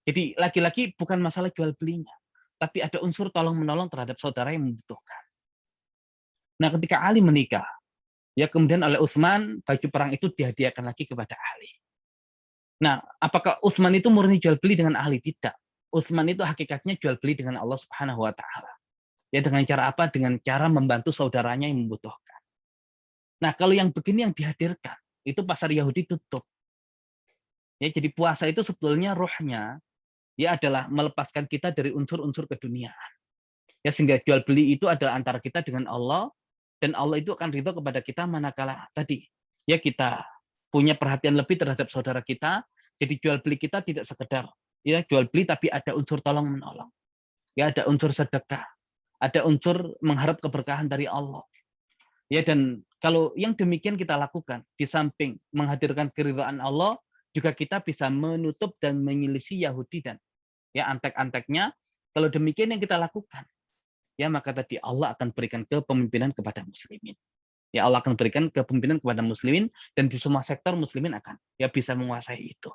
Jadi lagi-lagi bukan masalah jual belinya, tapi ada unsur tolong-menolong terhadap saudara yang membutuhkan. Nah, ketika Ali menikah, ya kemudian oleh Utsman baju perang itu dihadiahkan lagi kepada Ali. Nah, apakah Utsman itu murni jual beli dengan Ali? Tidak. Utsman itu hakikatnya jual beli dengan Allah Subhanahu wa taala. Ya dengan cara apa? Dengan cara membantu saudaranya yang membutuhkan. Nah, kalau yang begini yang dihadirkan, itu pasar Yahudi tutup. Ya, jadi puasa itu sebetulnya rohnya ya adalah melepaskan kita dari unsur-unsur keduniaan. Ya, sehingga jual beli itu adalah antara kita dengan Allah, dan Allah itu akan ridho kepada kita manakala tadi ya kita punya perhatian lebih terhadap saudara kita. Jadi jual beli kita tidak sekedar ya jual beli, tapi ada unsur tolong menolong. Ya, ada unsur sedekah, ada unsur mengharap keberkahan dari Allah. Ya, dan kalau yang demikian kita lakukan, di samping menghadirkan keridhaan Allah, juga kita bisa menutup dan menyelisih Yahudi dan ya antek-anteknya. Kalau demikian yang kita lakukan, ya maka tadi Allah akan berikan kepemimpinan kepada muslimin. Ya, Allah akan berikan kepemimpinan kepada muslimin, dan di semua sektor muslimin akan ya bisa menguasai itu.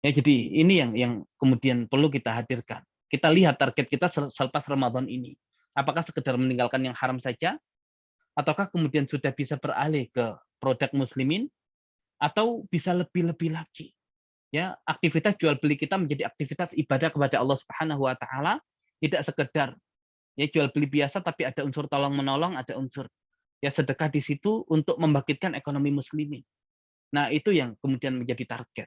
Ya, jadi ini yang kemudian perlu kita hadirkan. Kita lihat target kita selepas Ramadan ini. Apakah sekedar meninggalkan yang haram saja? Ataukah kemudian sudah bisa beralih ke produk muslimin? Atau bisa lebih-lebih lagi? Ya, aktivitas jual beli kita menjadi aktivitas ibadah kepada Allah Subhanahu wa taala, tidak sekedar ya jual beli biasa, tapi ada unsur tolong menolong, ada unsur ya sedekah di situ untuk membangkitkan ekonomi muslimin. Nah, itu yang kemudian menjadi target.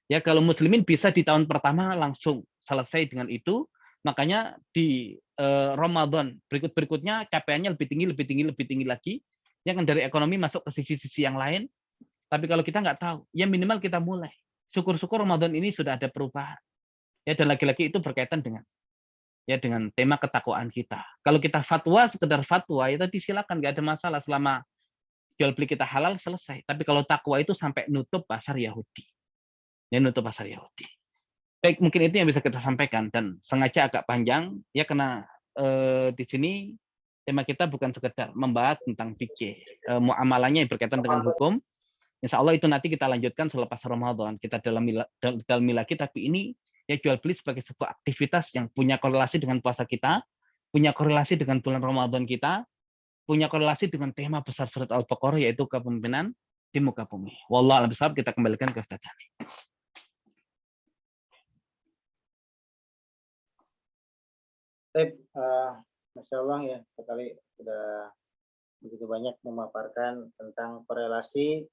Ya, kalau muslimin bisa di tahun pertama langsung selesai dengan itu, makanya di Ramadan berikutnya capaiannya lebih tinggi lagi. Ya kan, dari ekonomi masuk ke sisi-sisi yang lain. Tapi kalau kita nggak tahu, ya minimal kita mulai. Syukur-syukur Ramadan ini sudah ada perubahan. Ya, dan lagi-lagi itu berkaitan dengan tema ketakwaan kita. Kalau kita fatwa, sekedar fatwa, ya tadi silakan, nggak ada masalah selama jual beli kita halal, selesai. Tapi kalau takwa itu sampai nutup pasar Yahudi. Ya, nutup pasar Yahudi. Baik, mungkin itu yang bisa kita sampaikan, dan sengaja agak panjang ya karena di sini tema kita bukan sekedar membahas tentang fikih, muamalahnya yang berkaitan dengan hukum. Insya Allah itu nanti kita lanjutkan selepas Ramadan, kita dalami lagi, tapi ini ya jual beli sebagai sebuah aktivitas yang punya korelasi dengan puasa kita, punya korelasi dengan bulan Ramadan kita, punya korelasi dengan tema besar surat Al-Baqarah, yaitu kepemimpinan di muka bumi. Wallahu a'lam bishawab. Kita kembalikan ke Ustaz Jani. Baik, Masya Allah ya, sekali sudah begitu banyak memaparkan tentang korelasi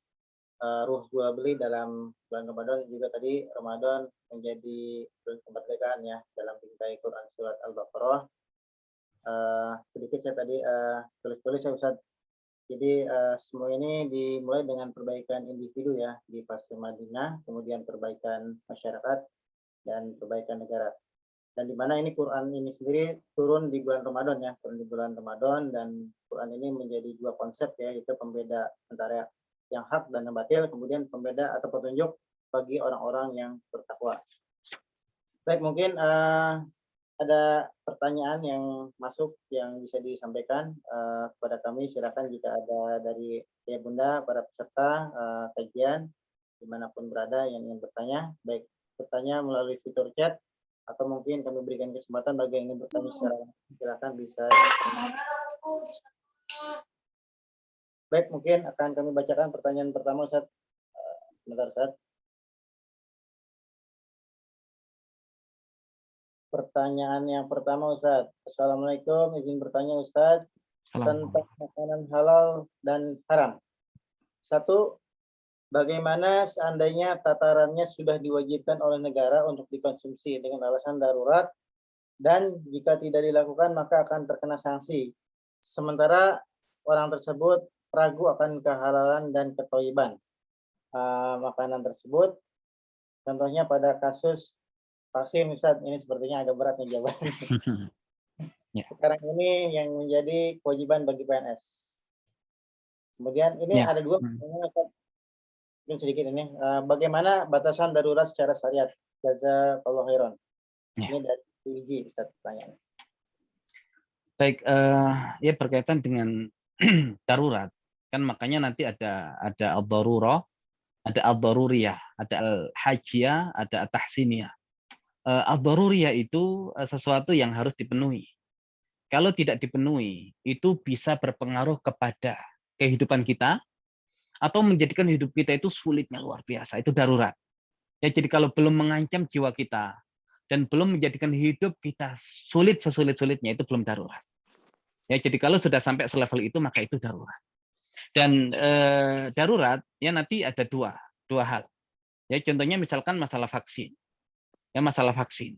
ruh jual beli dalam bulan Ramadan. Juga tadi Ramadan menjadi bulan kemerdekaan ya dalam bingkai Quran surat Al-Baqarah. Sedikit saya tadi tulis-tulis ya Ustaz. Jadi semua ini dimulai dengan perbaikan individu ya di fase Madinah, kemudian perbaikan masyarakat dan perbaikan negara. Dan di mana ini Quran ini sendiri turun di bulan Ramadan ya, turun di bulan Ramadan, dan Quran ini menjadi dua konsep ya, itu pembeda antara yang hak dan yang batil, kemudian pembeda atau petunjuk bagi orang-orang yang bertakwa. Baik, mungkin ada pertanyaan yang masuk yang bisa disampaikan kepada kami, silakan jika ada dari ya Bunda, para peserta kajian dimanapun berada yang ingin bertanya, baik bertanya melalui fitur chat atau mungkin kami berikan kesempatan bagi yang ingin bertanya secara langsung, silakan bisa. Baik, mungkin akan kami bacakan pertanyaan pertama, Ustaz. Sebentar, Ustaz. Pertanyaan yang pertama, Ustaz. Assalamualaikum, izin bertanya, Ustaz, tentang makanan halal dan haram. 1. Bagaimana seandainya tatarannya sudah diwajibkan oleh negara untuk dikonsumsi dengan alasan darurat, dan jika tidak dilakukan maka akan terkena sanksi. Sementara orang tersebut ragu akan kehalalan dan ketholiban makanan tersebut. Contohnya pada kasus vaksin, Ustaz, ini sepertinya agak berat nih jawabannya. Sekarang ini yang menjadi kewajiban bagi PNS. Kemudian ini ada dua pertanyaan, Ustaz. Mungkin sedikit ini, bagaimana batasan darurat secara syariat? Jazakallahu khairan. Ini dari Luigi, Ustaz, pertanyaan. Baik, ya berkaitan dengan darurat, kan makanya nanti ada al-darurah, ada al-daruriyah, ada al-hajiyah, ada al-tahsiniyah. Al-daruriyah itu sesuatu yang harus dipenuhi. Kalau tidak dipenuhi, itu bisa berpengaruh kepada kehidupan kita, atau menjadikan hidup kita itu sulitnya luar biasa, itu darurat. Ya, jadi kalau belum mengancam jiwa kita dan belum menjadikan hidup kita sulit sesulit-sulitnya, itu belum darurat. Ya, jadi kalau sudah sampai selevel itu maka itu darurat. Dan darurat ya nanti ada dua hal. Ya, contohnya misalkan masalah vaksin. Ya, masalah vaksin.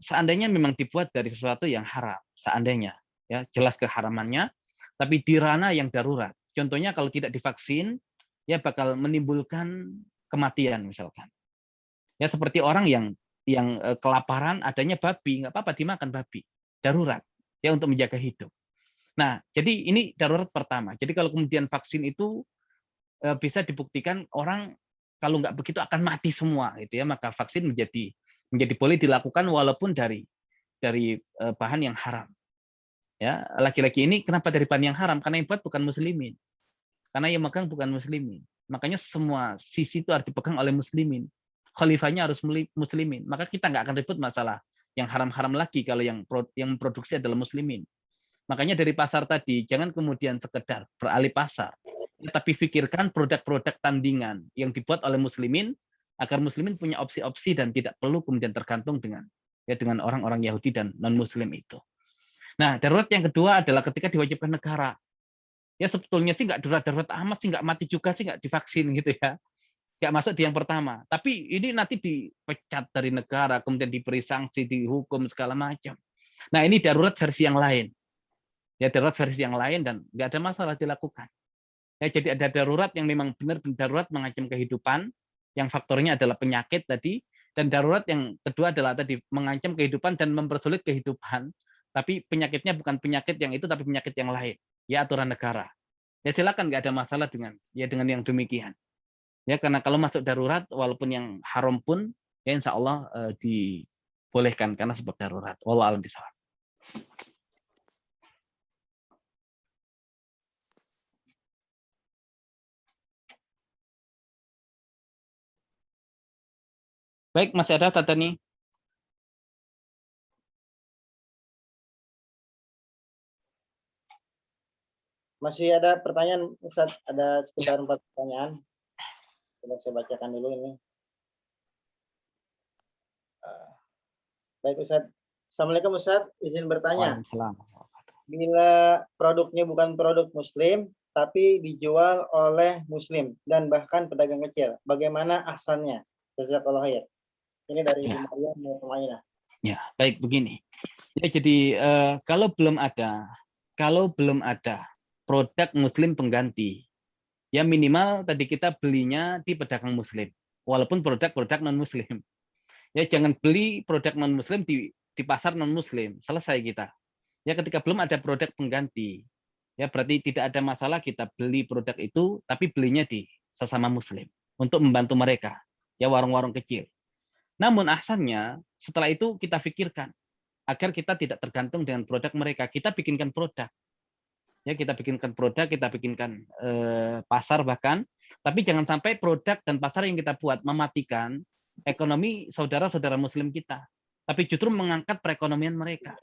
Seandainya memang dibuat dari sesuatu yang haram, seandainya ya jelas keharamannya, tapi di ranah yang darurat. Contohnya kalau tidak divaksin, ya bakal menimbulkan kematian misalkan. Ya seperti orang yang kelaparan, adanya babi, nggak apa-apa dimakan babi, darurat ya untuk menjaga hidup. Nah, jadi ini darurat pertama. Jadi kalau kemudian vaksin itu bisa dibuktikan orang kalau nggak begitu akan mati semua, gitu ya, maka vaksin menjadi boleh dilakukan walaupun dari bahan yang haram. Ya, laki-laki ini kenapa dari bahan yang haram? Karena yang buat bukan muslimin. Karena yang megang bukan muslimin. Makanya semua sisi itu harus dipegang oleh muslimin. Khalifahnya harus muslimin. Maka kita nggak akan ribut masalah yang haram-haram lagi kalau yang memproduksi adalah muslimin. Makanya dari pasar tadi, jangan kemudian sekedar beralih pasar, tapi pikirkan produk-produk tandingan yang dibuat oleh muslimin, agar muslimin punya opsi-opsi dan tidak perlu kemudian tergantung dengan orang-orang Yahudi dan non-muslim itu. Nah, darurat yang kedua adalah ketika diwajibkan negara. Ya sebetulnya sih nggak darurat amat sih, nggak mati juga sih nggak divaksin gitu ya. Nggak masuk di yang pertama. Tapi ini nanti dipecat dari negara, kemudian diberi sanksi, dihukum segala macam. Nah, ini darurat versi yang lain. Ya darurat versi yang lain dan nggak ada masalah dilakukan. Ya, jadi ada darurat yang memang benar-benar darurat mengancam kehidupan, yang faktornya adalah penyakit tadi, dan darurat yang kedua adalah tadi mengancam kehidupan dan mempersulit kehidupan. Tapi penyakitnya bukan penyakit yang itu, tapi penyakit yang lain. Ya aturan negara. ya silakan, nggak ada masalah dengan yang demikian. Ya, karena kalau masuk darurat walaupun yang haram pun ya insya Allah dibolehkan karena sebab darurat. Wallahu a'lam bishawab. Baik, masih ada Tata nih? Masih ada pertanyaan, Ustaz? Ada sekitar 4 pertanyaan. Coba saya bacakan dulu ini. Baik, Ustaz. Assalamualaikum, Ustaz. Izin bertanya. Waalaikumsalam. Bila produknya bukan produk Muslim, tapi dijual oleh Muslim dan bahkan pedagang kecil, bagaimana ahsannya? Jazakallahu khair. Ini dari Ya. Maria Mu'tamayinah. Ya, baik begini. Ya, jadi kalau belum ada produk Muslim pengganti, ya minimal tadi kita belinya di pedagang Muslim, walaupun produk-produk non Muslim. Ya, jangan beli produk non Muslim di pasar non Muslim. Selesai kita. Ya, ketika belum ada produk pengganti, ya berarti tidak ada masalah kita beli produk itu, tapi belinya di sesama Muslim untuk membantu mereka. Ya, warung-warung kecil. Namun ahsannya setelah itu kita pikirkan agar kita tidak tergantung dengan produk mereka. Kita bikinkan produk. Ya, kita bikinkan produk, kita bikinkan pasar bahkan. Tapi jangan sampai produk dan pasar yang kita buat mematikan ekonomi saudara-saudara Muslim kita. Tapi justru mengangkat perekonomian mereka.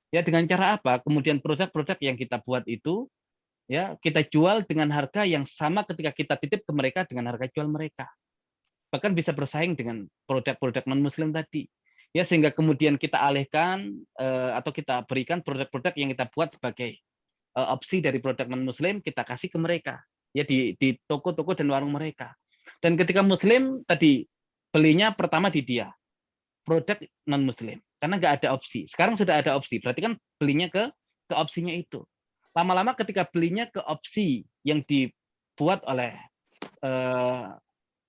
Ya, dengan cara apa? Kemudian produk-produk yang kita buat itu ya kita jual dengan harga yang sama ketika kita titip ke mereka dengan harga jual mereka. Bahkan bisa bersaing dengan produk-produk non-Muslim tadi. Ya, sehingga kemudian kita alihkan atau kita berikan produk-produk yang kita buat sebagai opsi dari produk non-Muslim, kita kasih ke mereka. Ya, di toko-toko dan warung mereka. Dan ketika Muslim tadi belinya pertama di dia, produk non-Muslim. Karena nggak ada opsi. Sekarang sudah ada opsi, berarti kan belinya ke opsinya itu. Lama-lama ketika belinya ke opsi yang dibuat oleh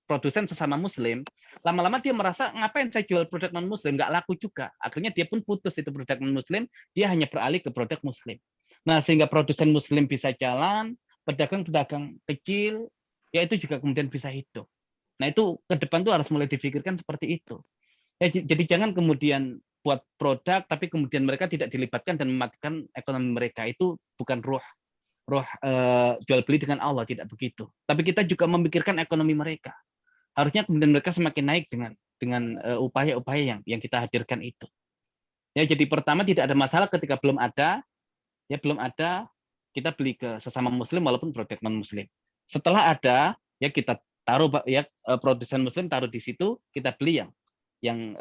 produsen sesama Muslim, lama-lama dia merasa ngapain saya jual produk non Muslim, nggak laku juga. Akhirnya dia pun putus itu produk non Muslim, dia hanya beralih ke produk Muslim. Nah, sehingga produsen Muslim bisa jalan, pedagang-pedagang kecil, ya itu juga kemudian bisa hidup. Nah, itu ke depan tuh harus mulai difikirkan seperti itu. Ya, jadi jangan kemudian buat produk, tapi kemudian mereka tidak dilibatkan dan mematikan ekonomi mereka. Itu bukan ruh jual beli dengan Allah, tidak begitu. Tapi kita juga memikirkan ekonomi mereka. Harusnya kemudian mereka semakin naik dengan upaya-upaya yang kita hadirkan itu. Ya, jadi pertama tidak ada masalah ketika belum ada kita beli ke sesama Muslim walaupun produk non Muslim. Setelah ada ya kita taruh ya produsen Muslim taruh di situ, kita beli yang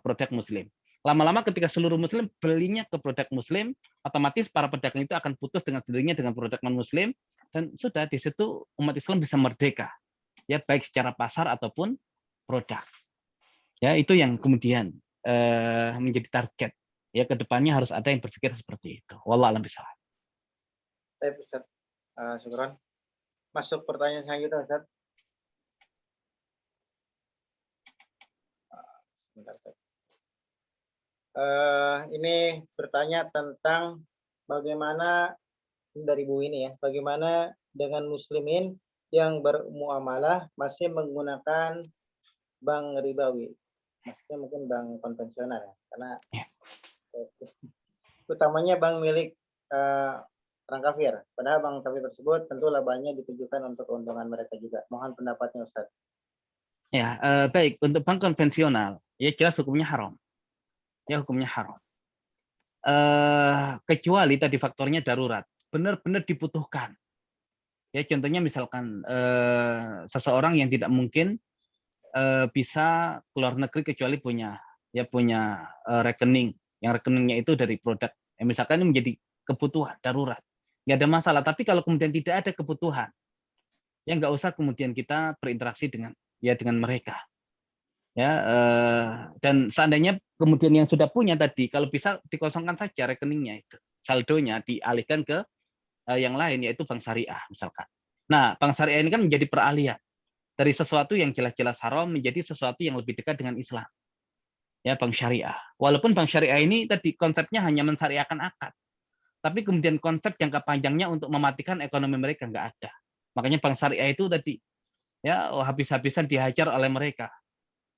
produk Muslim. Lama-lama ketika seluruh Muslim belinya ke produk Muslim, otomatis para pedagang itu akan putus dengan sendirinya dengan produk non Muslim dan sudah di situ umat Islam bisa merdeka. Ya, baik secara pasar ataupun produk. Ya, itu yang kemudian menjadi target. Ya, ke depannya harus ada yang berpikir seperti itu. Wallahu a'lam bishawab. Baik, Ustaz. Syukran. Masuk pertanyaan selanjutnya, Ustaz. Sebentar, Ustaz. Ini bertanya tentang bagaimana dari Bu ini ya, bagaimana dengan muslimin yang bermuamalah masih menggunakan bank ribawi, maksudnya mungkin bank konvensional ya, karena utamanya bank milik orang kafir. Padahal bank kafir tersebut tentu labanya ditujukan untuk keuntungan mereka juga. Mohon pendapatnya, Ustaz. Ya, baik, untuk bank konvensional ya jelas hukumnya haram. Ya, hukumnya haram. Kecuali tadi faktornya darurat, benar-benar dibutuhkan. Ya, contohnya misalkan seseorang yang tidak mungkin bisa keluar negeri kecuali punya rekening, yang rekeningnya itu dari produk. Ya, misalkan ini menjadi kebutuhan darurat, nggak ada masalah. Tapi kalau kemudian tidak ada kebutuhan, ya nggak usah kemudian kita berinteraksi dengan mereka. Ya, dan seandainya kemudian yang sudah punya tadi, kalau bisa dikosongkan saja rekeningnya itu, saldonya dialihkan ke yang lain, yaitu bank syariah misalkan. Nah, bank syariah ini kan menjadi peralihan dari sesuatu yang jelas-jelas haram menjadi sesuatu yang lebih dekat dengan Islam. Ya, bank syariah. Walaupun bank syariah ini tadi konsepnya hanya mensyariahkan akad, tapi kemudian konsep jangka panjangnya untuk mematikan ekonomi mereka nggak ada. Makanya bank syariah itu tadi ya habis-habisan dihajar oleh mereka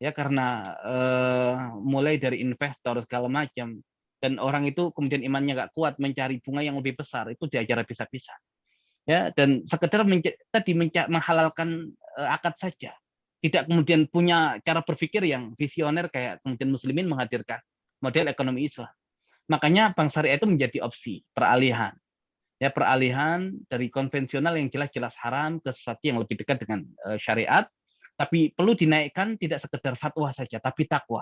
ya karena mulai dari investor segala macam, dan orang itu kemudian imannya nggak kuat mencari bunga yang lebih besar, itu diajar habis-habisan ya, dan sekedar menghalalkan akad saja, tidak kemudian punya cara berpikir yang visioner kayak kemudian muslimin menghadirkan model ekonomi Islam. Makanya bank syariah itu menjadi opsi peralihan ya, peralihan dari konvensional yang jelas-jelas haram ke sesuatu yang lebih dekat dengan syariat, tapi perlu dinaikkan tidak sekedar fatwa saja, tapi takwa.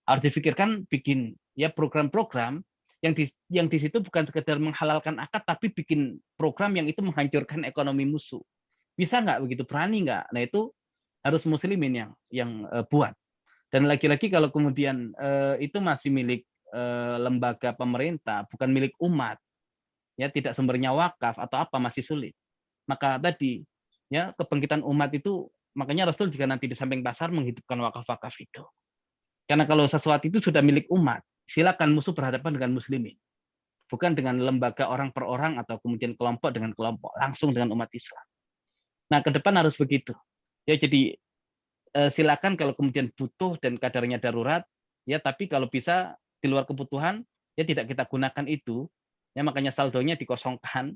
Harus dipikirkan bikin ya program-program yang di situ bukan sekedar menghalalkan akad, tapi bikin program yang itu menghancurkan ekonomi musuh. Bisa nggak begitu? Berani nggak? Nah itu harus muslimin yang buat. Dan lagi-lagi kalau kemudian itu masih milik lembaga pemerintah, bukan milik umat, ya tidak sumbernya wakaf atau apa, masih sulit. Maka tadi ya kebangkitan umat itu, makanya Rasul juga nanti di samping pasar menghidupkan wakaf-wakaf itu. Karena kalau sesuatu itu sudah milik umat, silakan musuh berhadapan dengan muslimin. Bukan dengan lembaga orang per orang atau kemudian kelompok dengan kelompok, langsung dengan umat Islam. Nah, ke depan harus begitu. Ya, jadi silakan kalau kemudian butuh dan kadarnya darurat, ya tapi kalau bisa di luar kebutuhan, ya tidak kita gunakan itu. Ya makanya saldonya dikosongkan,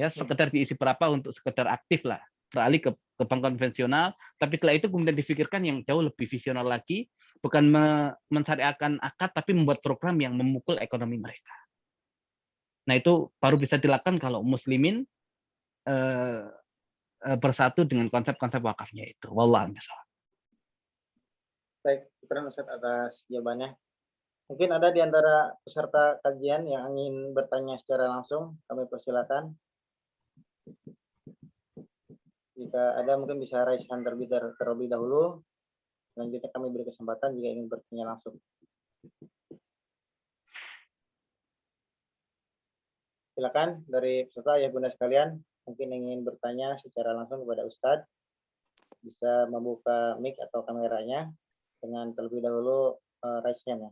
ya sekedar diisi berapa untuk sekedar aktif lah, beralih ke bank konvensional, tapi setelah itu kemudian difikirkan yang jauh lebih visioner lagi, bukan mensyariatkan akad, tapi membuat program yang memukul ekonomi mereka. Nah itu baru bisa dilakukan kalau muslimin bersatu dengan konsep-konsep wakafnya itu. Wallahu a'lam. Baik, terima kasih atas jawabannya. Mungkin ada di antara peserta kajian yang ingin bertanya secara langsung, kami persilakan. Jika ada mungkin bisa raise hand terlebih dahulu. Selanjutnya kami beri kesempatan jika ingin bertanya langsung. Silakan dari peserta ya Bunda sekalian, mungkin ingin bertanya secara langsung kepada Ustadz, bisa membuka mic atau kameranya dengan terlebih dahulu raise hand ya.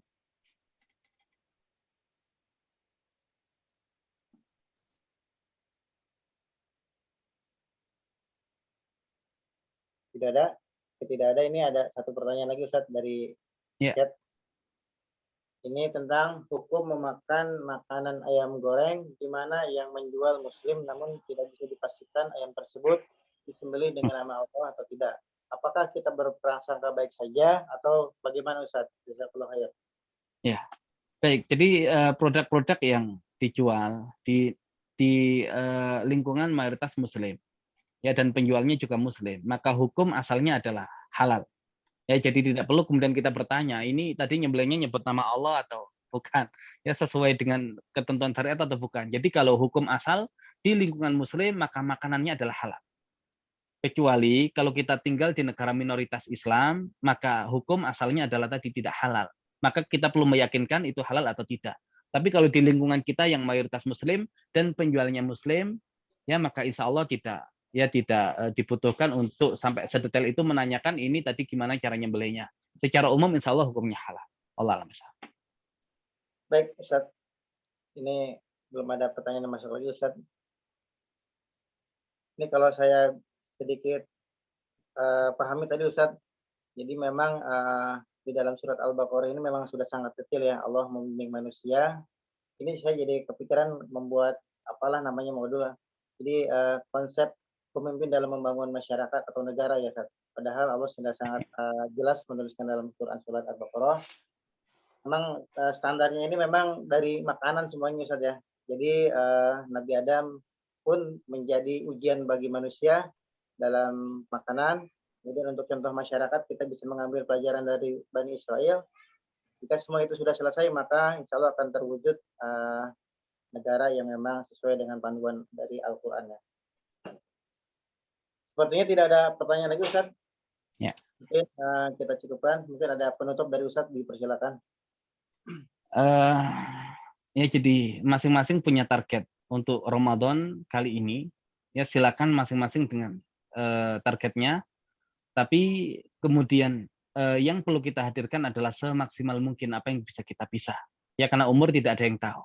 Tidak ada? Tidak ada. Ini ada satu pertanyaan lagi Ustadz dari chat. Ini tentang hukum memakan makanan ayam goreng, di mana yang menjual muslim namun tidak bisa dipastikan ayam tersebut disembelih dengan nama Allah atau tidak. Apakah kita berprasangka baik saja atau bagaimana Ustadz? Jazakallahu khair. Ya, baik. Jadi produk-produk yang dijual di lingkungan mayoritas muslim, ya dan penjualnya juga muslim, maka hukum asalnya adalah halal. Ya, jadi tidak perlu kemudian kita bertanya, ini tadi nyembelihnya nyebut nama Allah atau bukan, ya sesuai dengan ketentuan syariat atau bukan. Jadi kalau hukum asal di lingkungan muslim, maka makanannya adalah halal. Kecuali kalau kita tinggal di negara minoritas Islam, maka hukum asalnya adalah tadi tidak halal. Maka kita perlu meyakinkan itu halal atau tidak. Tapi kalau di lingkungan kita yang mayoritas muslim dan penjualnya muslim, ya maka insya Allah tidak dibutuhkan untuk sampai sedetail itu menanyakan ini tadi gimana cara nyembelihnya. Secara umum insya Allah hukumnya halal. Allah alam. Baik Ustadz, ini belum ada pertanyaan yang masuk lagi Ustadz. Ini kalau saya sedikit pahami tadi Ustadz, jadi memang di dalam surat Al-Baqarah ini memang sudah sangat detail ya, Allah membimbing manusia. Ini saya jadi kepikiran membuat apalah namanya modul. Jadi konsep pemimpin dalam membangun masyarakat atau negara ya Ustaz. Padahal Allah sudah sangat jelas menuliskan dalam Quran surat Al-Baqarah. Memang standarnya ini memang dari makanan semuanya Ustaz ya. Jadi Nabi Adam pun menjadi ujian bagi manusia dalam makanan. Kemudian untuk contoh masyarakat kita bisa mengambil pelajaran dari Bani Israel. Jika semua itu sudah selesai maka insya Allah akan terwujud negara yang memang sesuai dengan panduan dari Al-Quran ya. Sepertinya tidak ada pertanyaan lagi Ustaz. Ya. Mungkin kita cukupkan. Mungkin ada penutup dari Ustaz, dipersilakan. Ya jadi masing-masing punya target untuk Ramadan kali ini. Ya silakan masing-masing dengan targetnya. Tapi kemudian yang perlu kita hadirkan adalah semaksimal mungkin apa yang bisa kita pisah. Ya karena umur tidak ada yang tahu.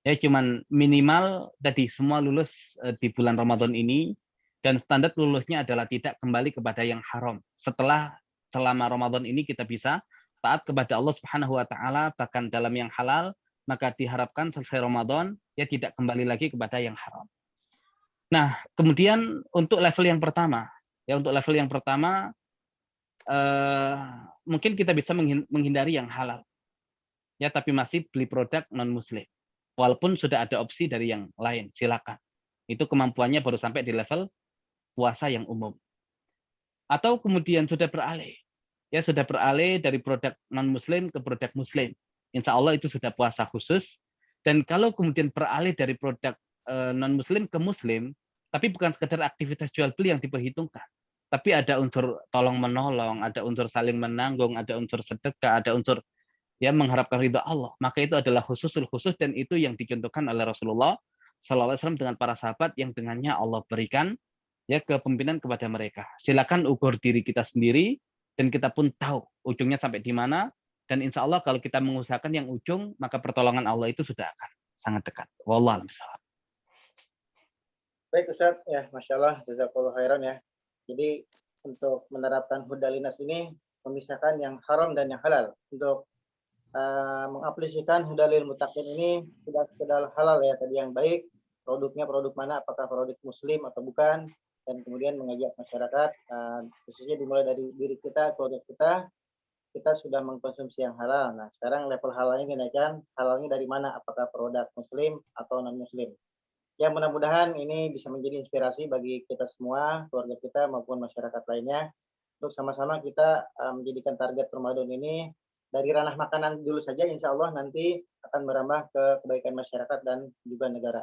Ya cuman minimal tadi semua lulus di bulan Ramadan ini, dan standar lulusnya adalah tidak kembali kepada yang haram. Setelah selama Ramadan ini kita bisa taat kepada Allah Subhanahu wa taala bahkan dalam yang halal, maka diharapkan selesai Ramadan ya tidak kembali lagi kepada yang haram. Nah, kemudian untuk level yang pertama, mungkin kita bisa menghindari yang halal. Ya, tapi masih beli produk non-muslim. Walaupun sudah ada opsi dari yang lain, silakan. Itu kemampuannya baru sampai di level puasa yang umum. Atau kemudian sudah beralih. Ya, sudah beralih dari produk non-muslim ke produk muslim. Insya Allah itu sudah puasa khusus. Dan kalau kemudian beralih dari produk non-muslim ke muslim, tapi bukan sekedar aktivitas jual beli yang diperhitungkan. Tapi ada unsur tolong menolong, ada unsur saling menanggung, ada unsur sedekah, ada unsur ya mengharapkan ridha Allah, maka itu adalah khususul khusus dan itu yang dicontohkan oleh Rasulullah SAW dengan para sahabat yang dengannya Allah berikan ya kepemimpinan kepada mereka. Silakan ukur diri kita sendiri dan kita pun tahu ujungnya sampai di mana, dan insya Allah kalau kita mengusahakan yang ujung maka pertolongan Allah itu sudah akan sangat dekat. Wallahu a'lam bishawab. Baik Ustaz, ya Masya Allah, jazakallahu khairan ya. Jadi untuk menerapkan hudalinas ini memisahkan yang haram dan yang halal. Untuk mengaplikasikan hudalil mutakin ini tidak sekedar halal ya tadi yang baik, produknya produk mana, apakah produk muslim atau bukan, dan kemudian mengajak masyarakat khususnya dimulai dari diri kita, keluarga kita sudah mengkonsumsi yang halal. Nah sekarang level halalnya dinaikkan, halalnya dari mana, apakah produk muslim atau non muslim. Ya mudah-mudahan ini bisa menjadi inspirasi bagi kita semua, keluarga kita maupun masyarakat lainnya, untuk sama-sama kita menjadikan target Ramadan ini dari ranah makanan dulu saja, insya Allah nanti akan merambah ke kebaikan masyarakat dan juga negara.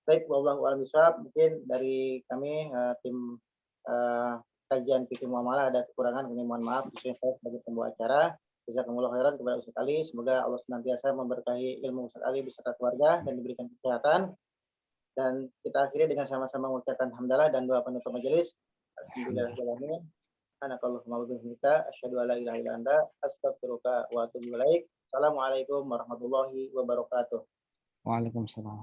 Baik, wallahu a'lam bishawab. Mungkin dari kami tim kajian fikih muamalah ada kekurangan, kami mohon maaf. Khususnya saya sebagai pembawa acara. Jazakumullah khairan kepada Ustaz Ali. Semoga Allah senantiasa memberkahi ilmu Ustaz Ali beserta keluarga dan diberikan kesehatan. Dan kita akhiri dengan sama-sama mengucapkan hamdalah dan doa penutup majelis. Alhamdulillahirrahmanirrahim. Subhanakallahumma wa bihamdika asyhadu an la ilaha illa anta astaghfiruka wa atubu ilaik. Assalamualaikum warahmatullahi wabarakatuh. Waalaikumsalam.